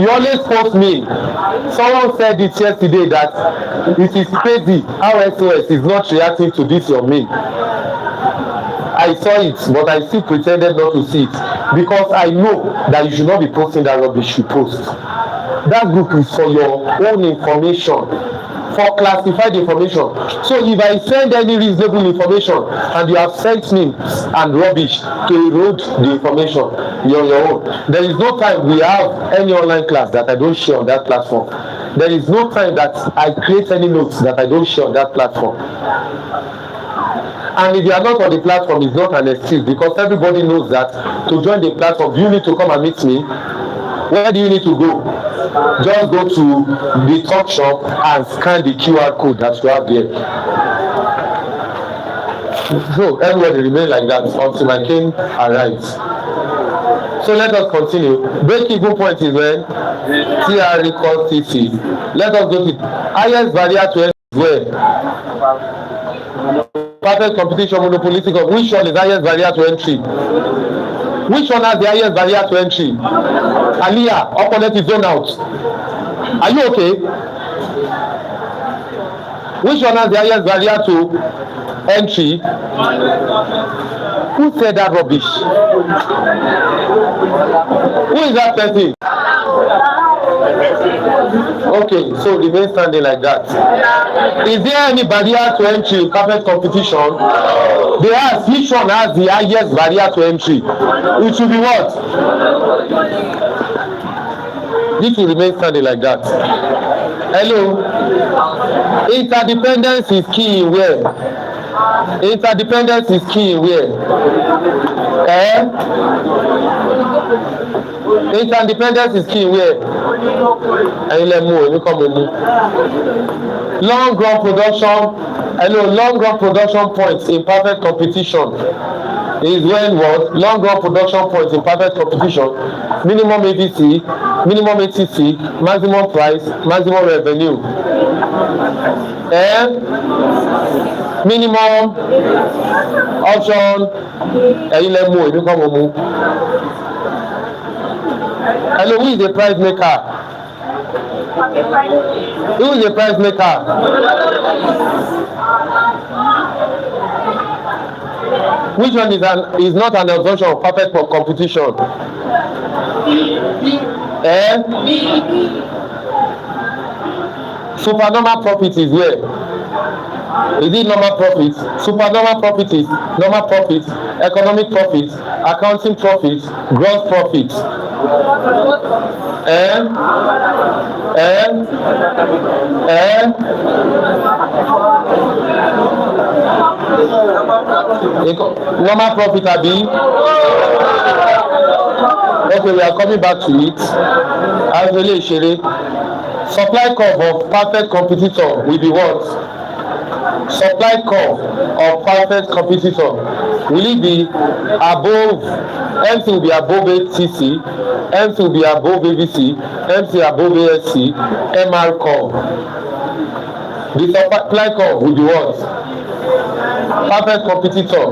You always post me. Someone said it yesterday that it is crazy how SOS is not reacting to this your mail. I saw it, but I still pretended not to see it because I know that you should not be posting that rubbish you post. That group is for your own information, for classified information. So if I send any reasonable information and you have sent me and rubbish to erode the information, you're on your own. There is no time we have any online class that I don't share on that platform. There is no time that I create any notes that I don't share on that platform. And if you are not on the platform, it's not an excuse because everybody knows that to join the platform, you need to come and meet me. Where do you need to go? Just go to the talk shop and scan the QR code that you have there. So everybody remain like that until my king arrives. So let us continue. Break-even point is when TR equals TC. Let us go to highest barrier to entry where? Perfect competition, monopolistic. Which one is highest barrier to entry? Which one has the highest barrier to entry? Aliyah, opponent is zone out. Are you okay? Which one has the highest barrier to entry? Who said that rubbish? Who is that person? Okay, so remain standing like that. Is there any barrier to entry in perfect competition? They ask which one has the highest barrier to entry. It should be what? This will remain standing like that. Hello. Interdependence is key in where? Interdependence is key in where? Interdependence is key in where? Long run production. Hello, long run production points in perfect competition is when what? Long run production points in perfect competition. Minimum AVC, minimum ATC, maximum price, maximum revenue. Minimum option. Hello, who is the price maker? Who is the price maker? Which one is not an assumption of perfect competition? Supernormal profit is where? Is it normal profit? Supernormal profit is normal profit, economic profit, accounting profit, gross profit. Normal profit, Abi. Okay, we are coming back to it. As really Shere. Supply curve of perfect competitor will be what? Supply curve of perfect competitor. Will it be above? MC will be above ATC, MC will be above ABC, MC above ASC, MR curve. The supply curve will be what? Perfect competitor.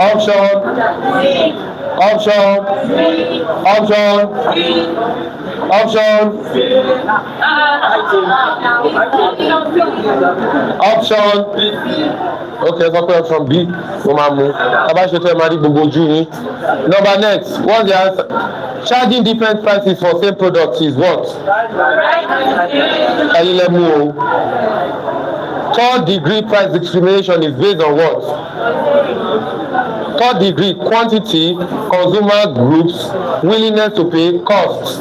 Option. Okay, option B. Number next. What's the answer? Charging different prices for same products is what? Third degree price discrimination is based on what? Third degree quantity, consumer groups, willingness to pay, costs.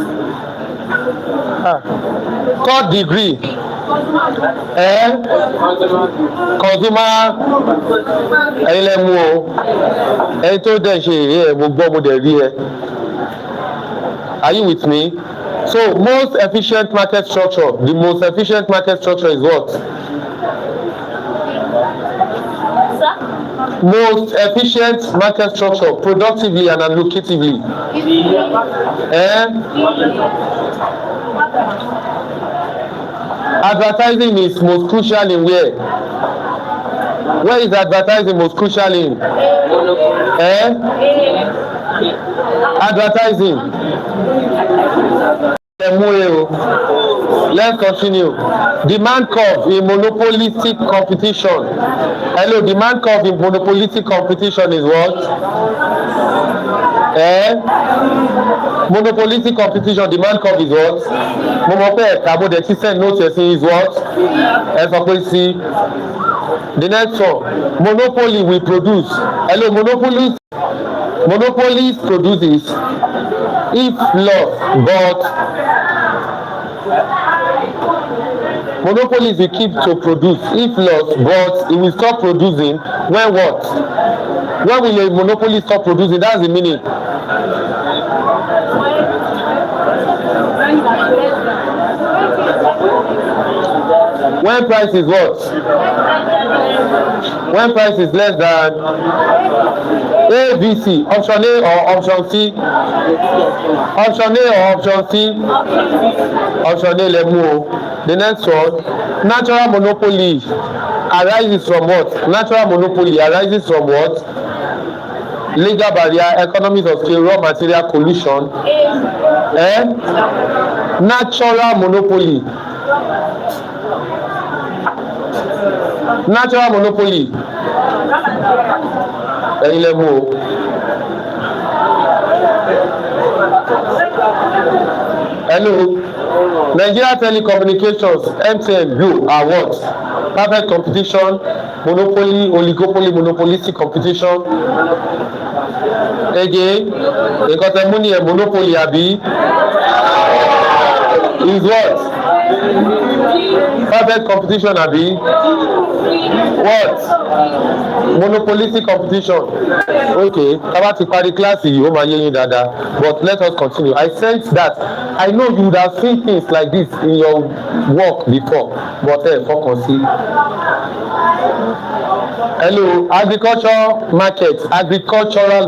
Third degree consumer ẹni tó dẹ̀ ṣe èrè mo gbọ́ mo dẹ̀ rí ẹ. Are you with me? So most efficient market structure, the most efficient market structure is what? Most efficient market structure, productively and allocatively. Advertising is most crucial in where? Where is advertising most crucial in? Advertising. Let's continue. Demand curve in monopolistic competition. Hello, demand curve in monopolistic competition is what? Monopolistic competition, demand curve is what? Is what? The next one, monopoly will produce. Hello, monopolist produces if lost, but monopolist will keep to produce if lost, but it will stop producing when what? When will a monopoly stop producing? That's the meaning. When price is what? When price is less than A, B, C. Option A or option C? Option A or option C? Option A, let's move. The next one, natural monopoly arises from what? Natural monopoly arises from what? Legal barrier, economies of scale, raw material collusion. Natural monopoly. Natural monopoly. Hello. Nigeria Telecommunications, MTN, Glo are what? Perfect competition, monopoly, oligopoly, monopolistic competition. Again, economy and monopoly abi is what? Perfect competition abi what? Monopolistic competition. Okay, taba ti pari class yìí ó máa yé yín dáadáa, but let us continue. I sense that I know you would have seen things like this in your work before, but focus sí. Hello, agricultural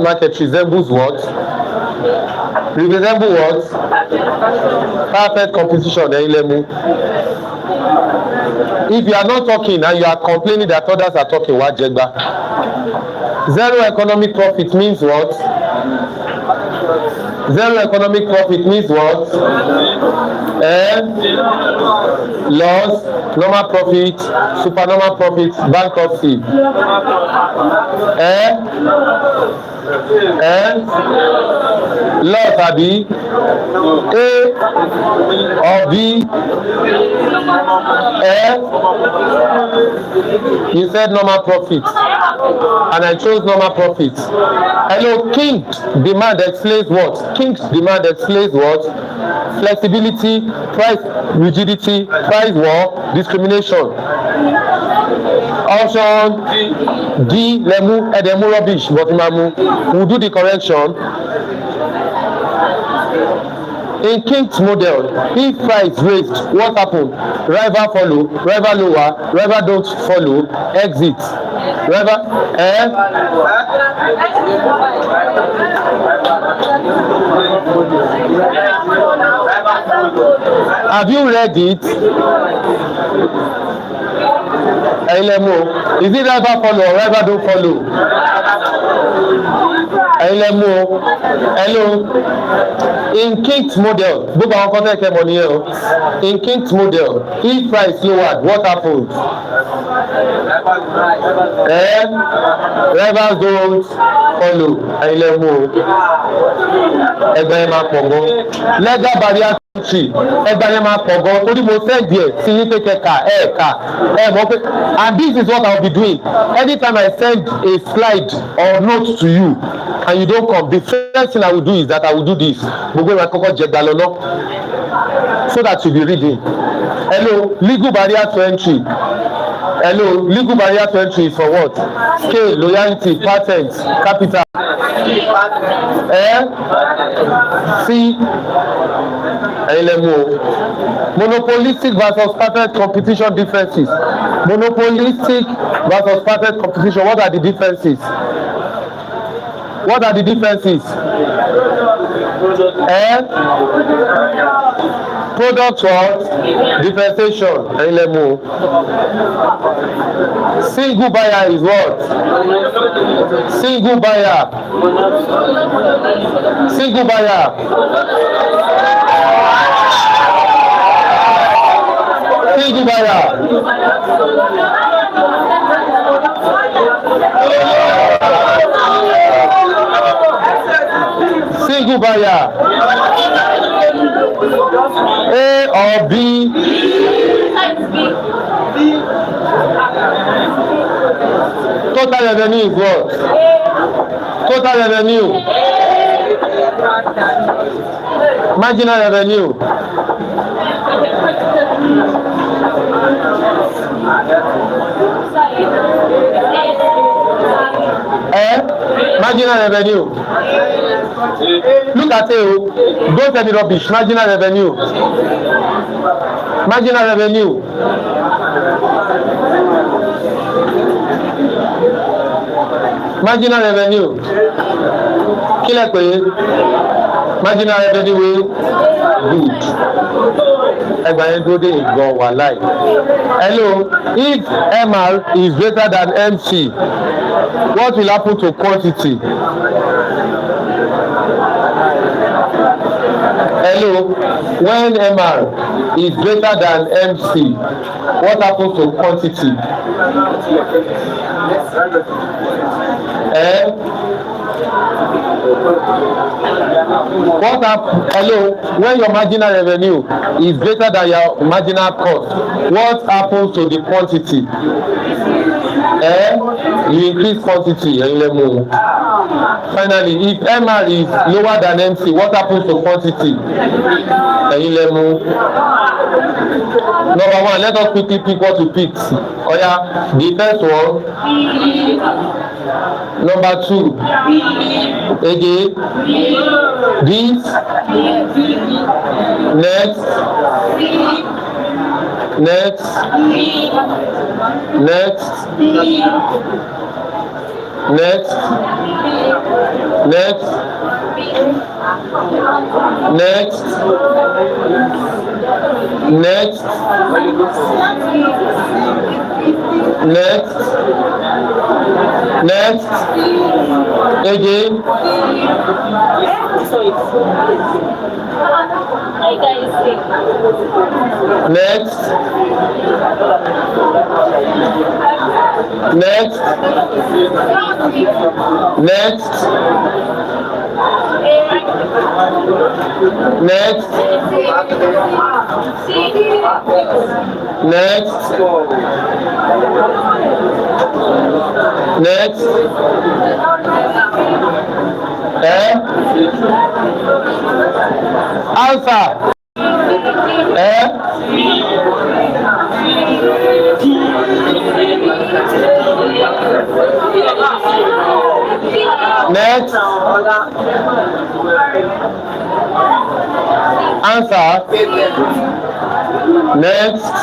market resembles what? Resemble what? Perfect competition. If you are not talking and you are complaining that others are talking, what jegba? Zero economic profit means what? Zero economic profit means what? Loss, normal profit, supernormal profit, bankruptcy. Loss abi A or B? You said normal profit and I chose normal profit. Hello, King demand explains what? King's demand explains what? Flexibility, price rigidity, price war, discrimination. Option D, lemu edemu rubbish, but mamu will do the correction. In King's model, if price raised, what happened? Rival follow, rival lower, rival don't follow, exit. Rival, Have you read it? Is it rival follow or rival don't follow? Hello. In King's model, book our contact money. In King's model, if price lowered, what happened? Rivals don't follow. Ẹ̀yin lẹ mú o. Ẹgbẹ́ yẹn máa pọ̀ gan. Legal barrier entry. Ẹgbẹ́ yẹn máa pọ̀ gan. Torí mo send yẹ sí yín pé kẹ̀kà ẹ̀ẹ̀ka. Mọ̀ pé and this is what I will be doing. Anytime I send a slide or note to you and you don't come, the first thing I will do is that I will do this. Gbogbo ìwà kọ́kọ́ jẹ gbà lọ́nà so that you be reading. Hello, legal barrier to entry. Hello, legal barrier to entry is for what? Scale, loyalty, patent, capital. See, monopolistic versus patent competition differences. Monopolistic versus patent competition. What are the differences? What are the differences? Product what? Differentiation. Single buyer is what? Single buyer. Single buyer. Single buyer. Single buyer. A or B. Total revenue is what? Total revenue. Marginal revenue. Marginal revenue. Look at it. Don't tell me rubbish. Marginal revenue. Marginal revenue. Marginal revenue. Kí lẹ pè? Marginal revenue good. Ẹgbà yẹn dúró dé ìgbọ̀n wà láì. Hello, if MR is greater than MC, what will happen to quantity? Hello, when MR is greater than MC, what happens to quantity? What happens? Hello, when your marginal revenue is greater than your marginal cost, what happens to the quantity? You increase quantity. Finally, if MR is lower than MC, what happens to quantity? Number one, let us quickly pick what we picked. Oh yeah, the first one. Number two. Again. This. Next. Next. Next. Next. Next. Next. Next. Next. Next. Again. Next. Next. Next. Next. Next. Next. Answer. Next. Answer. Next.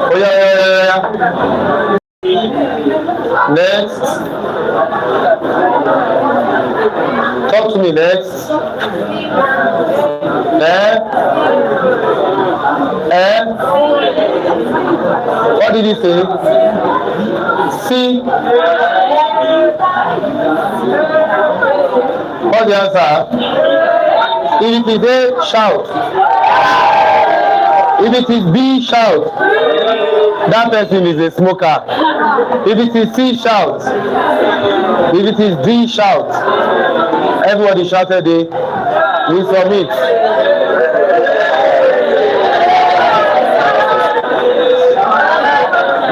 Oh yeah. Next. Talk to me next. What did he say? See. What's the answer? If it is shout. If it is B, shout. That person is a smoker. If it is C, shout. If it is D, shout. Everybody shouted it. We submit.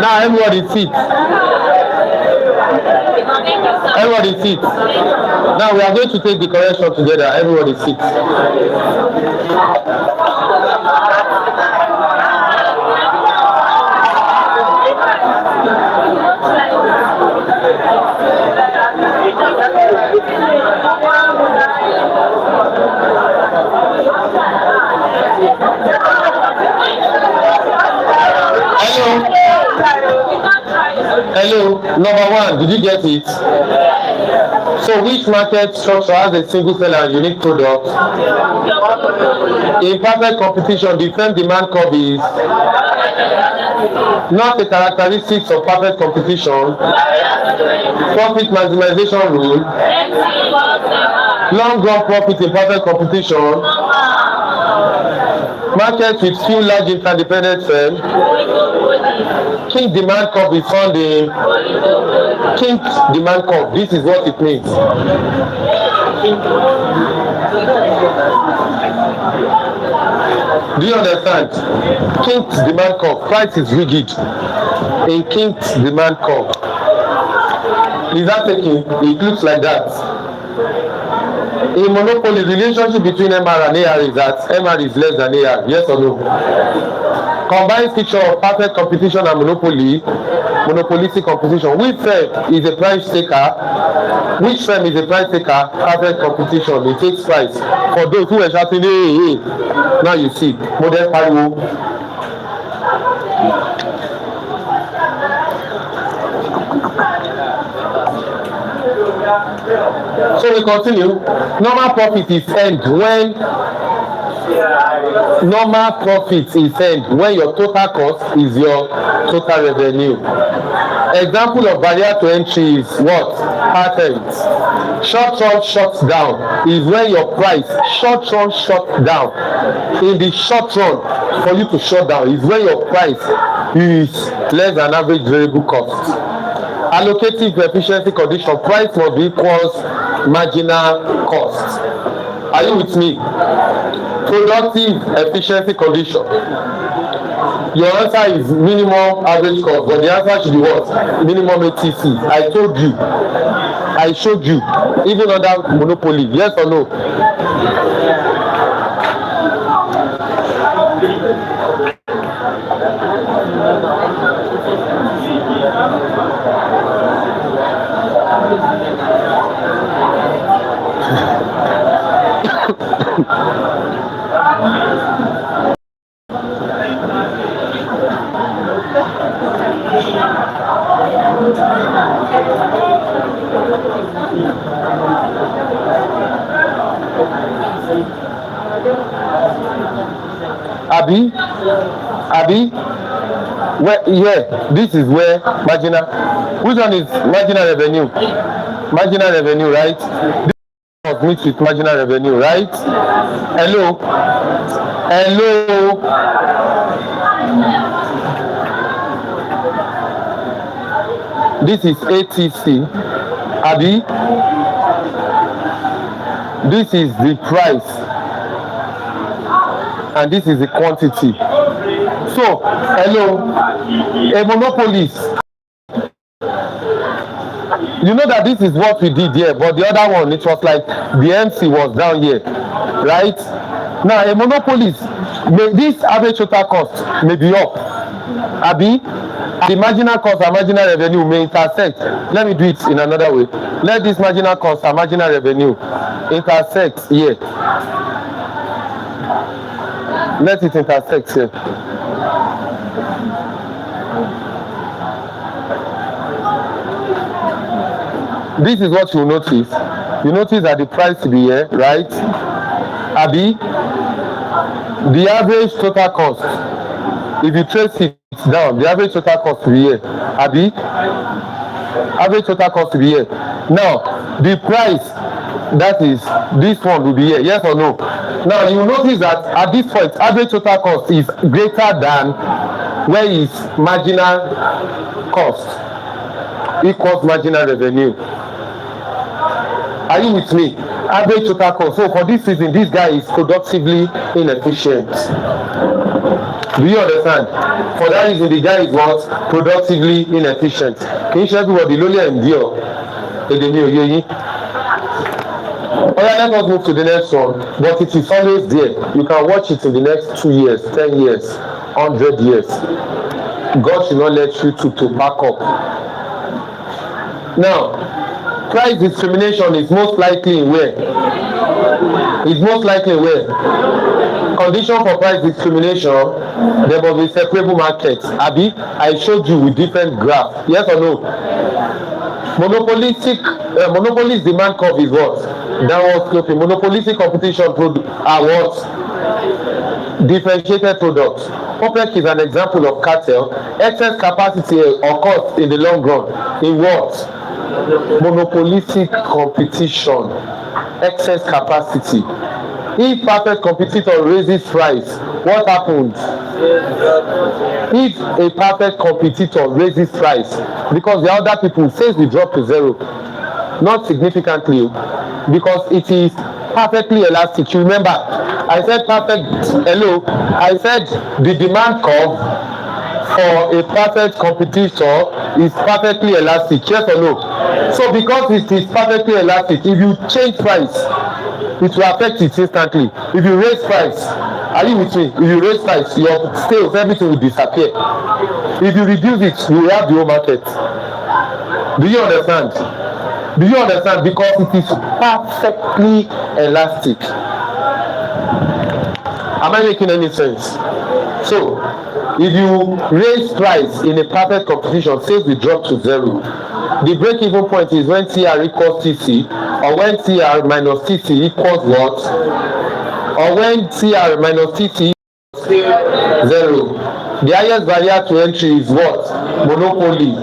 Now everybody sit. Everybody sit. Now we are going to take the correction together. Everybody sit. Hello, number one, did you get it? So which market structure has a single seller and unique product? In perfect competition, the firm demand curve is not a characteristic of perfect competition. Profit maximization rule. Long run profit in perfect competition. Market with few large interdependent firms. King demand curve is found in King demand curve. This is what it means. Do you understand? King's demand curve. Price is rigid in King's demand curve. Is that taking? It looks like that. In monopoly, relationship between MR and AR is that MR is less than AR. Yes or no? Combined feature of perfect competition and monopolistic competition. Which firm is a price taker? Which firm is a price taker? Perfect competition. It takes price. For those who were shouting, hey, hey. Now you see. Model pariwo. So we continue. Normal profit is earned when your total cost is your total revenue. Example of barrier to entry is what? Patents. Short run shuts down is when your price short run shuts down. In the short run, for you to shut down is when your price is less than average variable cost. Allocative efficiency condition, price must be equals marginal cost. Are you with me? Productive efficiency condition. Your answer is minimum average cost, but the answer should be what? Minimum ATC. I told you. I showed you. Even under monopoly. Yes or no? Abi, where, yeah, this is where marginal. Which one is marginal revenue? Marginal revenue, right? This must mix with marginal revenue, right? Hello. This is ATC. Abi, this is the price, and this is the quantity. So, hello, a monopolist. You know that this is what we did here, but the other one, it was like the MC was down here, right? Now, a monopolist, this average total cost may be up. Abi, the marginal cost and marginal revenue may intersect. Let me do it in another way. Let this marginal cost and marginal revenue intersect here. Let it intersect here. This is what you notice. You notice that the price will be here, right? Abi, the average total cost, if you trace it down, the average total cost will be here. Abi, average total cost will be here. Now, the price, that is, this one will be here. Yes or no? Now you notice that at this point, average total cost is greater than where is marginal cost equals marginal revenue. Are you with me? Average total cost. So for this reason, this guy is productively inefficient. Do you understand? For that reason, the guy is what? Productively inefficient. Can you show everybody lowly endure? Let us move to the next one. But it is always there. You can watch it in the next 2 years, 10 years, 100 years. God should not let you to pack up. Now, price discrimination is most likely in where? Is most likely where? Condition for price discrimination, there must be separable markets. Abi, I showed you with different graphs. Yes or no? Monopolist demand curve is what? Downward sloping. Monopolistic competition are what? Differentiated products. OPEC is an example of cartel. Excess capacity occurs in the long run. In what? Monopolistic competition. Excess capacity. If perfect competitor raises price, what happens? If a perfect competitor raises price, because the other people says we drop to zero, not significantly, because it is perfectly elastic. You remember, I said perfect. Hello, I said the demand curve for a perfect competitor is perfectly elastic. Yes or no? So because it is perfectly elastic, if you change price, it will affect it instantly. If you raise price, are you with me? If you raise price, your sales, everything will disappear. If you reduce it, you will have the whole market. Do you understand? Do you understand? Because it is perfectly elastic. Am I making any sense? So, if you raise price in a perfect competition, sales will drop to zero. The break-even point is when TR equals TC, or when TR minus TC equals what? Or when TR minus TC equals zero. The highest barrier to entry is what? Monopoly.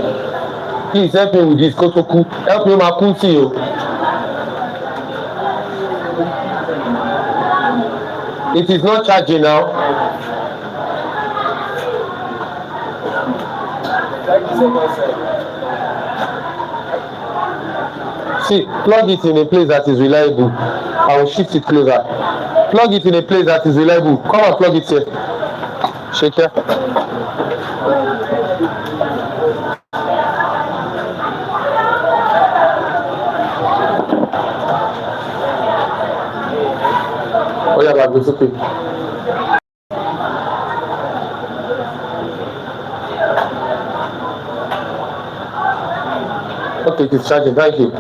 Please help me with this. Kotoku. Help me, Makunti. It is not charging now. See, plug it in a place that is reliable. I will shift it closer. Plug it in a place that is reliable. Come and plug it here. Shake here. Oh yeah, but it's okay. Okay, it is charging. Thank you.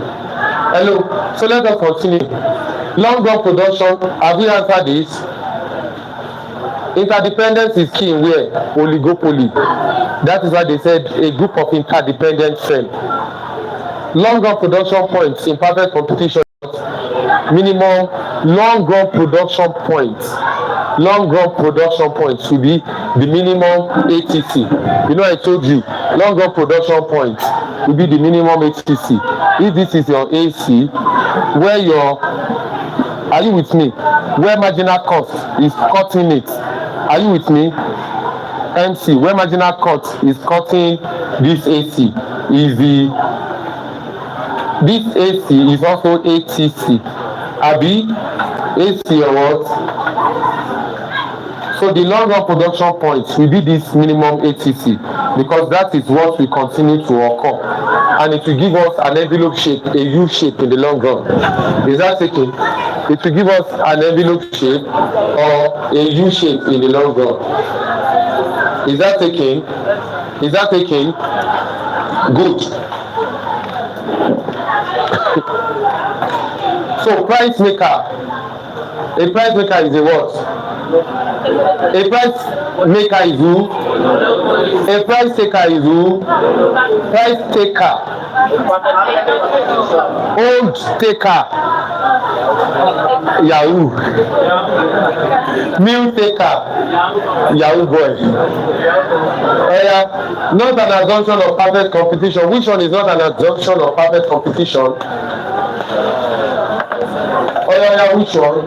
Hello. So let us continue. Long run production. Have we answered this? Interdependence is key in where? Oligopoly. That is why they said a group of interdependent firms. Long run production points in perfect competition. Minimum long run production points. Long run production points will be the minimum ATC. You know, I told you long run production points will be the minimum ATC. If this is your AC, where your, are you with me? Where marginal cost is cutting it. Are you with me? MC, where marginal cost is cutting this AC is the, this AC is also ATC. Abi, AC or what? So the long run production points will be this minimum ATC, because that is what will continue to occur, and it will give us an envelope shape, a U shape in the long run. Is that taken? It will give us an envelope shape or a U shape in the long run. Is that taken? Is that taken? Good. So price maker. A price maker is a what? A price maker is who? A price taker is who? Price taker. Old taker. Yahoo. Meal taker. Yahoo boy. Not an assumption of perfect competition. Which one is not an assumption of perfect competition? yeah, which one?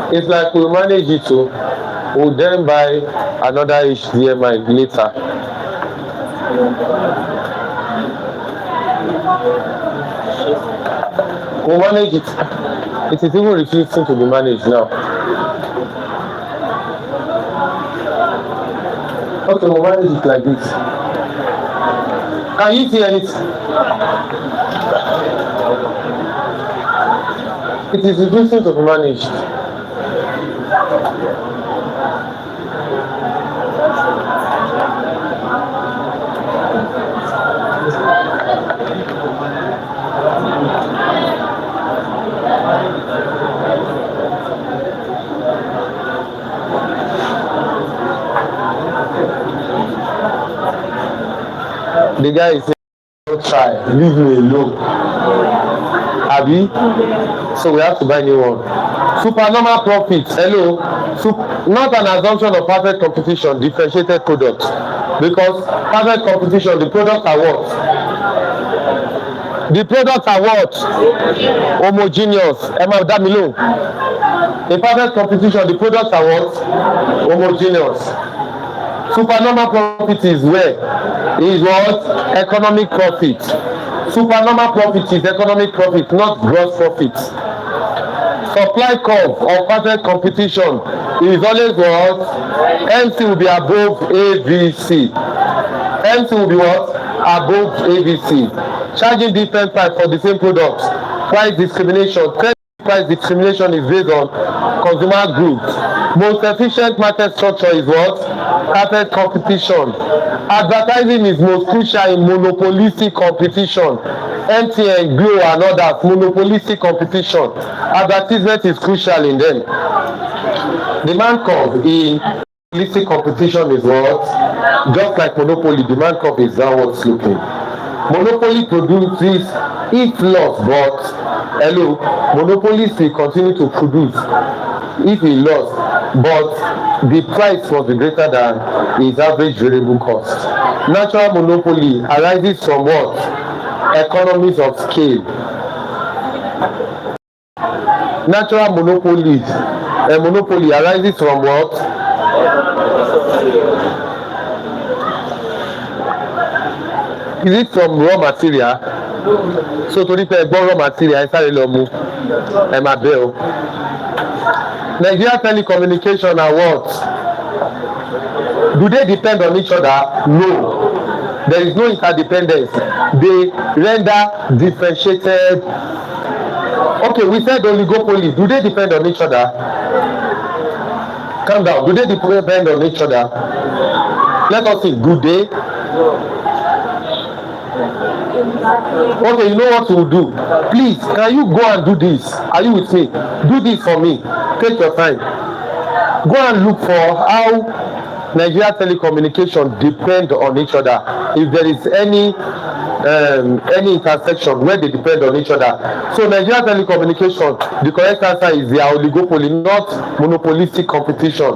It's like we manage it too. We'll then buy another HDMI later. We'll manage it. It is even refusing to be managed now. Okay, we'll manage it like this. Can you see anything? It is refusing to be managed. The guy is saying, don't try, leave me alone. Abi? So we have to buy new one. Supernormal Profit, hello. Not an assumption of perfect competition, differentiated product. Because perfect competition, the products are what? The products are what? Homogeneous. Emma Damilo. In perfect competition, the products are what? Homogeneous. Supernormal profit is where? Is what? Economic profit. Supernormal profit is economic profit, not gross profit. Supply curve of perfect competition is always what? MC will be above ABC. MC will be what? Above ABC. Charging different price for the same products. Price discrimination. Price discrimination is based on consumer groups. Most efficient market structure is what? Perfect competition. Advertising is most crucial in monopolistic competition. MTN, Glo and others, monopolistic competition. Advertisement is crucial in them. Demand curve in monopolistic competition is what? Just like monopoly, demand curve is downward sloping. Monopoly produces if lost, but hello, monopolists will continue to produce if he lost, but the price must be greater than his average variable cost. Natural monopoly arises from what? Economies of scale. Natural monopoly arises from what? Is it from raw material? So torí pé ẹgbọ́n raw material ẹ sáré lọ mú ẹ máa bẹ́ o. Nigeria telecommunication are what? Do they depend on each other? No. There is no interdependence. They render differentiated. Okay, we said oligopoly. Do they depend on each other? Calm down. Do they depend on each other? Let us see. Do they? Okay, you know what we'll do? Please, can you go and do this? Are you with me? Do this for me. Take your time. Go and look for how Nigeria telecommunication depend on each other. If there is any intersection where they depend on each other. So Nigeria telecommunication, the correct answer is their oligopoly, not monopolistic competition.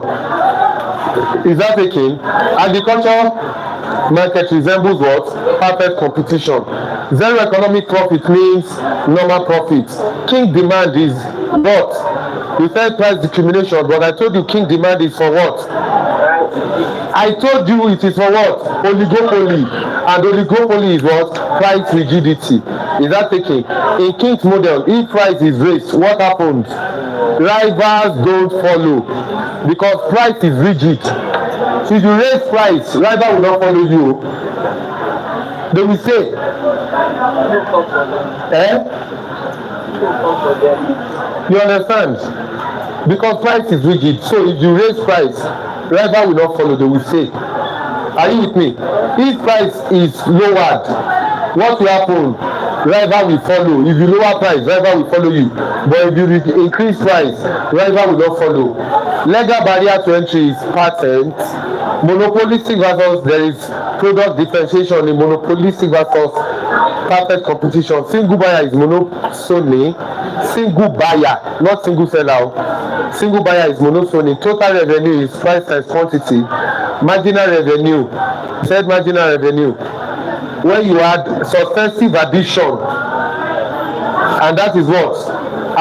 Is that okay? Agriculture market resembles what? Perfect competition. Zero economic profit means normal profit. King demand is what? You said price discrimination, but I told you king demand is for what? I told you it is for what? Oligopoly. And oligopoly is what? Price rigidity. Is that taking? In King's model, if price is raised, what happens? Rivals don't follow because price is rigid. So if you raise price, rival will not follow you. They will say, You understand? Because price is rigid. So if you raise price, rival will not follow. They will say, are you with me? If price is lowered, what will happen? Rival will follow. If you lower price, rival will follow you. But if you increase price, rival will not follow. Legal barrier to entry is patent. Monopolistic versus there is product differentiation in monopolistic versus patent competition. Single buyer is monosony. Single buyer, not single seller. Single buyer is monosony. Total revenue is price times quantity. Marginal revenue, said marginal revenue, when you add successive addition, and that is what?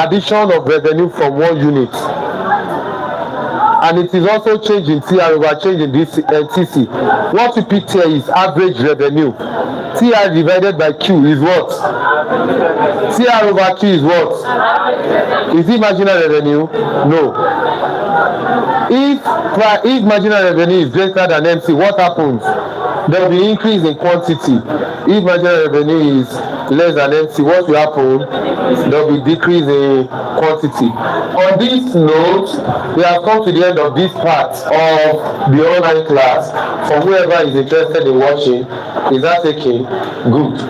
Addition of revenue from one unit. And it is also change in TR over change in TC. What we picked here is average revenue. TR divided by Q is what? TR over Q is what? Is it marginal revenue? No. If marginal revenue is greater than MC, what happens? There will be increase in quantity. If marginal revenue is less than MC, what will happen? There will be decrease in quantity. On this note, we have come to the end of this part of the online class. For whoever is interested in watching, is that taking? Good.